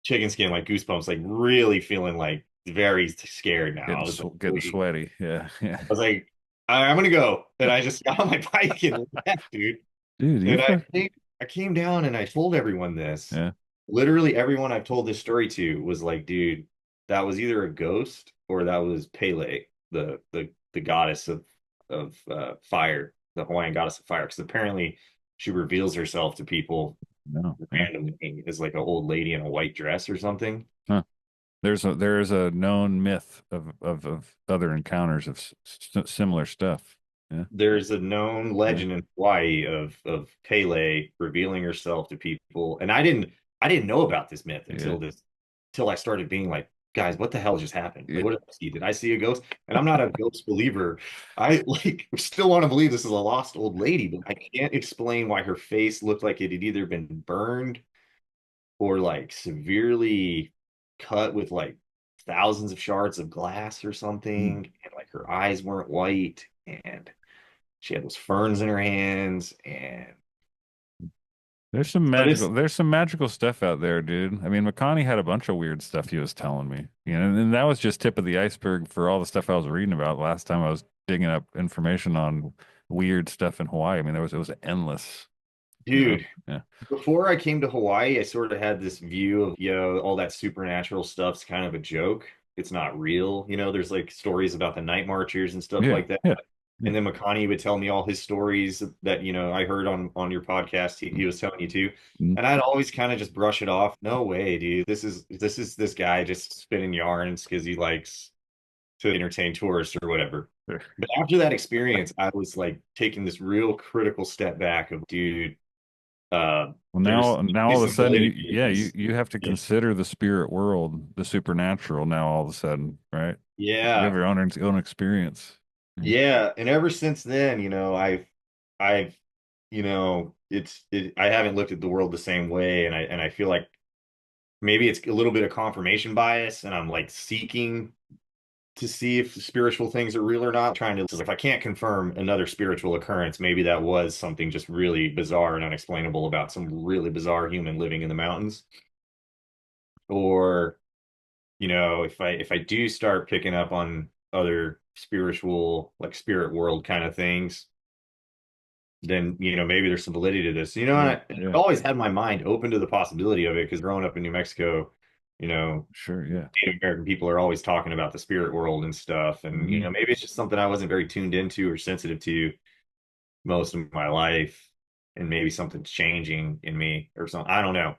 U: chicken skin, like goosebumps, like really feeling like very scared now. I was like,
G: Getting
U: wait.
G: sweaty. Yeah. Yeah.
U: I was like, I'm gonna go. And I just got on my bike and left, dude.
G: Dude,
U: And I came down and I told everyone this.
G: Yeah.
U: Literally everyone I've told this story to was like, dude, that was either a ghost or that was Pele, the goddess of fire, the Hawaiian goddess of fire. Because apparently she reveals herself to people
G: No.
U: randomly as like an old lady in a white dress or something.
G: Huh. There's a known myth of other encounters of similar stuff. Yeah.
U: There's a known legend in Hawaii of Pele revealing herself to people, and I didn't know about this myth until I started being like, guys, what the hell just happened? Like, what did I see? Did I see a ghost? And I'm not a ghost believer. I like still want to believe this is a lost old lady, but I can't explain why her face looked like it had either been burned or like severely cut with like thousands of shards of glass or something, and like her eyes weren't white, and she had those ferns in her hands, and
G: There's some magical stuff out there, dude. I mean, McConaughey had a bunch of weird stuff he was telling me. You know, and that was just tip of the iceberg for all the stuff I was reading about last time I was digging up information on weird stuff in Hawaii. I mean, it was endless.
U: dude.
G: Yeah.
U: Before I came to Hawaii, I sort of had this view of, all that supernatural stuff's kind of a joke. It's not real. There's like stories about the night marchers and stuff
G: Yeah,
U: like that.
G: yeah.
U: And then McConaughey would tell me all his stories that, I heard on your podcast. He was telling you too. And I'd always kind of just brush it off. No way, dude. This is this guy just spinning yarns because he likes to entertain tourists or whatever.
G: Sure.
U: But after that experience, I was like taking this real critical step back of, dude,
G: Well, now all of a sudden, you have to
U: Yeah.
G: consider the spirit world, the supernatural. Now all of a sudden, right?
U: Yeah.
G: You have your own experience.
U: Yeah, and ever since then, I've, I haven't looked at the world the same way, and I feel like maybe it's a little bit of confirmation bias, and I'm like seeking to see if spiritual things are real or not, trying to, if I can't confirm another spiritual occurrence, maybe that was something just really bizarre and unexplainable about some really bizarre human living in the mountains. Or, if I do start picking up on other spiritual, like spirit world kind of things, then maybe there's some validity to this. I've always had my mind open to the possibility of it, because growing up in New Mexico,
G: Sure, yeah,
U: Native American people are always talking about the spirit world and stuff, and maybe it's just something I wasn't very tuned into or sensitive to most of my life, and maybe something's changing in me or something. I don't know.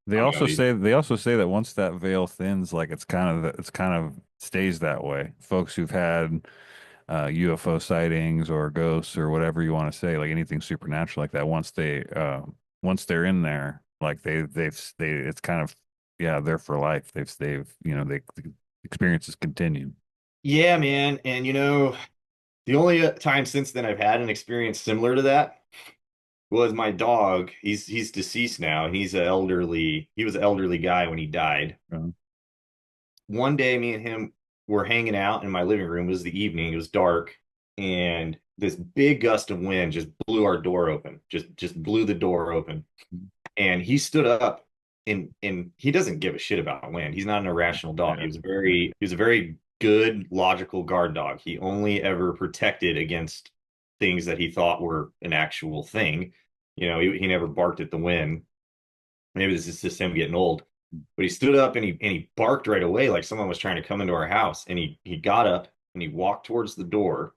G: They also say that once that veil thins, like it's kind of stays that way. Folks who've had UFO sightings or ghosts or whatever you want to say, like anything supernatural like that, once they're in there, like it's kind of they're for life. The experiences continue.
U: Yeah, man. And the only time since then I've had an experience similar to that was my dog. He's deceased now, and he was an elderly guy when he died. One day, me and him were hanging out in my living room. It was the evening. It was dark, and this big gust of wind just blew our door open. Just blew the door open. And he stood up and he doesn't give a shit about wind. He's not an irrational dog. He was a very good, logical guard dog. He only ever protected against things that he thought were an actual thing. He never barked at the wind. Maybe this is just him getting old. But he stood up and he barked right away like someone was trying to come into our house. And he got up and he walked towards the door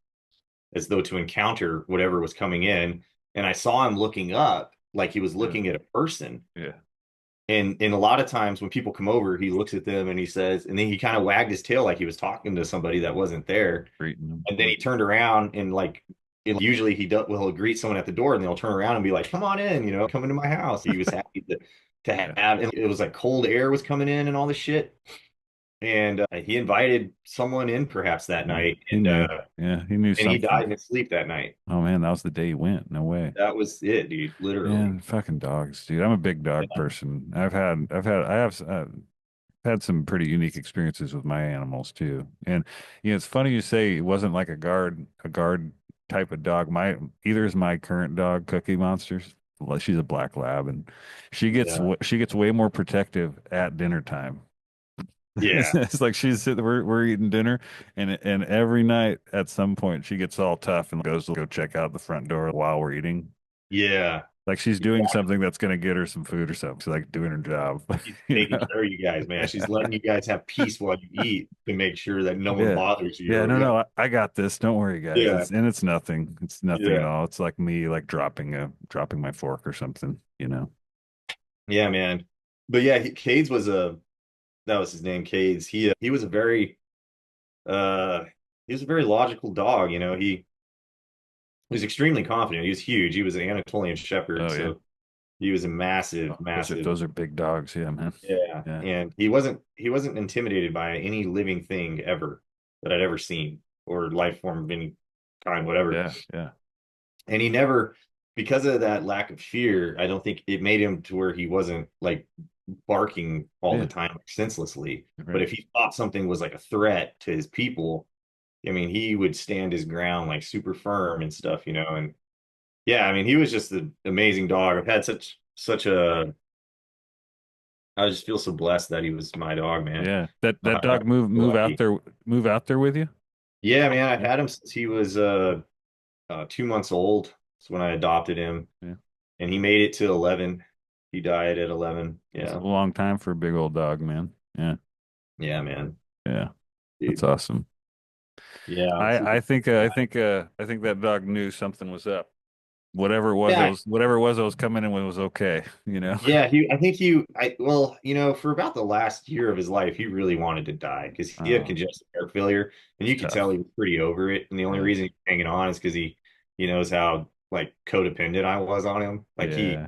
U: as though to encounter whatever was coming in. And I saw him looking up like he was looking at a person.
G: Yeah.
U: And a lot of times when people come over, he looks at them and he says, and then he kind of wagged his tail like he was talking to somebody that wasn't there. And then he turned around and usually he'll greet someone at the door and they'll turn around and be like, come on in, come into my house. He was happy to have, and it was like cold air was coming in and all this shit. And he invited someone in perhaps that night. And
G: he knew something.
U: And he died in his sleep that night.
G: Oh man, that was the day he went. No way.
U: That was it, dude. Literally.
G: Man, fucking dogs, dude. I'm a big dog person. I have had some pretty unique experiences with my animals too. And it's funny you say it wasn't like a guard type of dog. Either is my current dog, Cookie Monsters. Well, she's a black lab, and she gets way more protective at dinner time.
U: Yeah.
G: It's like we're eating dinner, and every night at some point she gets all tough and goes to go check out the front door while we're eating.
U: Yeah.
G: Like she's doing something that's going to get her some food or something. She's like doing her job.
U: She's taking care of you guys, man. She's letting you guys have peace while you eat to make sure that no one bothers you.
G: Yeah, no, I got this. Don't worry, guys.
U: Yeah.
G: It's nothing. It's nothing at all. It's like me like dropping my fork or something,
U: Yeah, man. But yeah, Cades that was his name, Cades. He was a very logical dog, He was extremely confident. He was huge. He was an Anatolian Shepherd, so he was a massive.
G: Those are big dogs, yeah, man.
U: Yeah. And he wasn't intimidated by any living thing ever that I'd ever seen, or life form of any kind, whatever.
G: Yeah.
U: And he never, because of that lack of fear, I don't think it made him to where he wasn't like barking all the time senselessly.
G: Right.
U: But if he thought something was like a threat to his people, I mean, he would stand his ground like super firm and stuff, and yeah, I mean, he was just an amazing dog. I've had I just feel so blessed that he was my dog, man.
G: Yeah. That dog move out there with you?
U: Yeah, man. I've had him since he was 2 months old. That's when I adopted him.
G: Yeah.
U: And he made it to 11. He died at 11. Yeah.
G: It's a long time for a big old dog, man. Yeah.
U: Yeah, man.
G: Yeah.
U: Dude.
G: That's awesome.
U: Yeah.
G: I think that dog knew something was up. Whatever it was, that was coming in when it was okay,
U: Yeah, for about the last year of his life, he really wanted to die because he had congestive heart failure, and you could tell he was pretty over it. And the only reason he's hanging on is because he knows how like codependent I was on him. Like he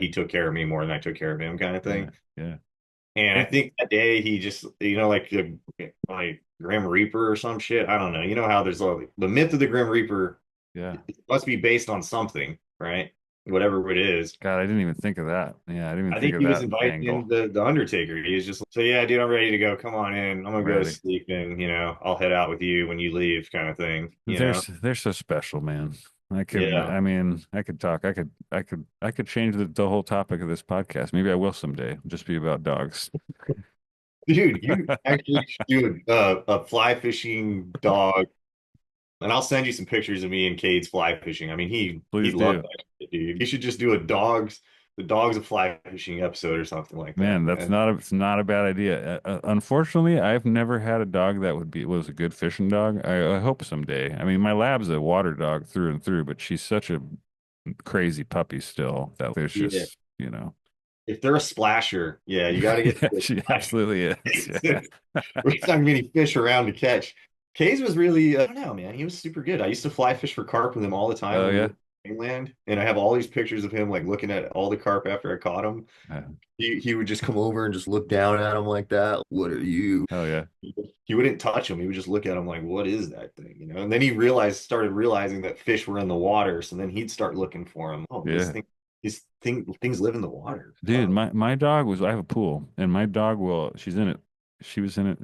U: took care of me more than I took care of him, kind of thing.
G: Yeah.
U: And I think that day he just, like Grim Reaper or some shit. I don't know. You know how there's the myth of the Grim Reaper.
G: Yeah.
U: It must be based on something, right? Whatever it is.
G: God, I didn't even think of that. Yeah,
U: I think he was inviting in the Undertaker. He was just so yeah, dude, I'm ready to go. Come on in. I'm gonna go to sleep, and I'll head out with you when you leave, kind of thing.
G: They're so special, man. I could talk. I could change the whole topic of this podcast. Maybe I will someday. Just be about dogs.
U: Dude, you actually should do a fly fishing dog. And I'll send you some pictures of me and Cade's fly fishing. I mean, he loved that shit, dude. You should just do the dogs of fly fishing episode or something like that.
G: Man, that's not a bad idea. Unfortunately, I've never had a dog that was a good fishing dog. I hope someday. I mean, my lab's a water dog through and through, but she's such a crazy puppy still that there's just,
U: If they're a splasher, yeah, you got to get.
G: She absolutely is. Yeah.
U: There's not many fish around to catch. Kays was really, I don't know, man. He was super good. I used to fly fish for carp with him all the time.
G: Oh, yeah.
U: Mainland, and I have all these pictures of him like looking at all the carp after I caught him. He would just come over and just look down at him like that. What are you?
G: Oh yeah.
U: He wouldn't touch him. He would just look at him like, what is that thing? And then he started realizing that fish were in the water. So then he'd start looking for them. Oh,
G: yeah.
U: Things live in the water.
G: Dude, my dog I have a pool, and my dog she was in it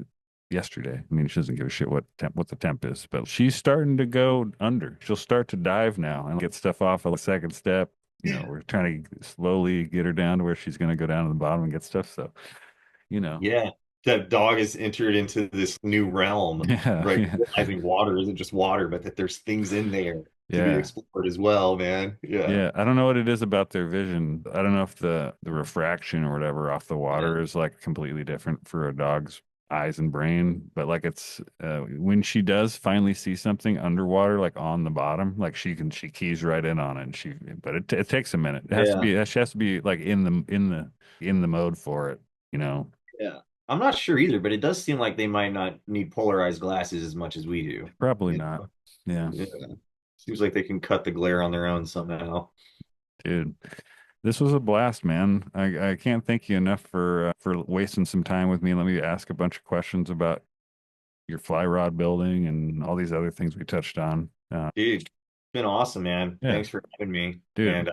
G: yesterday. I mean, she doesn't give a shit what the temp is, but she's starting to go under. She'll start to dive now and get stuff off of the second step. we're trying to slowly get her down to where she's going to go down to the bottom and get stuff. So,
U: Yeah. That dog has entered into this new realm,
G: Yeah,
U: right?
G: yeah.
U: Realizing water isn't just water, but that there's things in there to be
G: Yeah.
U: explored as well, man. Yeah.
G: Yeah, I don't know what it is about their vision. I don't know if the refraction or whatever off the water is like completely different for a dog's eyes and brain, but like it's when she does finally see something underwater, like on the bottom, like she keys right in on it. And but it takes a minute. It has to be she has to be like in the mode for it,
U: Yeah. I'm not sure either, but it does seem like they might not need polarized glasses as much as we do.
G: Probably not. Yeah.
U: Seems like they can cut the glare on their own somehow.
G: Dude, this was a blast, man. I can't thank you enough for wasting some time with me and let me ask a bunch of questions about your fly rod building and all these other things we touched on.
U: Dude, it's been awesome, man.
G: Yeah.
U: Thanks for having me.
G: Dude.
U: And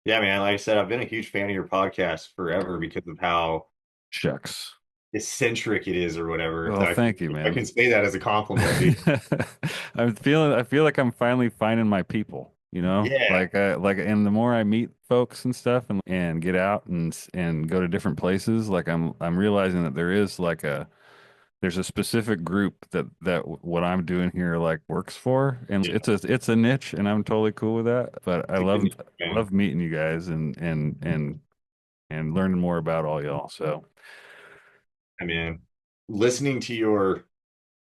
U: yeah, man, like I said, I've been a huge fan of your podcast forever because of how
G: shucks
U: eccentric it is or whatever.
G: Oh, thank you, man.
U: I can say that as a compliment, dude.
G: I feel like I'm finally finding my people,
U: Yeah.
G: like and the more I meet folks and stuff and get out and go to different places, like I'm realizing that there's a specific group that what I'm doing here like works for, and it's a niche, and I'm totally cool with that. But I love meeting you guys and learning more about all y'all. So,
U: I mean, listening to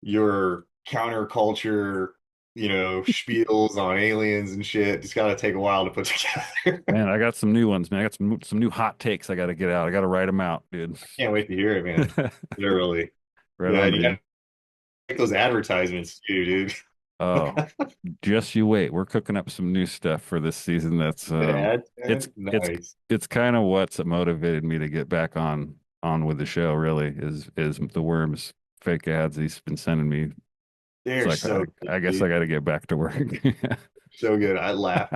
U: your counterculture, spiels on aliens and shit, it's got to take a while to put together.
G: Man, I got some new ones, man. I got some new hot takes I got to get out. I got to write them out, dude.
U: Can't wait to hear it, man. Literally.
G: Right
U: yeah,
G: on,
U: you got make those advertisements too, dude.
G: Oh, just you wait. We're cooking up some new stuff for this season. That's it's kind of what's motivated me to get back on with the show. Really, is the Worms fake ads he's been sending me.
U: They're
G: like,
U: so
G: I guess I got to get back to work.
U: So good. I laugh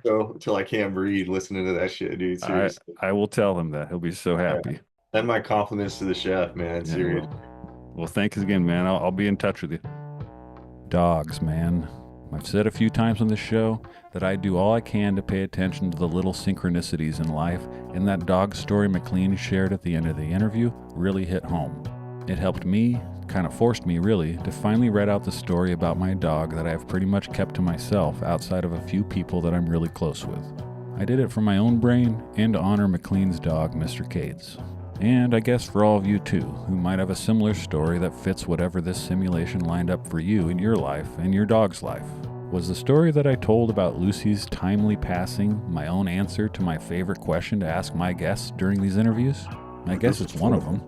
U: so till I can't breathe listening to that shit, dude. Seriously.
G: I will tell him that. He'll be so happy.
U: And my compliments to the chef, man.
G: Yeah,
U: Seriously.
G: Well, thanks again, man. I'll be in touch with you. Dogs, man. I've said a few times on this show that I do all I can to pay attention to the little synchronicities in life, and that dog story McLean shared at the end of the interview really hit home. It helped me, kind of forced me really, to finally write out the story about my dog that I have pretty much kept to myself outside of a few people that I'm really close with. I did it for my own brain and to honor McLean's dog, Mr. Cades. And I guess for all of you too, who might have a similar story that fits whatever this simulation lined up for you in your life and your dog's life. Was the story that I told about Lucy's timely passing my own answer to my favorite question to ask my guests during these interviews? I guess it's one of them.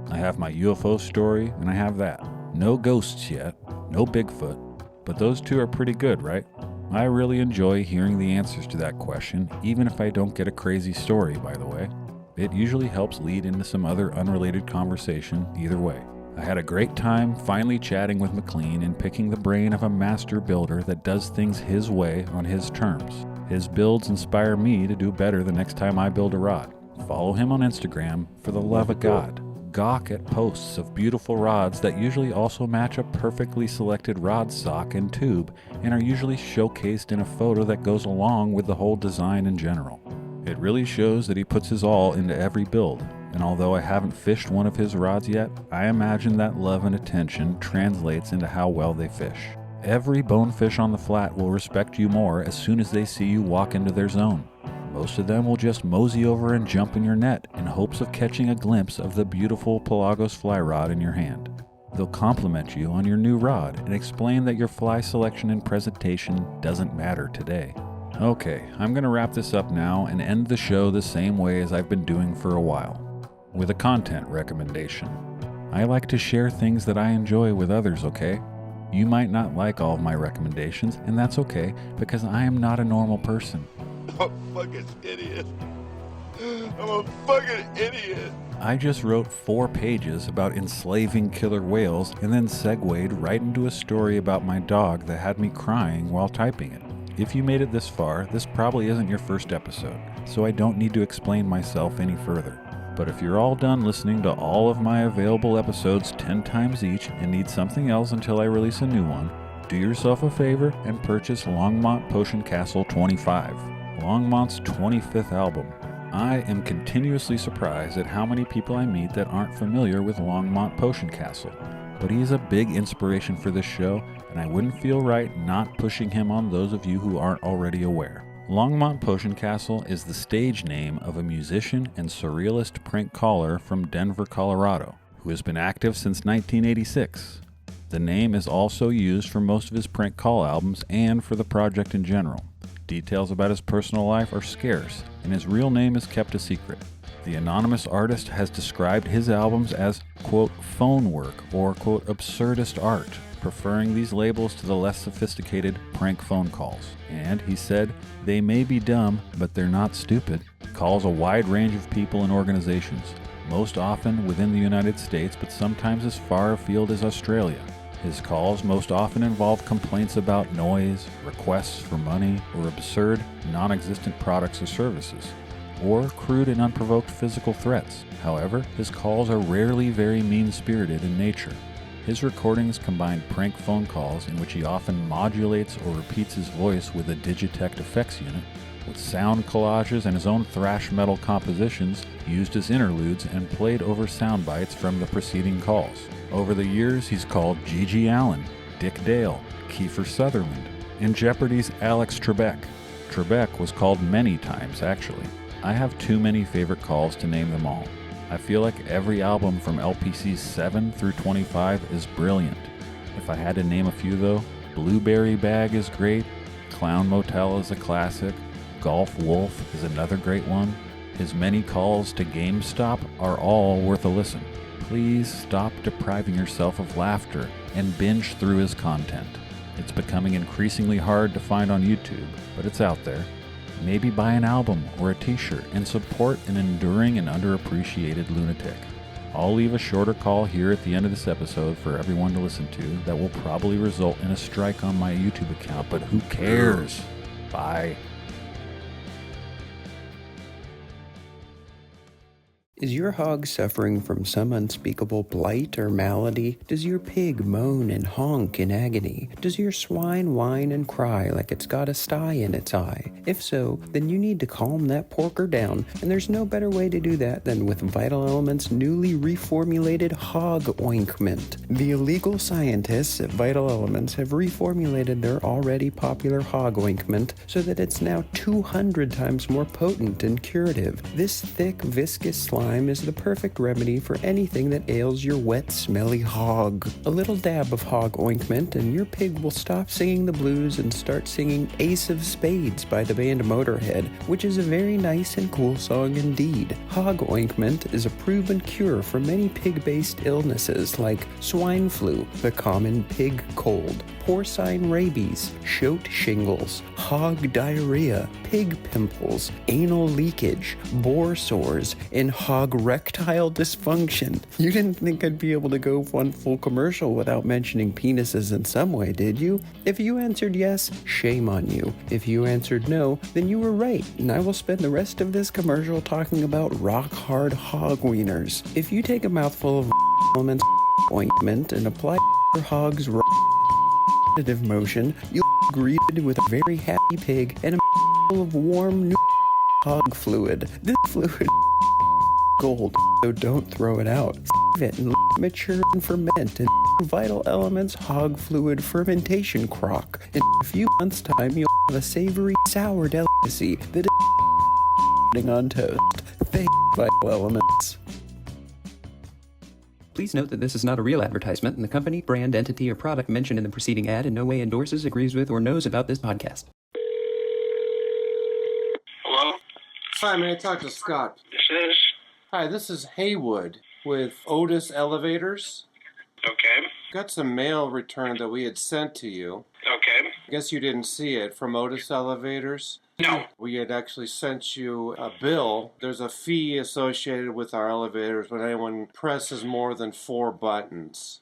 G: I have my UFO story, and I have that. No ghosts yet, no Bigfoot, but those two are pretty good, right? I really enjoy hearing the answers to that question, even if I don't get a crazy story, by the way. It usually helps lead into some other unrelated conversation either way. I had a great time finally chatting with McLean and picking the brain of a master builder that does things his way on his terms. His builds inspire me to do better the next time I build a rod. Follow him on Instagram for the love of God. Gawk at posts of beautiful rods that usually also match a perfectly selected rod sock and tube and are usually showcased in a photo that goes along with the whole design in general. It really shows that he puts his all into every build, and although I haven't fished one of his rods yet, I imagine that love and attention translates into how well they fish. Every bonefish on the flat will respect you more as soon as they see you walk into their zone. Most of them will just mosey over and jump in your net in hopes of catching a glimpse of the beautiful Pelagos fly rod in your hand. They'll compliment you on your new rod and explain that your fly selection and presentation doesn't matter today. Okay, I'm going to wrap this up now and end the show the same way as I've been doing for a while, with a content recommendation. I like to share things that I enjoy with others, okay? You might not like all of my recommendations, and that's okay, because I am not a normal person.
C: I'm a fucking idiot. I'm a fucking idiot.
G: I just wrote 4 pages about enslaving killer whales and then segued right into a story about my dog that had me crying while typing it. If you made it this far, this probably isn't your first episode, so I don't need to explain myself any further. But if you're all done listening to all of my available episodes 10 times each and need something else until I release a new one, do yourself a favor and purchase Longmont Potion Castle 25. Longmont's 25th album. I am continuously surprised at how many people I meet that aren't familiar with Longmont Potion Castle, but he is a big inspiration for this show, and I wouldn't feel right not pushing him on those of you who aren't already aware. Longmont Potion Castle is the stage name of a musician and surrealist prank caller from Denver, Colorado, who has been active since 1986. The name is also used for most of his prank call albums and for the project in general. Details about his personal life are scarce, and his real name is kept a secret. The anonymous artist has described his albums as, quote, phone work or, quote, absurdist art, preferring these labels to the less sophisticated prank phone calls. And he said, they may be dumb, but they're not stupid. Calls a wide range of people and organizations, most often within the United States, but sometimes as far afield as Australia. His calls most often involve complaints about noise, requests for money, or absurd, non-existent products or services, or crude and unprovoked physical threats. However, his calls are rarely very mean-spirited in nature. His recordings combine prank phone calls in which he often modulates or repeats his voice with a Digitech effects unit, with sound collages and his own thrash metal compositions used as interludes and played over sound bites from the preceding calls. Over the years, he's called Gigi Allen, Dick Dale, Kiefer Sutherland, and Jeopardy's Alex Trebek. Trebek was called many times, actually. I have too many favorite calls to name them all. I feel like every album from LPCs 7 through 25 is brilliant. If I had to name a few though, Blueberry Bag is great, Clown Motel is a classic, Golf Wolf is another great one. His many calls to GameStop are all worth a listen. Please stop depriving yourself of laughter and binge through his content. It's becoming increasingly hard to find on YouTube, but it's out there. Maybe buy an album or a t-shirt and support an enduring and underappreciated lunatic. I'll leave a shorter call here at the end of this episode for everyone to listen to that will probably result in a strike on my YouTube account, but who cares? Bye.
B: Is your hog suffering from some unspeakable blight or malady? Does your pig moan and honk in agony? Does your swine whine and cry like it's got a sty in its eye? If so, then you need to calm that porker down, and there's no better way to do that than with Vital Elements' newly reformulated hog ointment. The illegal scientists at Vital Elements have reformulated their already popular hog ointment so that it's now 200 times more potent and curative. This thick, viscous slime is the perfect remedy for anything that ails your wet, smelly hog. A little dab of hog ointment and your pig will stop singing the blues and start singing Ace of Spades by the band Motorhead, which is a very nice and cool song indeed. Hog ointment is a proven cure for many pig-based illnesses like swine flu, the common pig cold, porcine rabies, shoat shingles, hog diarrhea, pig pimples, anal leakage, boar sores, and hog erectile dysfunction. You didn't think I'd be able to go one full commercial without mentioning penises in some way, did you? If you answered yes, shame on you. If you answered no, then you were right, and I will spend the rest of this commercial talking about rock-hard hog wieners. If you take a mouthful of Elements ointment and apply your hog's repetitive motion, you'll be greeted with a very happy pig and a full of warm new hog fluid. This fluid gold, so don't throw it out. Save it and let it mature and ferment in Vital Elements hog fluid fermentation crock. In a few months' time, you'll have a savory, sour delicacy that is on toast. Thank Vital Elements.
F: Please note that this is not a real advertisement, and the company, brand, entity, or product mentioned in the preceding ad in no way endorses, agrees with, or knows about this podcast.
V: Hello? Hi, may I talk to Scott? This is? Hi, this is Haywood with Otis Elevators. Okay. Got some mail returned that we had sent to you. Okay. I guess you didn't see it from Otis Elevators. No. We had actually sent you a bill. There's a fee associated with our elevators when anyone presses more than 4 buttons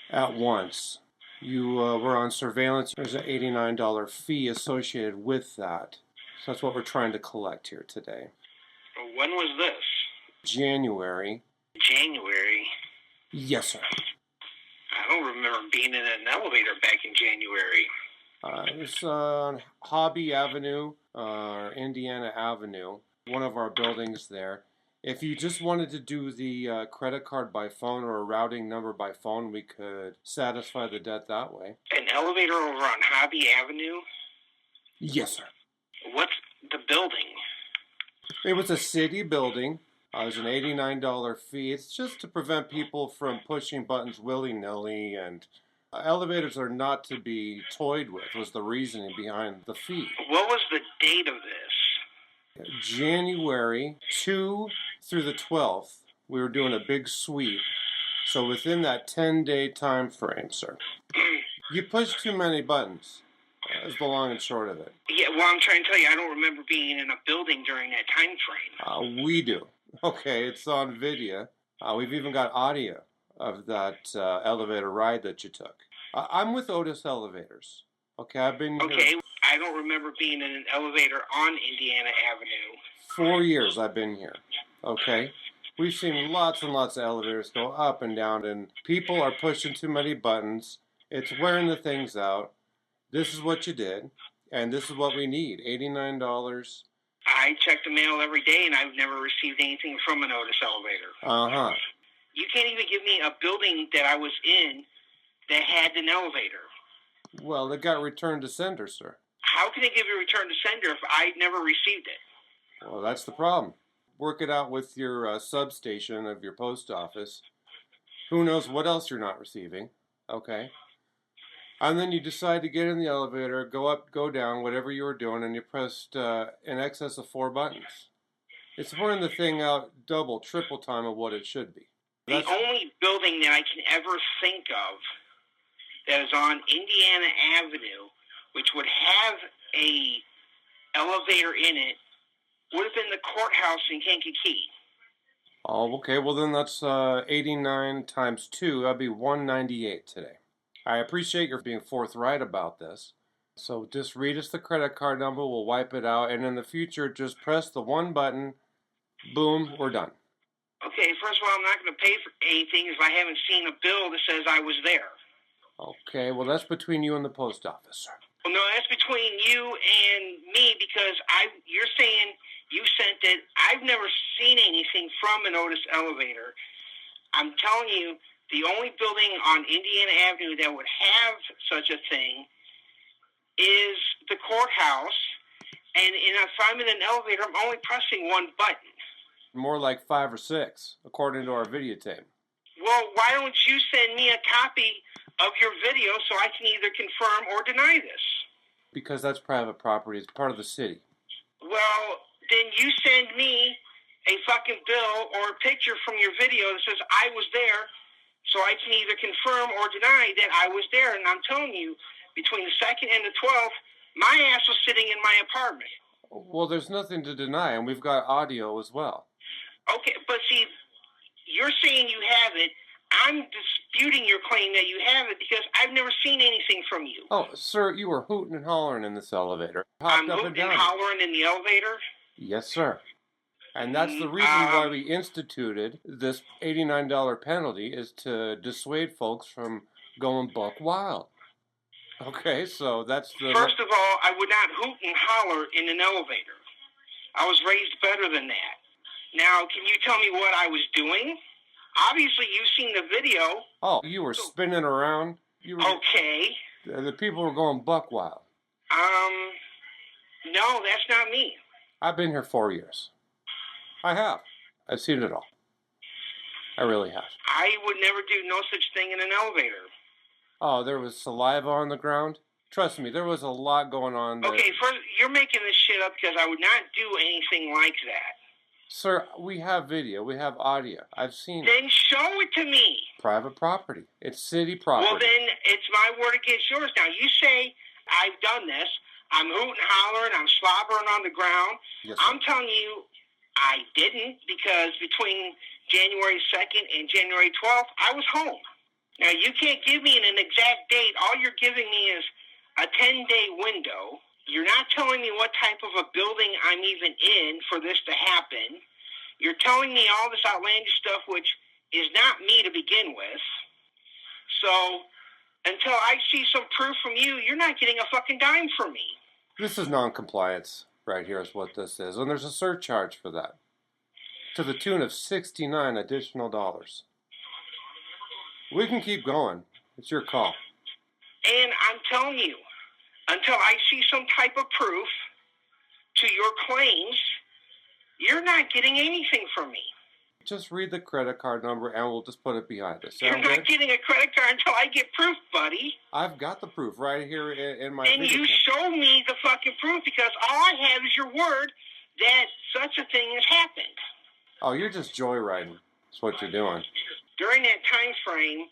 V: at once. You were on surveillance. There's an $89 fee associated with that. So that's what we're trying to collect here today. When was this? January. January? Yes, sir. I don't remember being in an elevator back in January. It was on Hobby Avenue, or Indiana Avenue, one of our buildings there. If you just wanted to do the credit card by phone or a routing number by phone, we could satisfy the debt that way.
H: An elevator over on Hobby Avenue?
V: Yes, sir.
H: What's the building?
V: It was a city building. It was an $89 fee. It's just to prevent people from pushing buttons willy-nilly, and elevators are not to be toyed with, was the reasoning behind the fee.
H: What was the date of this?
V: January 2 through the 12th, we were doing a big sweep. So within that 10-day time frame, sir. You pushed too many buttons. Is the long and short of it.
H: Yeah, well, I'm trying to tell you, I don't remember being in a building during that time frame.
V: We do. Okay, it's on video. We've even got audio of that elevator ride that you took. I'm with Otis Elevators. Okay, I've been here.
H: Okay, I don't remember being in an elevator on Indiana Avenue.
V: 4 years I've been here. Okay? We've seen lots and lots of elevators go up and down, and people are pushing too many buttons. It's wearing the things out. This is what you did, and this is what we need, $89.
H: I check the mail every day, and I've never received anything from an Otis elevator.
V: Uh-huh.
H: You can't even give me a building that I was in that had an elevator.
V: Well, it got returned to sender, sir.
H: How can they give you a return to sender if I never received it?
V: Well, that's the problem. Work it out with your substation of your post office. Who knows what else you're not receiving, okay? And then you decide to get in the elevator, go up, go down, whatever you were doing, and you pressed in excess of 4 buttons. It's wearing the thing out double, triple time of what it should be.
H: The only building that I can ever think of that is on Indiana Avenue, which would have a elevator in it, would have been the courthouse in Kankakee.
V: Oh, okay. Well, then that's 89 times 2. That'd be 198 today. I appreciate your being forthright about this. So just read us the credit card number, we'll wipe it out, and in the future, just press the one button, boom, we're done.
H: Okay, first of all, I'm not going to pay for anything if I haven't seen a bill that says I was there.
V: Okay, well, that's between you and the post office, sir.
H: Well, no, that's between you and me, because you're saying you sent it. I've never seen anything from an Otis elevator. I'm telling you, the only building on Indiana Avenue that would have such a thing is the courthouse. And if I'm in an elevator, I'm only pressing one button.
V: More like 5 or 6, according to our videotape.
H: Well, why don't you send me a copy of your video so I can either confirm or deny this?
V: Because that's private property. It's part of the city.
H: Well, then you send me a fucking bill or a picture from your video that says I was there, so I can either confirm or deny that I was there. And I'm telling you, between the 2nd and the 12th, my ass was sitting in my apartment.
V: Well, there's nothing to deny, and we've got audio as well.
H: Okay, but see, you're saying you have it. I'm disputing your claim that you have it because I've never seen anything from you.
V: Oh, sir, you were hooting and hollering in this elevator.
H: I'm hooting and hollering in the elevator?
V: Yes, sir. And that's the reason why we instituted this $89 penalty, is to dissuade folks from going buck wild. Okay, so that's the...
H: First of all, I would not hoot and holler in an elevator. I was raised better than that. Now, can you tell me what I was doing? Obviously, you've seen the video.
V: Oh, you were spinning around? You were,
H: okay.
V: The people were going buck wild.
H: No, that's not me.
V: I've been here 4 years. I have. I've seen it all. I really have.
H: I would never do no such thing in an elevator.
V: Oh, there was saliva on the ground? Trust me, there was a lot going on there.
H: Okay, first, you're making this shit up because I would not do anything like that.
V: Sir, we have video. We have audio. I've seen it.
H: Then show it to me.
V: Private property. It's city property.
H: Well, then it's my word against yours. Now, you say I've done this. I'm hooting, hollering. I'm slobbering on the ground.
V: Yes,
H: I'm telling you, I didn't, because between January 2nd and January 12th, I was home. Now, you can't give me an exact date. All you're giving me is a 10-day window. You're not telling me what type of a building I'm even in for this to happen. You're telling me all this outlandish stuff, which is not me to begin with. So Until I see some proof from you, you're not getting a fucking dime from me.
V: This is non-compliance right here is what this is. And there's a surcharge for that. To the tune of $69 additional dollars. We can keep going. It's your call.
H: And I'm telling you, until I see some type of proof to your claims, you're not getting anything from me.
V: Just read the credit card number and we'll just put it behind us.
H: You're not getting a credit card until I get proof, buddy.
V: I've got the proof right here in my
H: And you show me the fucking proof because all I have is your word that such a thing has happened.
V: Oh, you're just joyriding. That's what you're doing.
H: During that time frame,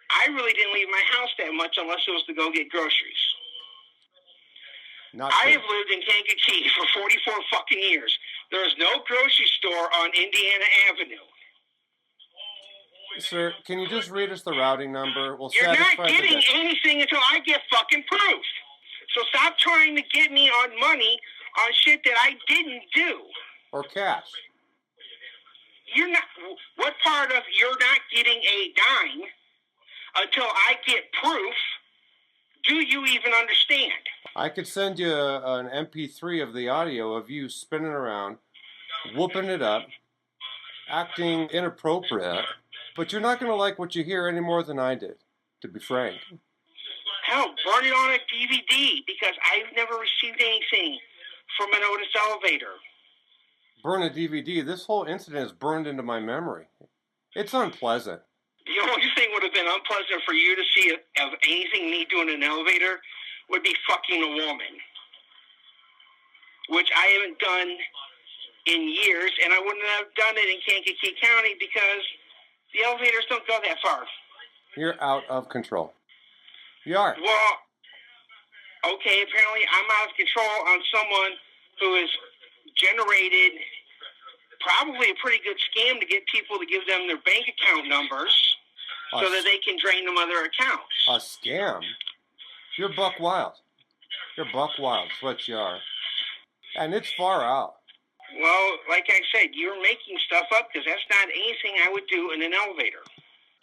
H: I really didn't leave my house that much unless it was to go get groceries. I have lived in Kankakee for 44 fucking years. There is no grocery store on Indiana Avenue.
V: Sir, can you just read us the routing number? We'll
H: You're
V: satisfy
H: not getting
V: the
H: anything until I get fucking proof. So stop trying to get me on money on shit that I didn't do.
V: Or cash.
H: You're not. What part of you're not getting a dime until I get proof? Do you even understand?
V: I could send you an MP3 of the audio of you spinning around, whooping it up, acting inappropriate, but you're not going to like what you hear any more than I did, to be frank.
H: Hell, burn it on a DVD because I've never received anything from an Otis elevator.
V: Burn a DVD? This whole incident is burned into my memory. It's unpleasant.
H: The only thing would have been unpleasant for you to see of anything me doing in an elevator would be fucking a woman. Which I haven't done in years, and I wouldn't have done it in Kankakee County because the elevators don't go that far.
V: You're out of control. You are.
H: Well, okay, apparently I'm out of control on someone who has generated probably a pretty good scam to get people to give them their bank account numbers so that they can drain them of their accounts.
V: A scam? You're buck wild. You're buck wild, that's what you are. And it's far out.
H: Well, like I said, you're making stuff up because that's not anything I would do in an elevator.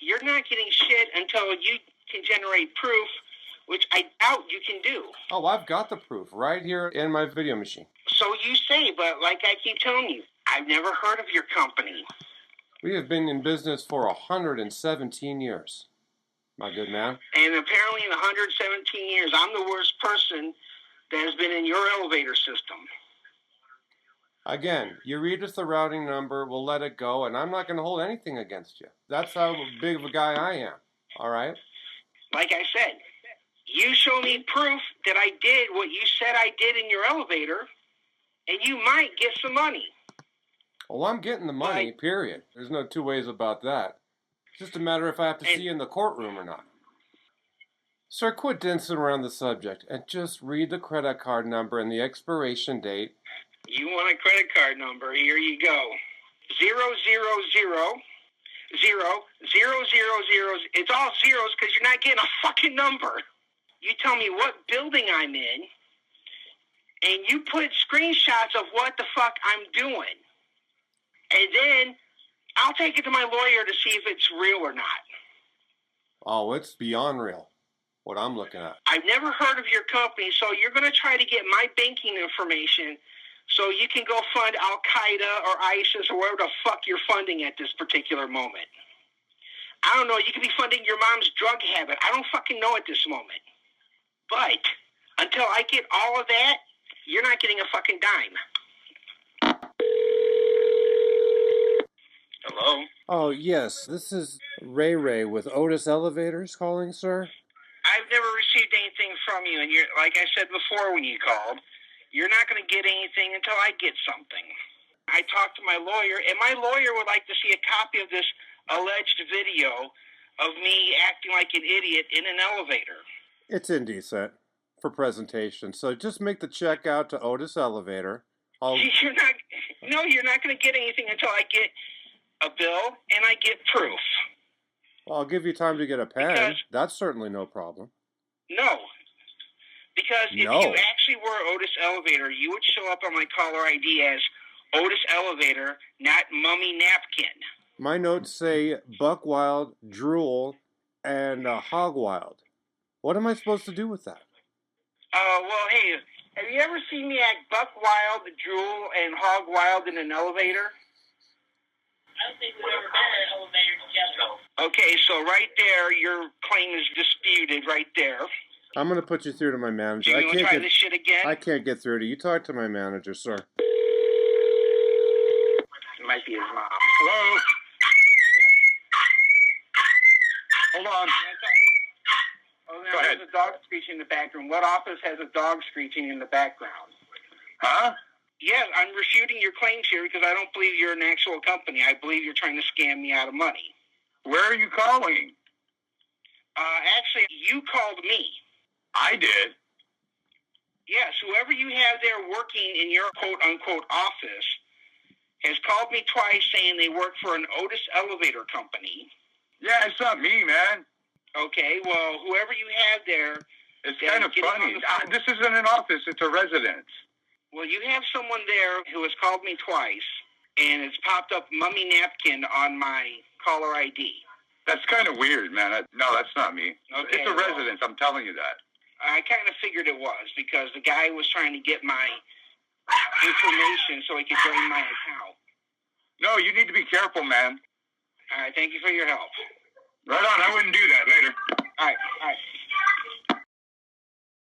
H: You're not getting shit until you can generate proof, which I doubt you can do.
V: Oh, I've got the proof right here in my video machine.
H: So you say, but like I keep telling you, I've never heard of your company.
V: We have been in business for 117 years, my good man.
H: And apparently in 117 years, I'm the worst person that has been in your elevator system.
V: Again, you read us the routing number, we'll let it go, and I'm not going to hold anything against you. That's how big of a guy I am, all right?
H: Like I said, you show me proof that I did what you said I did in your elevator, and you might get some money.
V: Well, I'm getting the money, period. There's no two ways about that. It's just a matter if I have to see you in the courtroom or not. Sir, quit dancing around the subject and just read the credit card number and the expiration date.
H: You want a credit card number? Here you go. 000 It's all zeros because you're not getting a fucking number. You tell me what building I'm in, and you put screenshots of what the fuck I'm doing. And then I'll take it to my lawyer to see if it's real or not.
V: Oh, it's beyond real, what I'm looking at.
H: I've never heard of your company, so you're going to try to get my banking information so you can go fund Al-Qaeda or ISIS or whatever the fuck you're funding at this particular moment. I don't know. You could be funding your mom's drug habit. I don't fucking know at this moment. But until I get all of that, you're not getting a fucking dime. Hello?
V: Oh, yes. This is Ray with Otis Elevators calling, sir.
H: I've never received anything from you, and you're, like I said before when you called, you're not going to get anything until I get something. I talked to my lawyer, and my lawyer would like to see a copy of this alleged video of me acting like an idiot in an elevator.
V: It's indecent for presentation, so just make the check out to Otis Elevator.
H: You're not going to get anything until I get a bill and I get proof.
V: Well, I'll give you time to get a pen. That's certainly no problem.
H: No. Because if you actually were Otis Elevator, you would show up on my caller ID as Otis Elevator, not Mummy Napkin.
V: My notes say Buck Wild, Drool, and Hog Wild. What am I supposed to do with that?
H: Well, hey, have you ever seen me act buck wild, drool, and hog wild in an elevator?
J: I don't think we've ever been in an elevator together.
H: Okay, so right there, your claim is disputed right there.
V: I'm going to put you through to my manager.
H: You want to try this shit again?
V: I can't get through to you. Talk to my manager, sir.
H: It might be his mom.
C: Hello? Hold on.
H: Oh, now there's a dog screeching in the background. What office has a dog screeching in the background?
C: Huh?
H: Yes, I'm refuting your claims here because I don't believe you're an actual company. I believe you're trying to scam me out of money.
C: Where are you calling?
H: Actually, you called me.
C: I did.
H: Yes, whoever you have there working in your quote-unquote office has called me twice saying they work for an Otis elevator company.
C: Yeah, it's not me, man.
H: Okay, well, whoever you have there...
C: It's kind of funny. This isn't an office, it's a residence.
H: Well, you have someone there who has called me twice, and it's popped up mummy napkin on my caller ID.
C: That's kind of weird, man. No, that's not me.
H: Okay,
C: it's a residence, I'm telling you that.
H: I kind of figured it was, because the guy was trying to get my information so he could drain my account.
C: No, you need to be careful, man.
H: All right, thank you for your help.
C: Right on, I wouldn't do